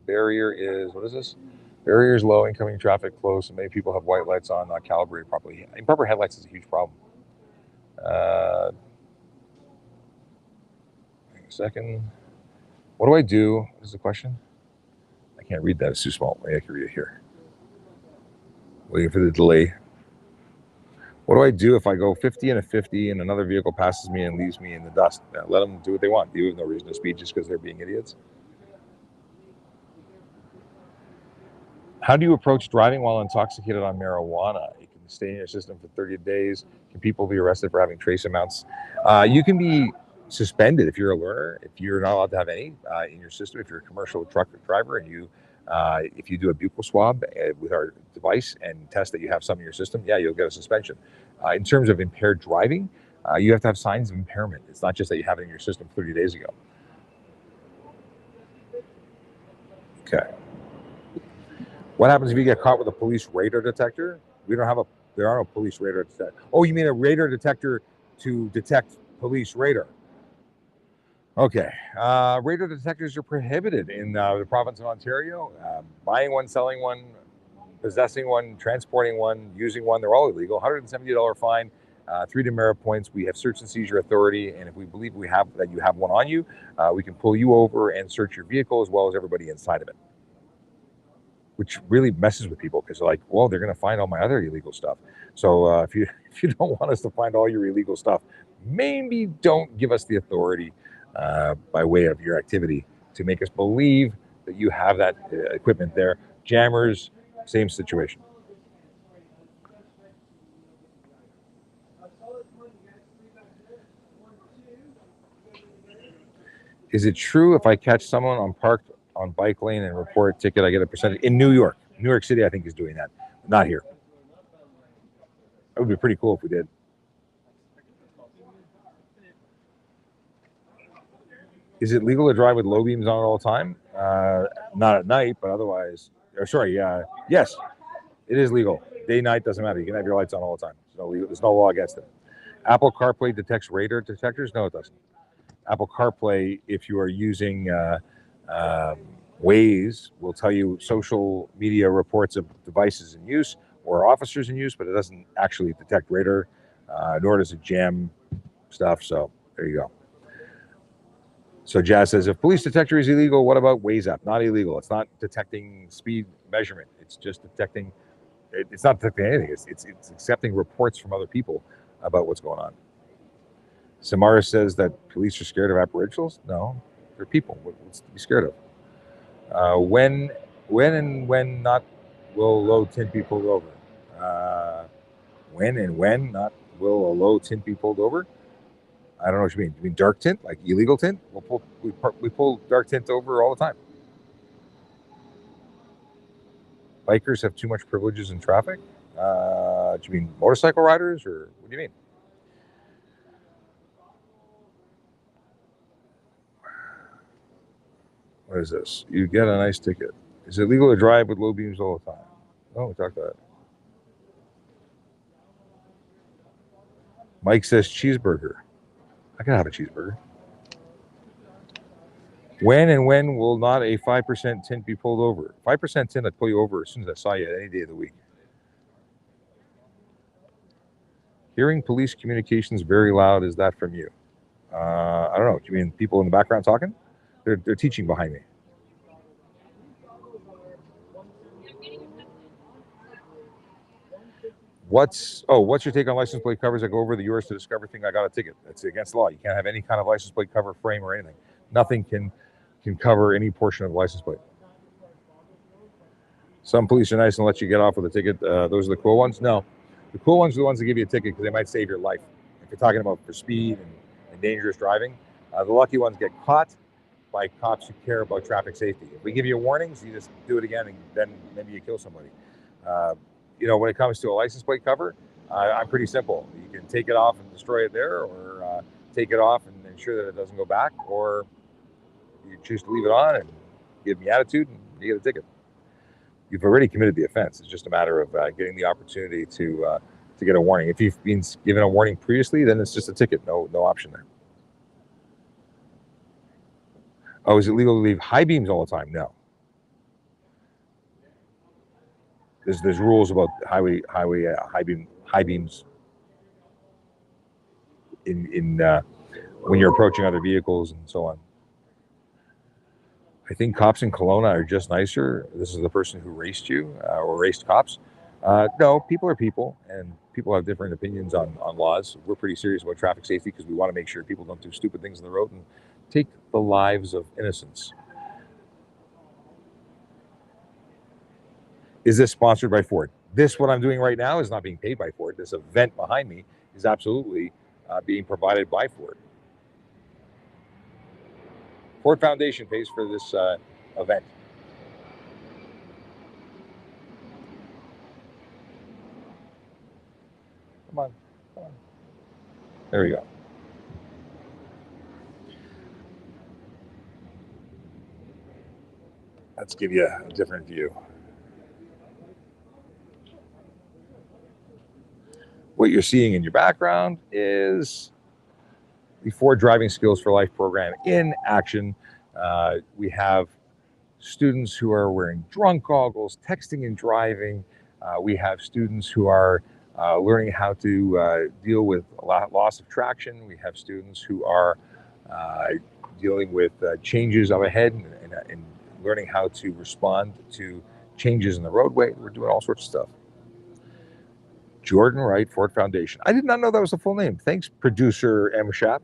Barrier is, what is this? Barrier is low, incoming traffic close, and many people have white lights on, not calibrated properly. Improper headlights is a huge problem. Hang a second. What do I do? What is the question? I can't read that. It's too small. Maybe I can read it here. Waiting for the delay. What do I do if I go 50 and a 50 and another vehicle passes me and leaves me in the dust? Let them do what they want. You have no reason to speed just because they're being idiots. How do you approach driving while intoxicated on marijuana? You can stay in your system for 30 days. Can people be arrested for having trace amounts? You can be suspended if you're a learner, if you're not allowed to have any in your system, if you're a commercial truck driver and if you do a buccal swab with our device and test that you have some in your system, yeah, you'll get a suspension. In terms of impaired driving, you have to have signs of impairment. It's not just that you have it in your system 30 days ago. Okay. What happens if you get caught with a police radar detector? There are no police radar detectors. Oh, you mean a radar detector to detect police radar? Okay. Radar detectors are prohibited in the province of Ontario. Buying one, selling one, possessing one, transporting one, using one, they're all illegal. $170 fine. 3 demerit points. We have search and seizure authority, and if we believe that you have one on you, we can pull you over and search your vehicle as well as everybody inside of it. Which really messes with people because they're like, well, they're going to find all my other illegal stuff. So if you don't want us to find all your illegal stuff, maybe don't give us the authority by way of your activity to make us believe that you have that equipment there. Jammers, same situation. Is it true if I catch someone on parked on bike lane and report a ticket, I get a percentage? In New York City, I think is doing that. Not here. That would be pretty cool if we did. Is it legal to drive with low beams on all the time? Not at night, but otherwise. Yes, it is legal. Day, night, doesn't matter. You can have your lights on all the time. There's no law against it. Apple CarPlay detects radar detectors? No, it doesn't. Apple CarPlay, if you are using Waze, will tell you social media reports of devices in use or officers in use, but it doesn't actually detect radar, nor does it jam stuff. So there you go. So Jazz says, if police detector is illegal, what about Waze app? Not illegal. It's not detecting speed measurement. It's just detecting. It's not detecting anything. It's accepting reports from other people about what's going on. Samara says that police are scared of Aboriginals. No, they're people. What's to be scared of? When not will low tint be pulled over? When not will a low tint be pulled over? I don't know what you mean. You mean dark tint, like illegal tint? We pull dark tint over all the time. Bikers have too much privileges in traffic? Do you mean motorcycle riders, or what do you mean? What is this? You get a nice ticket. Is it legal to drive with low beams all the time? No, we talked about it. Mike says cheeseburger. I can have a cheeseburger. When will not a 5% tint be pulled over? 5% tint, I'd pull you over as soon as I saw you any day of the week. Hearing police communications very loud, is that from you? I don't know. Do you mean people in the background talking? They're teaching behind me. What's your take on license plate covers that go over the yours to discover thing? I got a ticket. That's against the law. You can't have any kind of license plate cover, frame, or anything. Nothing can cover any portion of the license plate. Some police are nice and let you get off with a ticket. Those are the cool ones? No. The cool ones are the ones that give you a ticket because they might save your life. If you're talking about for speed and dangerous driving, the lucky ones get caught by cops who care about traffic safety. If we give you warnings, you just do it again, and then maybe you kill somebody. When it comes to a license plate cover, I'm pretty simple. You can take it off and destroy it there, or take it off and ensure that it doesn't go back, or you choose to leave it on and give me attitude and you get a ticket. You've already committed the offense. It's just a matter of getting the opportunity to get a warning. If you've been given a warning previously, then it's just a ticket. No option there. Oh, is it legal to leave high beams all the time? No. There's rules about high beams in when you're approaching other vehicles and so on. I think cops in Kelowna are just nicer. This is the person who raced you or raced cops. No, people are people, and people have different opinions on laws. We're pretty serious about traffic safety because we want to make sure people don't do stupid things on the road and take the lives of innocents. Is this sponsored by Ford? What I'm doing right now is not being paid by Ford. This event behind me is absolutely being provided by Ford. Ford Foundation pays for this event. Come on. There we go. Let's give you a different view. What you're seeing in your background is the Ford Driving Skills for Life program in action. We have students who are wearing drunk goggles, texting and driving. We have students who are learning how to deal with loss of traction. We have students who are dealing with changes up ahead and learning how to respond to changes in the roadway. We're doing all sorts of stuff. Jordan Wright Ford Foundation. I did not know that was the full name. Thanks, producer M. Shap.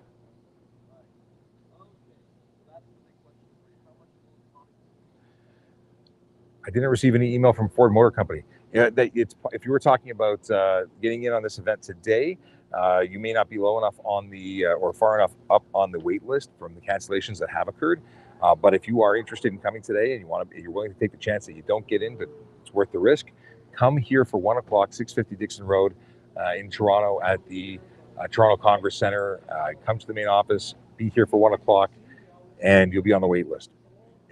I didn't receive any email from Ford Motor Company. If you were talking about getting in on this event today, you may not be low enough on the or far enough up on the wait list from the cancellations that have occurred. But if you are interested in coming today and you're willing to take the chance that you don't get in, but it's worth the risk, come here for 1 o'clock, 650 Dixon Road in Toronto at the Toronto Congress Center. Come to the main office, be here for 1 o'clock, and you'll be on the wait list.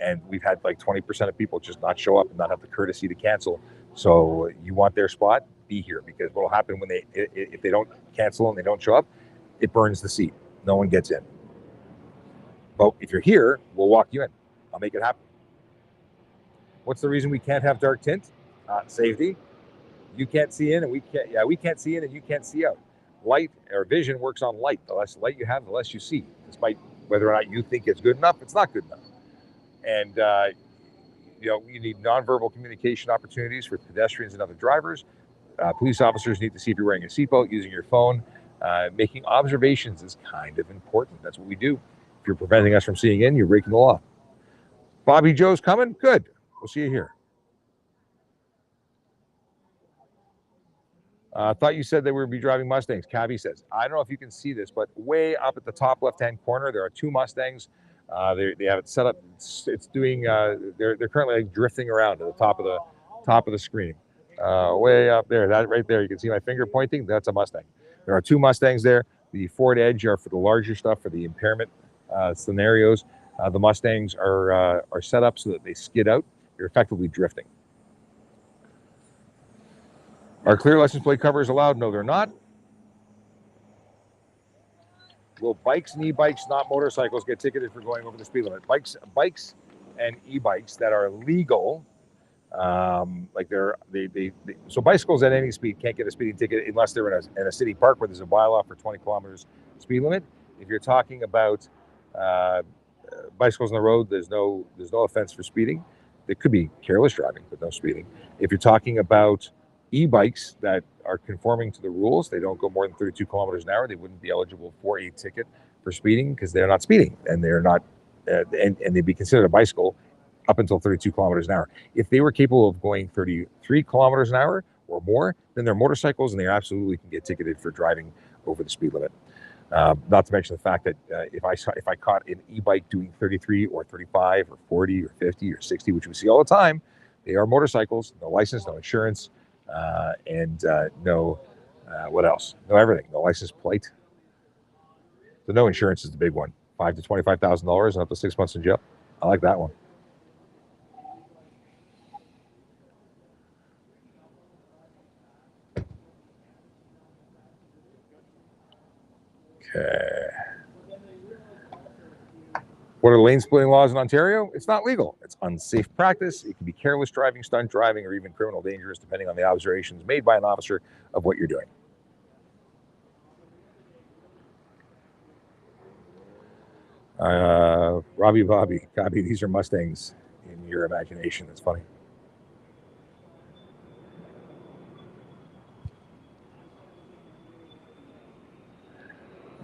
And we've had like 20% of people just not show up and not have the courtesy to cancel. So you want their spot, be here, because what will happen when if they don't cancel and they don't show up, it burns the seat. No one gets in. But if you're here, we'll walk you in. I'll make it happen. What's the reason we can't have dark tint? Safety. You can't see in and we can't. Yeah, we can't see in and you can't see out. Light or vision works on light. The less light you have, the less you see. Despite whether or not you think it's good enough, it's not good enough. And you need nonverbal communication opportunities for pedestrians and other drivers. Police officers need to see if you're wearing a seatbelt, using your phone. Making observations is kind of important. That's what we do. If you're preventing us from seeing in, you're breaking the law. Bobby Joe's coming? Good. We'll see you here. Thought you said that we would be driving Mustangs. Cabby says, I don't know if you can see this, but way up at the top left-hand corner, there are two Mustangs. They have it set up. It's doing. They're currently like drifting around at the top of the screen. Way up there, that right there, you can see my finger pointing. That's a Mustang. There are two Mustangs there. The Ford Edge are for the larger stuff, for the impairment scenarios. The Mustangs are set up so that they skid out. You're effectively drifting. Are clear license plate covers allowed? No, they're not. Will bikes and e-bikes, not motorcycles, get ticketed for going over the speed limit? Bikes and e-bikes that are legal, so bicycles at any speed can't get a speeding ticket unless they're in a city park where there's a bylaw for 20 kilometers speed limit. If you're talking about bicycles on the road, there's no offense for speeding. There could be careless driving, but no speeding. If you're talking about e-bikes that are conforming to the rules, they don't go more than 32 kilometers an hour, they wouldn't be eligible for a ticket for speeding because they're not speeding and they're not and they'd be considered a bicycle up until 32 kilometers an hour. If they were capable of going 33 kilometers an hour or more, then they're motorcycles and they absolutely can get ticketed for driving over the speed limit. Not to mention the fact that if I caught an e-bike doing 33 or 35 or 40 or 50 or 60, which we see all the time, they are motorcycles, no license, no insurance, and no, what else? No everything, no license plate. So no insurance is the big one. $5,000 to $25,000 and up to 6 months in jail. I like that one. Okay. What are lane splitting laws in Ontario? It's not legal. It's unsafe practice. It can be careless driving, stunt driving, or even criminal dangerous, depending on the observations made by an officer of what you're doing. Bobby, these are Mustangs in your imagination. That's funny.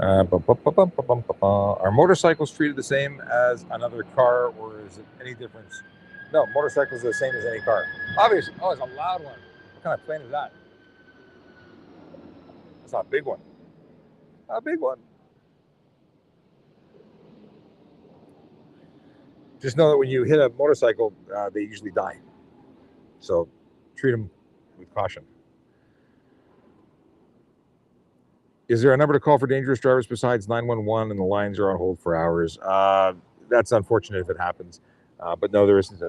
Are motorcycles treated the same as another car, or is it any difference? No, motorcycles are the same as any car. Obviously. Oh, it's a loud one. What kind of plane is that? That's not a big one. A big one. Just know that when you hit a motorcycle, they usually die. So treat them with caution. Is there a number to call for dangerous drivers besides 911 and the lines are on hold for hours? That's unfortunate if it happens. But no, there isn't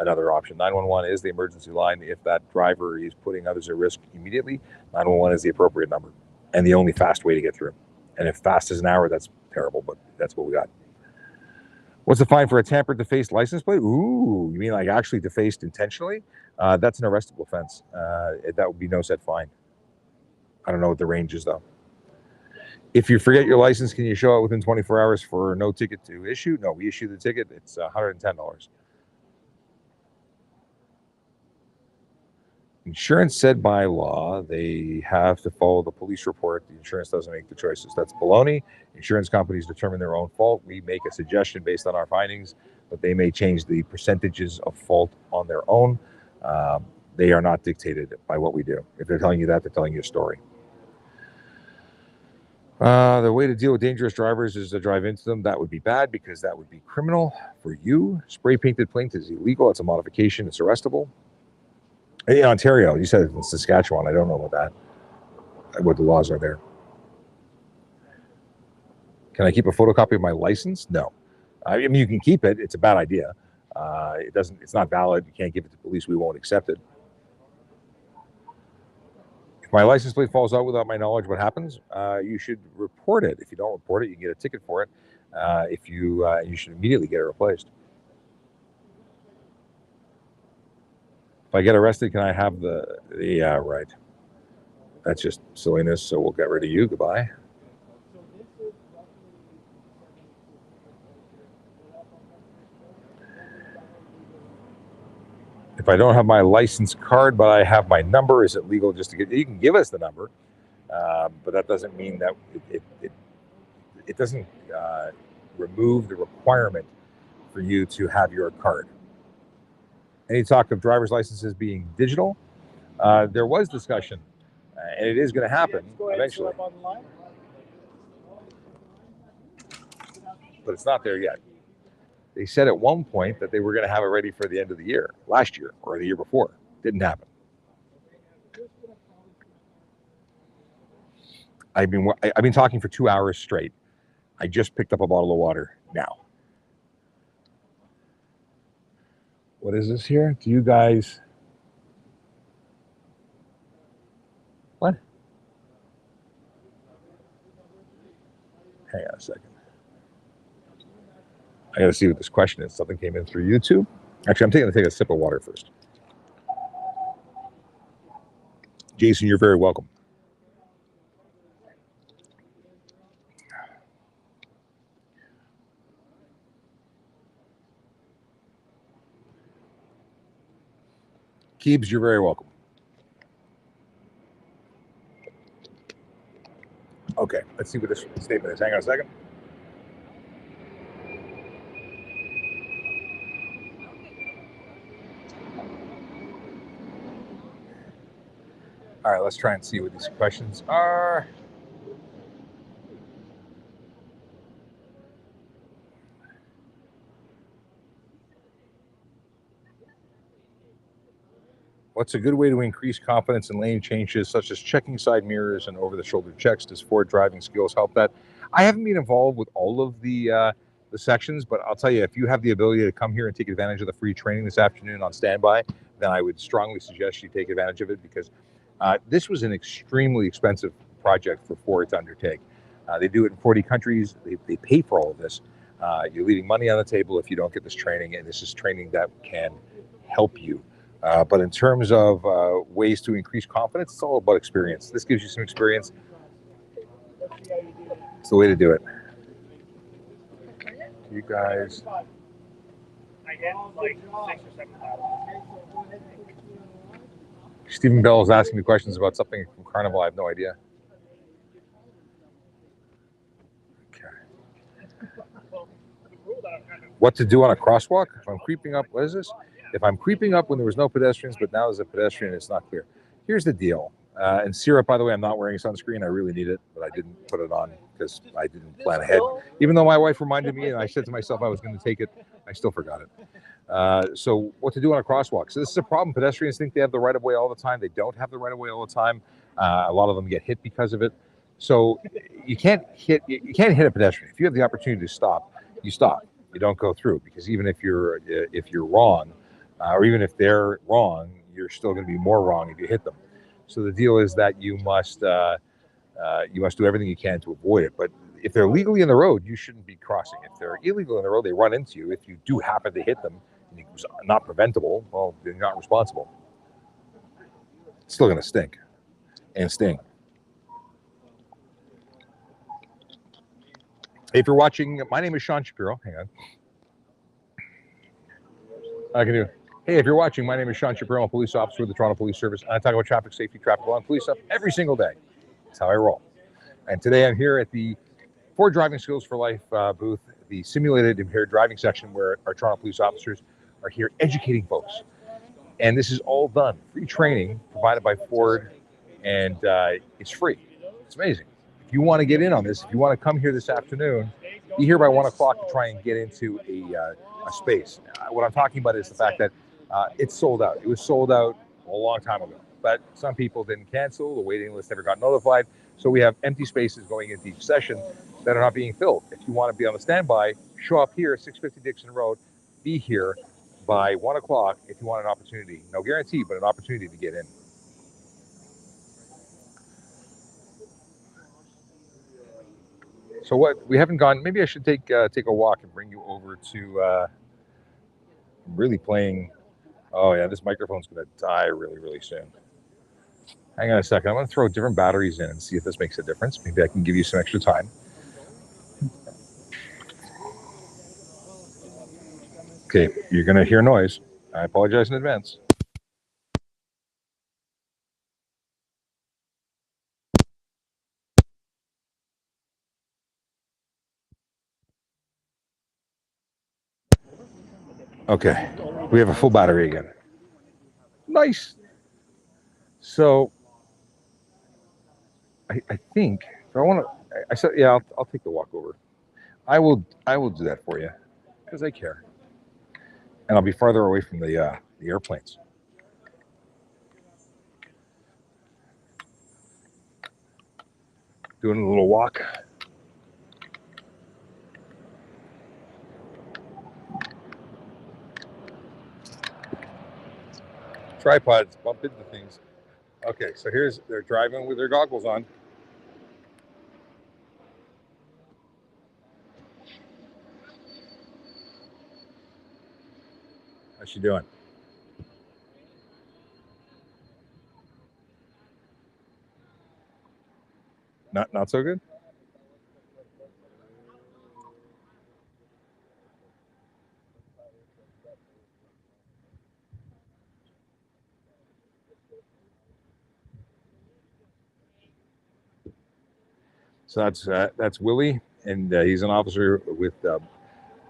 another option. 911 is the emergency line. If that driver is putting others at risk immediately, 911 is the appropriate number and the only fast way to get through. And if fast is an hour, that's terrible, but that's what we got. What's the fine for a tampered defaced license plate? Ooh, you mean like actually defaced intentionally? That's an arrestable offense. That would be no set fine. I don't know what the range is though. If you forget your license, can you show it within 24 hours for no ticket to issue? No, we issue the ticket. It's $110. Insurance said by law they have to follow the police report. The insurance doesn't make the choices. That's baloney. Insurance companies determine their own fault. We make a suggestion based on our findings, but they may change the percentages of fault on their own. They are not dictated by what we do. If they're telling you that, they're telling you a story. The way to deal with dangerous drivers is to drive into them. That would be bad because that would be criminal for you. Spray painted plates is illegal. It's a modification. It's arrestable. In Ontario, you said in Saskatchewan. I don't know about that, what the laws are there. Can I keep a photocopy of my license? No. I mean, you can keep it. It's a bad idea. It's not valid. You can't give it to police. We won't accept it. If my license plate falls out without my knowledge, what happens? You should report it. If you don't report it, you can get a ticket for it. You should immediately get it replaced. If I get arrested, can I have yeah, right. That's just silliness, so we'll get rid of you. Goodbye. If I don't have my license card, but I have my number, is it legal just to get? You can give us the number, but that doesn't mean that it doesn't remove the requirement for you to have your card. Any talk of driver's licenses being digital? There was discussion, and it is going to happen eventually, but it's not there yet. They said at one point that they were going to have it ready for the end of the year, last year or the year before. Didn't happen. I've been talking for 2 hours straight. I just picked up a bottle of water now. What is this here? Do you guys... What? Hang on a second. I got to see what this question is. Something came in through YouTube. Actually, I'm going to take a sip of water first. Jason, you're very welcome. Keebs, you're very welcome. Okay, let's see what this statement is. Hang on a second. All right, let's try and see what these questions are. What's a good way to increase confidence in lane changes, such as checking side mirrors and over-the-shoulder checks? Does Ford driving skills help that? I haven't been involved with all of the sections, but I'll tell you, if you have the ability to come here and take advantage of the free training this afternoon on standby, then I would strongly suggest you take advantage of it, because this was an extremely expensive project for Ford to undertake. They do it in 40 countries. They pay for all of this. You're leaving money on the table if you don't get this training, and this is training that can help you. But in terms of ways to increase confidence, it's all about experience. This gives you some experience. It's the way to do it. You guys. I get like 6 or 7,000. Stephen Bell is asking me questions about something from Carnival. I have no idea. Okay. What to do on a crosswalk? If I'm creeping up, what is this? If I'm creeping up when there was no pedestrians, but now there's a pedestrian, it's not clear. Here's the deal. And Syrup, by the way, I'm not wearing sunscreen. I really need it, but I didn't put it on because I didn't plan ahead. Even though my wife reminded me, and I said to myself I was going to take it, I still forgot it. So what to do on a crosswalk? So this is a problem. Pedestrians think they have the right of way all the time. They don't have the right of way all the time. A lot of them get hit because of it. So you can't hit a pedestrian. If you have the opportunity to stop, you stop. You don't go through, because even if you're wrong, or even if they're wrong, you're still going to be more wrong if you hit them. So the deal is that you must do everything you can to avoid it. But if they're legally in the road, you shouldn't be crossing. If they're illegal in the road, they run into you. If you do happen to hit them, and it was not preventable, well, you're not responsible. It's still going to stink and sting. If you're watching, my name is Sean Shapiro. Hang on. I can do. Hey, if you're watching, my name is Sean Shapiro. I'm a police officer with the Toronto Police Service. And I talk about traffic safety, traffic law, and police stuff every single day. That's how I roll. And today I'm here at the Ford Driving Skills for Life booth, the simulated impaired driving section, where our Toronto police officers are here educating folks. And this is all done. Free training provided by Ford, and it's free. It's amazing. If you want to get in on this, if you want to come here this afternoon, be here by 1 o'clock to try and get into a space. What I'm talking about is the fact that it's sold out. It was sold out a long time ago, but some people didn't cancel. The waiting list never got notified. So we have empty spaces going into each session that are not being filled. If you want to be on the standby, show up here, 650 Dixon Road. Be here by 1 o'clock if you want an opportunity. No guarantee, but an opportunity to get in. So what we haven't gone. Maybe I should take a walk and bring you over to. Really playing. Oh yeah, this microphone's going to die really soon. Hang on a second. I'm going to throw different batteries in and see if this makes a difference. Maybe I can give you some extra time. Okay, you're going to hear noise. I apologize in advance. Okay, we have a full battery again. Nice. So I think if I want to, I said, yeah, I'll take the walk over. I will do that for you because I care, and I'll be farther away from the airplanes. Doing a little walk. Tripods bump into things. Okay, so they're driving with their goggles on. How's she doing? Not so good? So that's Willie, and he's an officer with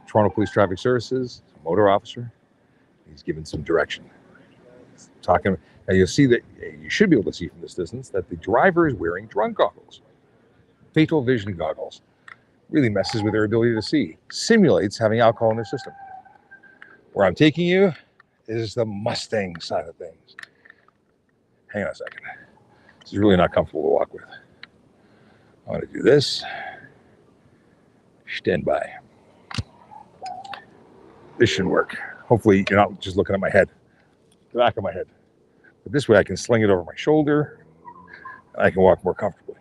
Toronto Police Traffic Services, a motor officer. He's given some direction. Talking, now you'll see that you should be able to see from this distance that the driver is wearing drunk goggles, fatal vision goggles. Really messes with their ability to see. Simulates having alcohol in their system. Where I'm taking you is the Mustang side of things. Hang on a second. This is really not comfortable to walk with. I want to do this. Stand by. This should work. Hopefully you're not just looking at my head, the back of my head. But this way I can sling it over my shoulder and I can walk more comfortably.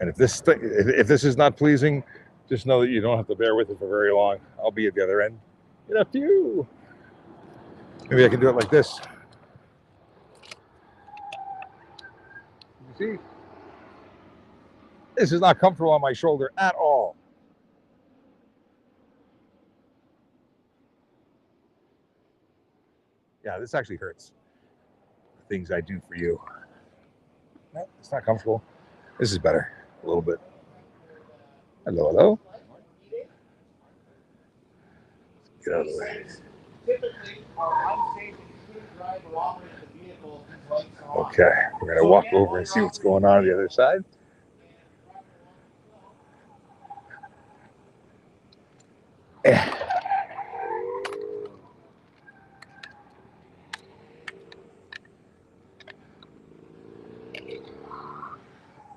And if this is not pleasing, just know that you don't have to bear with it for very long. I'll be at the other end. Get up to you. Maybe I can do it like this. You see? This is not comfortable on my shoulder at all. Yeah, this actually hurts. The things I do for you. No, it's not comfortable. This is better. A little bit. Hello. Get out of the way. Okay, we're gonna walk over and see what's going on the other side.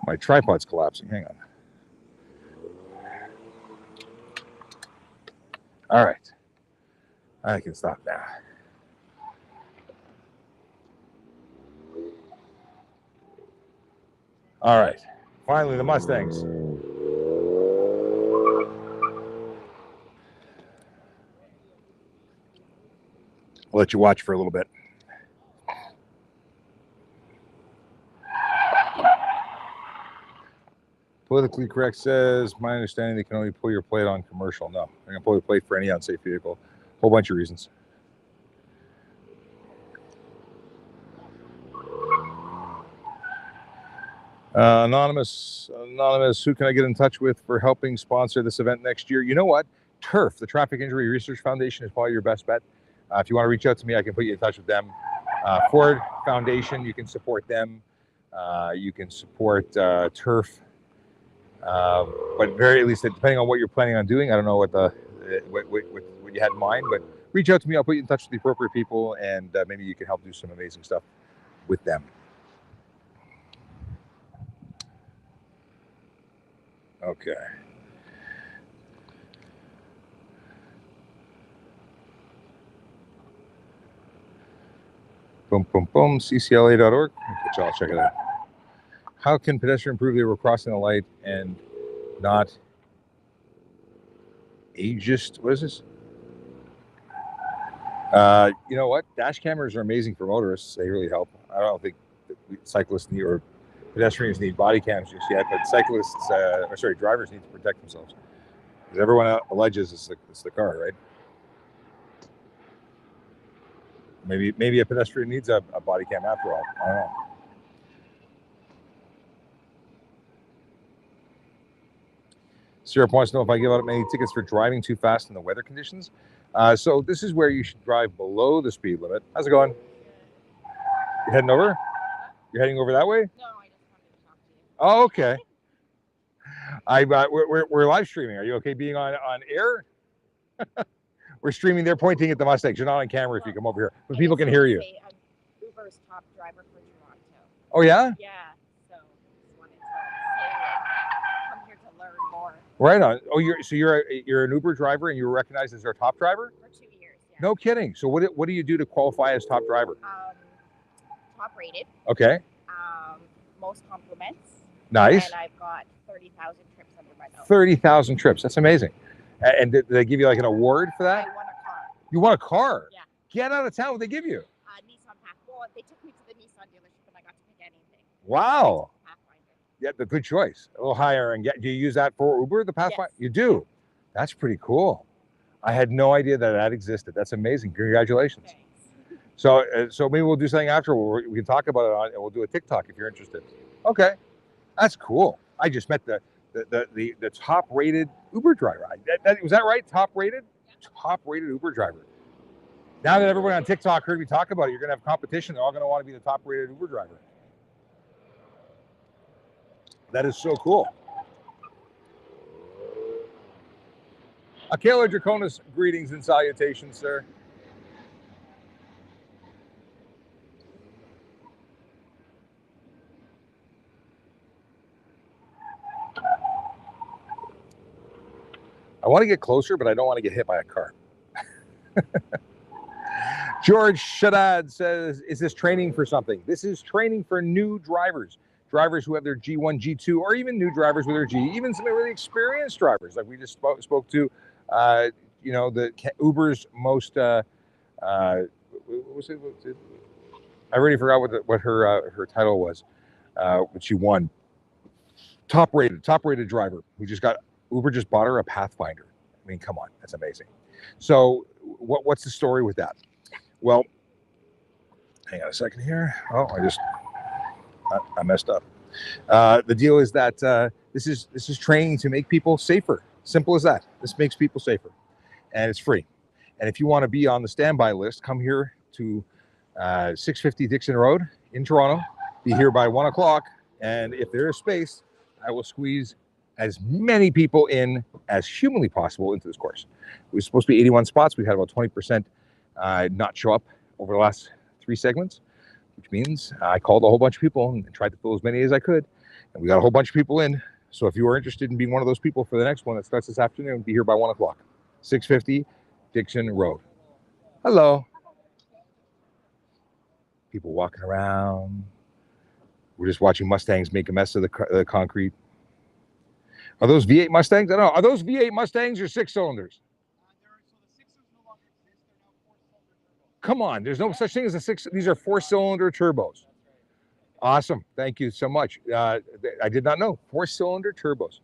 My tripod's collapsing. Hang on. All right. I can stop now. All right. Finally, the Mustangs. I'll let you watch for a little bit. Politically correct says, my understanding they can only pull your plate on commercial. No, they're going to pull your plate for any unsafe vehicle. Whole bunch of reasons. Anonymous, who can I get in touch with for helping sponsor this event next year? You know what? TURF, the Traffic Injury Research Foundation, is probably your best bet. If you want to reach out to me, I can put you in touch with them. Ford Foundation, you can support them. You can support TURF. But very at least, depending on what you're planning on doing, I don't know what you had in mind, but reach out to me. I'll put you in touch with the appropriate people, and maybe you can help do some amazing stuff with them. Okay. Boom, boom, boom. CCLA.org. I'll check it out. How can pedestrian prove they were crossing the light and not ageist? What is this? You know what? Dash cameras are amazing for motorists. They really help. I don't think cyclists need or pedestrians need body cams just yet, but drivers need to protect themselves. Because everyone alleges it's the car, right? Maybe a pedestrian needs a body cam after all. I don't know. Sarah wants to know if I give out many tickets for driving too fast in the weather conditions. So this is where you should drive below the speed limit. How's it going? You're heading over? You're heading over that way? No, I just wanted to talk to you. Oh, okay. We're live streaming. Are you okay being on air? We're streaming. They're pointing at the Mustangs. You're not on camera if you come over here, but people can hear you. I'm Uber's top driver for Toronto. Oh yeah? Yeah. So just wanted to say, come here to learn more. Right on. Oh, you're an Uber driver and you were recognized as our top driver? For 2 years. Yeah. No kidding. So what do you do to qualify as top driver? Top rated. Okay. Most compliments. Nice. And I've got 30,000 trips under my belt. 30,000 trips. That's amazing. And did they give you like an award for that? I won a car. You won a car? Yeah. Get out of town. What did they give you? Nissan Pathfinder. Well, they took me to the Nissan dealership and I got to pick anything. Wow. Pathfinder. Yeah, the good choice. A little higher. And do you use that for Uber, the Pathfinder? Yes. You do? That's pretty cool. I had no idea that existed. That's amazing. Congratulations. Thanks. So maybe we'll do something after. We can talk about it and we'll do a TikTok if you're interested. Okay. That's cool. I just met the top rated Uber driver. Was that right? Top rated? Yeah. Top rated Uber driver. Now that everybody on TikTok heard me talk about it, you're going to have competition. They're all going to want to be the top rated Uber driver. That is so cool. Akela Draconis, greetings and salutations, sir. I want to get closer, but I don't want to get hit by a car. George Shaddad says, is this training for something? This is training for new drivers who have their G1, G2, or even new drivers with their G, even some really experienced drivers, like we just spoke to, the Uber's most, what was it? I already forgot what her title was, what she won. Top rated driver who just got, Uber just bought her a Pathfinder. I mean, come on, that's amazing. So what's the story with that? Well, hang on a second here. Oh, I messed up. The deal is that this is training to make people safer. Simple as that. This makes people safer, and it's free. And if you want to be on the standby list, come here to 650 Dixon Road in Toronto. Be here by 1 o'clock, and if there is space, I will squeeze as many people in as humanly possible into this course. It was supposed to be 81 spots. We had about 20% not show up over the last 3 segments, which means I called a whole bunch of people and tried to fill as many as I could. And we got a whole bunch of people in. So if you are interested in being one of those people for the next one that starts this afternoon, be here by 1 o'clock, 650 Dixon Road. Hello. People walking around. We're just watching Mustangs make a mess of the concrete. Are those V8 Mustangs? I don't know. Are those V8 Mustangs or 6 cylinders? Come on, there's no such thing as a 6. These are 4-cylinder turbos. Awesome. Thank you so much. I did not know 4-cylinder turbos.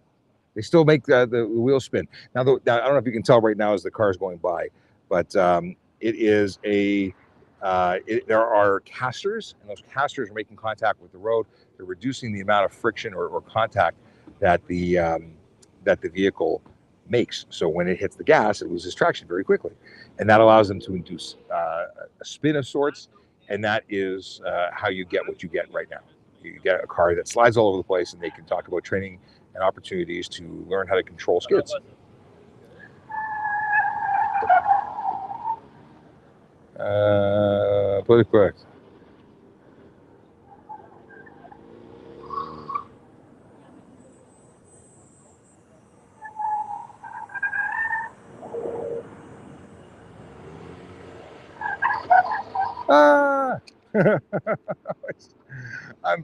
They still make the wheels spin. Now, I don't know if you can tell right now as the car is going by, but it is there are casters, and those casters are making contact with the road. They're reducing the amount of friction or contact that the vehicle makes. So when it hits the gas, it loses traction very quickly, and that allows them to induce a spin of sorts. And that is how you get what you get right now. You get a car that slides all over the place, and they can talk about training and opportunities to learn how to control skids. Politically correct.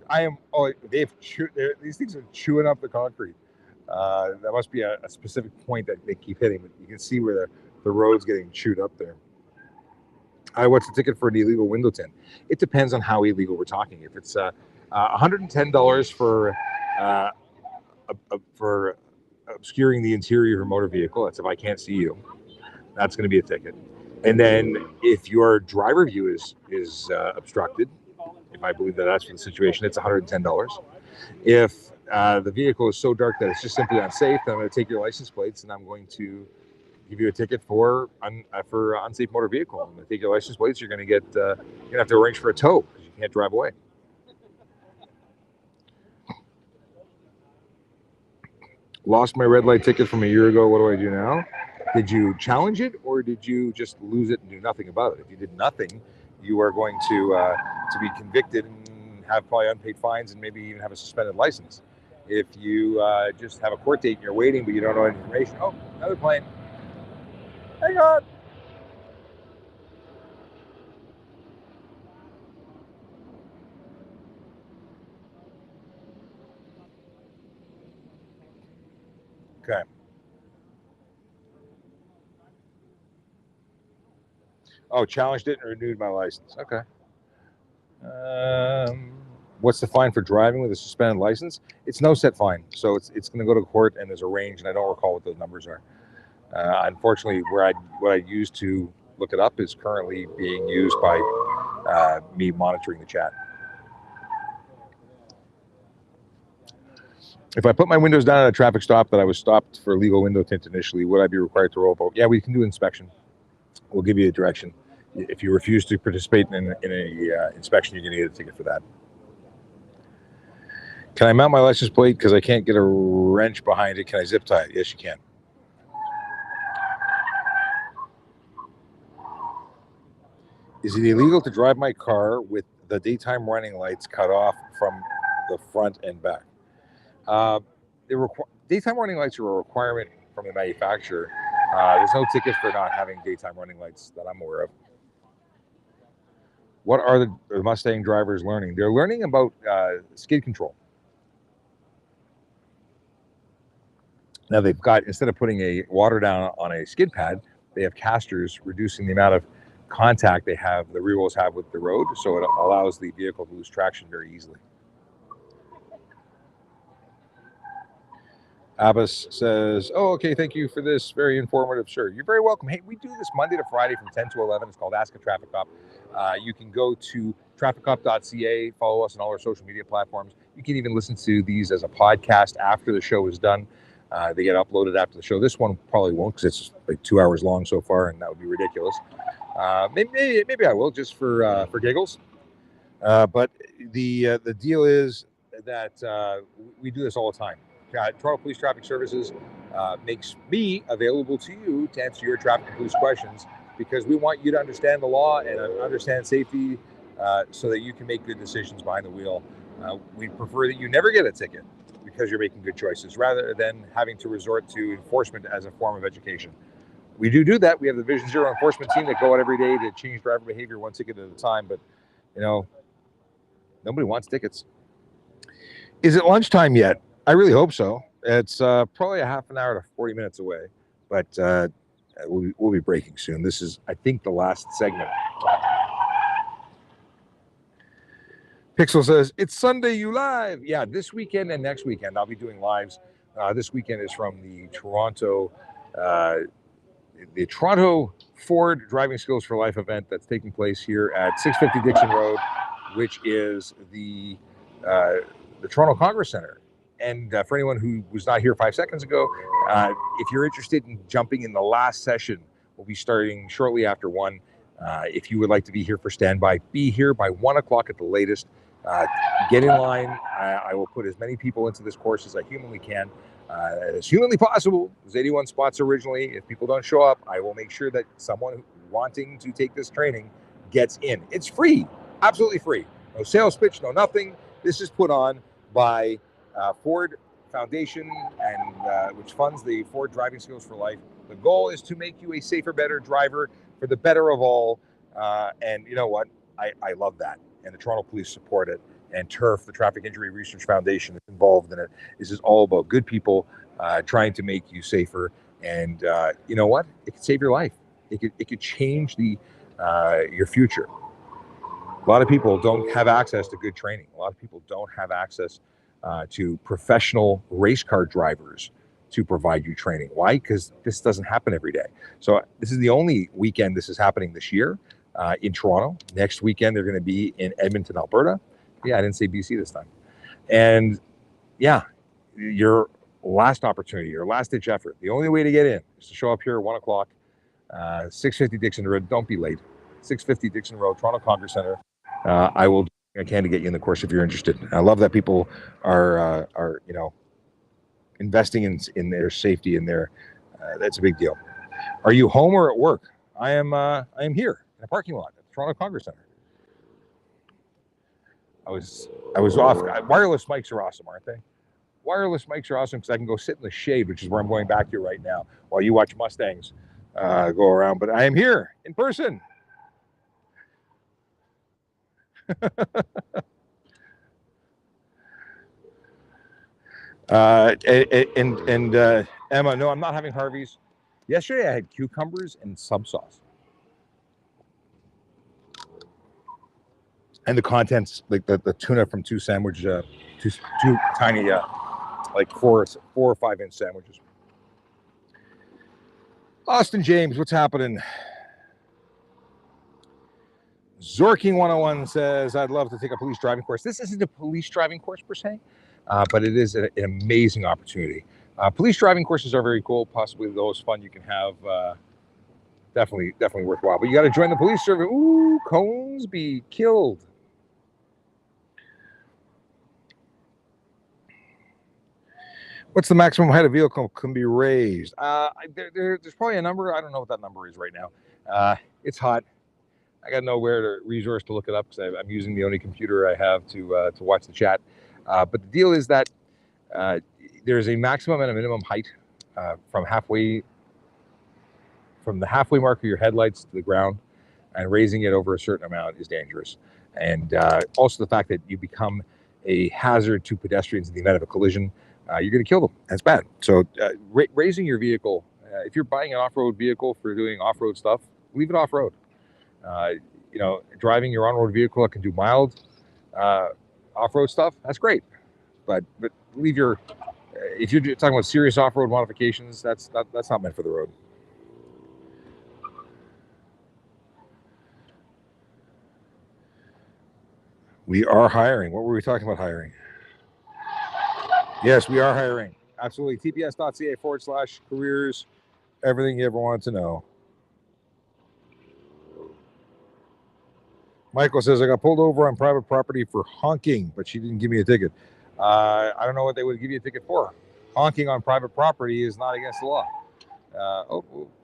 I am. Oh, these things are chewing up the concrete. That must be a specific point that they keep hitting. But you can see where the road's getting chewed up there. What's the ticket for an illegal window tint? It depends on how illegal we're talking. If it's $110 for obscuring the interior of your motor vehicle, that's if I can't see you, that's going to be a ticket. And then if your driver view is obstructed, if I believe that's the situation, it's $110. If the vehicle is so dark that it's just simply unsafe, then I'm going to take your license plates and I'm going to give you a ticket for unsafe motor vehicle. I'm going to take your license plates. You're going to you're going to have to arrange for a tow because you can't drive away. Lost my red light ticket from a year ago. What do I do now? Did you challenge it, or did you just lose it and do nothing about it? If you did nothing, you are going to be convicted and have probably unpaid fines and maybe even have a suspended license. If you just have a court date and you're waiting but you don't know any information, oh, another plane. Hang on. Okay. Oh, challenged it and renewed my license. Okay. What's the fine for driving with a suspended license? It's no set fine. So it's going to go to court and there's a range, and I don't recall what those numbers are. Unfortunately, what I used to look it up is currently being used by me monitoring the chat. If I put my windows down at a traffic stop that I was stopped for illegal window tint initially, would I be required to roll up? Yeah, we can do inspection. We'll give you a direction. If you refuse to participate in a inspection, you're going to get a ticket for that. Can I mount my license plate because I can't get a wrench behind it? Can I zip tie it? Yes, you can. Is it illegal to drive my car with the daytime running lights cut off from the front and back? Daytime running lights are a requirement from the manufacturer. There's no ticket for not having daytime running lights that I'm aware of. What are the Mustang drivers learning? They're learning about skid control. Now they've got, instead of putting a water down on a skid pad, they have casters reducing the amount of contact the rear wheels have with the road, so it allows the vehicle to lose traction very easily. Abbas says, oh, okay, thank you for this. Very informative. Sure. You're very welcome. Hey, we do this Monday to Friday from 10 to 11. It's called Ask a Traffic Cop. You can go to trafficcop.ca, follow us on all our social media platforms. You can even listen to these as a podcast after the show is done. They get uploaded after the show. This one probably won't because it's like 2 hours long so far, and that would be ridiculous. Maybe I will just for giggles. But the deal is that we do this all the time. Toronto Police Traffic Services makes me available to you to answer your traffic and police questions, because we want you to understand the law and understand safety so that you can make good decisions behind the wheel. We prefer that you never get a ticket because you're making good choices, rather than having to resort to enforcement as a form of education. We do that. We have the Vision Zero enforcement team that go out every day to change driver behavior one ticket at a time, but nobody wants tickets. Is it lunchtime yet? I really hope so. It's probably a half an hour to 40 minutes away, but we'll be breaking soon. This is, I think, the last segment. Pixel says, it's Sunday, you live. Yeah, this weekend and next weekend, I'll be doing lives. This weekend is from the Toronto Ford Driving Skills for Life event that's taking place here at 650 Dixon Road, which is the Toronto Congress Center. And for anyone who was not here 5 seconds ago, if you're interested in jumping in the last session, we'll be starting shortly after 1. If you would like to be here for standby, be here by 1 o'clock at the latest. Get in line. I will put as many people into this course as I humanly can, as humanly possible. There's 81 spots originally. If people don't show up, I will make sure that someone wanting to take this training gets in. It's free, absolutely free. No sales pitch, no nothing. This is put on by Ford Foundation, and which funds the Ford Driving Skills for Life. The goal is to make you a safer, better driver for the better of all. And you know what? I love that. And the Toronto Police support it. And TURF, the Traffic Injury Research Foundation, is involved in it. This is all about good people trying to make you safer. And you know what? It could save your life. It could change your future. A lot of people don't have access to good training. A lot of people don't have access to professional race car drivers to provide you training. Why? Because this doesn't happen every day. So this is the only weekend this is happening this year in Toronto. Next weekend, they're going to be in Edmonton, Alberta. Yeah, I didn't say BC this time. And yeah, your last opportunity, your last ditch effort. The only way to get in is to show up here at 1 o'clock, 650 Dixon Road. Don't be late. 650 Dixon Road, Toronto Congress Center. I can to get you in the course if you're interested. I love that people are investing in their safety and their that's a big deal. Are you home or at work? I am here in a parking lot at the Toronto Congress Center. I was off. Wireless mics are awesome, aren't they? Wireless mics are awesome because I can go sit in the shade, which is where I'm going back to right now, while you watch Mustangs go around. But I am here in person. Emma, no, I'm not having Harvey's. Yesterday I had cucumbers and sub sauce. And the contents, like the tuna from two sandwiches, two tiny, like 4 or 5 inch sandwiches. Austin James, what's happening? Zorking 101 says, I'd love to take a police driving course. This isn't a police driving course per se, but it is an amazing opportunity. Police driving courses are very cool, possibly the most fun you can have. Definitely worthwhile. But you got to join the police service. Ooh, cones be killed. What's the maximum height a vehicle can be raised? There's probably a number. I don't know what that number is right now. It's hot. I got nowhere to resource to look it up because I'm using the only computer I have to watch the chat. But the deal is that there's a maximum and a minimum height from the halfway mark of your headlights to the ground, and raising it over a certain amount is dangerous. And also the fact that you become a hazard to pedestrians in the event of a collision, you're going to kill them. That's bad. So raising your vehicle, if you're buying an off-road vehicle for doing off-road stuff, leave it off-road. Driving your on-road vehicle that can do mild off-road stuff, that's great. But leave your, if you're talking about serious off-road modifications, that's not meant for the road. We are hiring. What were we talking about hiring? Yes, we are hiring. Absolutely. tps.ca/careers. Everything you ever wanted to know. Michael says, I got pulled over on private property for honking, but she didn't give me a ticket. I don't know what they would give you a ticket for. Honking on private property is not against the law.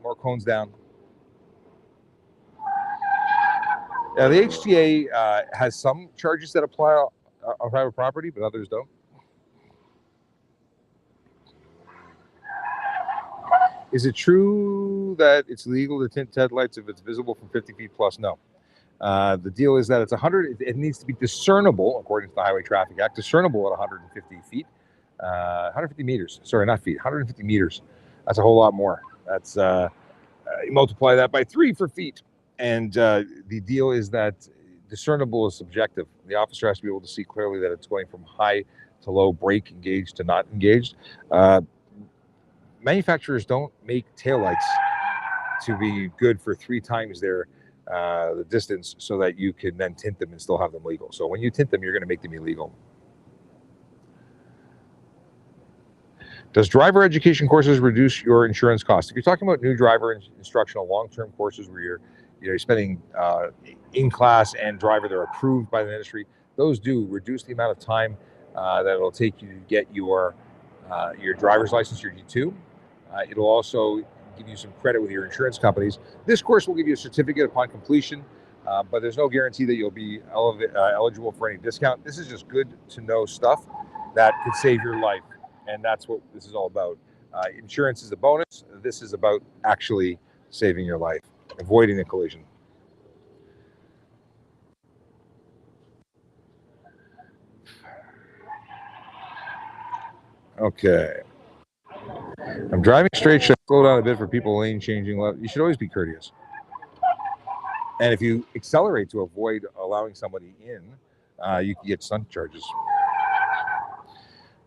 More cones down. Yeah, the HTA has some charges that apply on private property, but others don't. Is it true that it's legal to tint headlights if it's visible from 50 feet plus? No. The deal is that it's 100. It needs to be discernible, according to the Highway Traffic Act, discernible at 150 feet, 150 meters. Sorry, not feet, 150 meters. That's a whole lot more. That's you multiply that by 3 for feet. And the deal is that discernible is subjective. The officer has to be able to see clearly that it's going from high to low, brake engaged to not engaged. Manufacturers don't make taillights to be good for 3 times the distance so that you can then tint them and still have them legal. So when you tint them, you're going to make them illegal. Does driver education courses reduce your insurance costs? If you're talking about new driver instructional long-term courses where you're spending in class and driver that are approved by the industry, those do reduce the amount of time that it'll take you to get your driver's license, your D2. It'll also give you some credit with your insurance companies. This course will give you a certificate upon completion, but there's no guarantee that you'll be eligible for any discount. This is just good to know stuff that could save your life. And that's what this is all about. Insurance is a bonus. This is about actually saving your life, avoiding a collision. Okay. I'm driving straight. Should I slow down a bit for people lane changing left? You should always be courteous. And if you accelerate to avoid allowing somebody in, you can get stunt charges.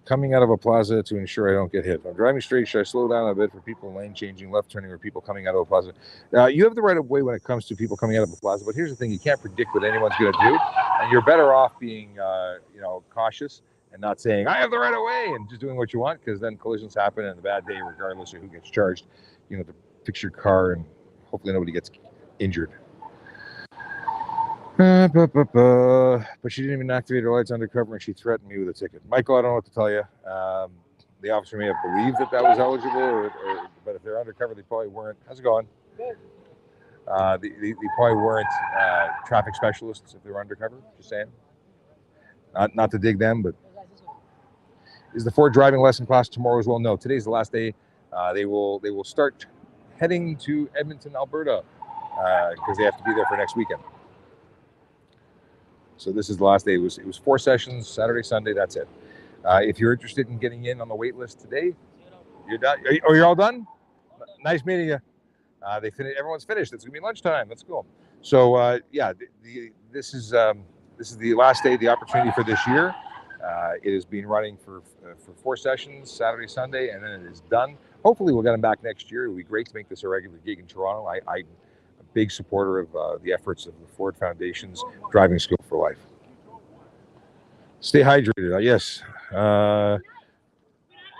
Coming out of a plaza to ensure I don't get hit. If I'm driving straight, should I slow down a bit for people lane changing, left turning, or people coming out of a plaza? You have the right of way when it comes to people coming out of a plaza, but here's the thing: you can't predict what anyone's going to do, and you're better off being, cautious and not saying I have the right of way and just doing what you want, because then collisions happen and a bad day, regardless of who gets charged. You know, to fix your car and hopefully nobody gets injured. But she didn't even activate her lights undercover, and she threatened me with a ticket. Michael, I don't know what to tell you. The officer may have believed that was eligible, but if they're undercover, they probably weren't. How's it going? Good. They probably weren't traffic specialists if they were undercover. Just saying. Not to dig them, but is the Ford driving lesson class tomorrow as well? No, today's the last day. They will start heading to Edmonton, Alberta, because they have to be there for next weekend. So this is the last day. It was 4 sessions, Saturday, Sunday. That's it. If you're interested in getting in on the wait list today, you're done. Oh, you're all done? Nice meeting you. Everyone's finished. It's gonna be lunchtime. Let's go. So this is the last day, the opportunity for this year. It has been running for 4 sessions, Saturday, Sunday, and then it is done. Hopefully, we'll get them back next year. It would be great to make this a regular gig in Toronto. I'm a big supporter of the efforts of the Ford Foundation's Driving School for Life. Stay hydrated. Yes.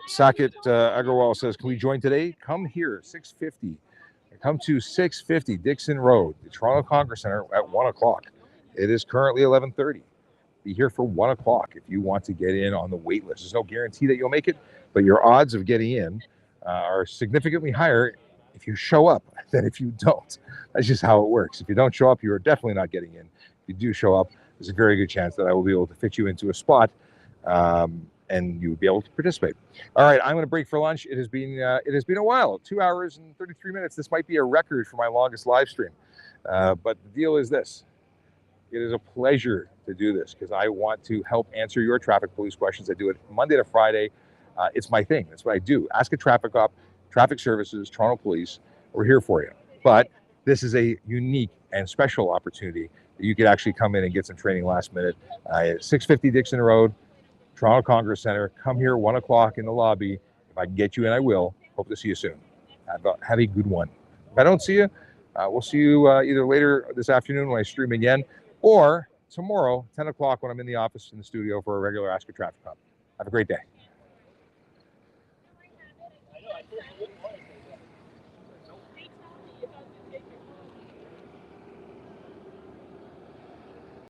Saket Agarwal says, can we join today? Come here, 650. Come to 650 Dixon Road, the Toronto Congress Center at 1 o'clock. It is currently 11:30. Be here for 1 o'clock if you want to get in on the wait list. There's no guarantee that you'll make it, but your odds of getting in are significantly higher if you show up than if you don't. That's just how it works. If you don't show up, you are definitely not getting in. If you do show up, there's a very good chance that I will be able to fit you into a spot and you will be able to participate. All right, I'm going to break for lunch. It has been a while, 2 hours and 33 minutes. This might be a record for my longest live stream. But the deal is this. It is a pleasure to do this because I want to help answer your traffic police questions. I do it Monday to Friday. It's my thing. That's what I do. Ask a traffic cop, traffic services, Toronto Police. We're here for you. But this is a unique and special opportunity that you could actually come in and get some training last minute. 650 Dixon Road, Toronto Congress Center. Come here 1 o'clock in the lobby. If I can get you in, I will. Hope to see you soon. Have a good one. If I don't see you, we'll see you either later this afternoon when I stream again, or tomorrow, 10 o'clock when I'm in the office in the studio for a regular Ask a Traffic Cop. Have a great day.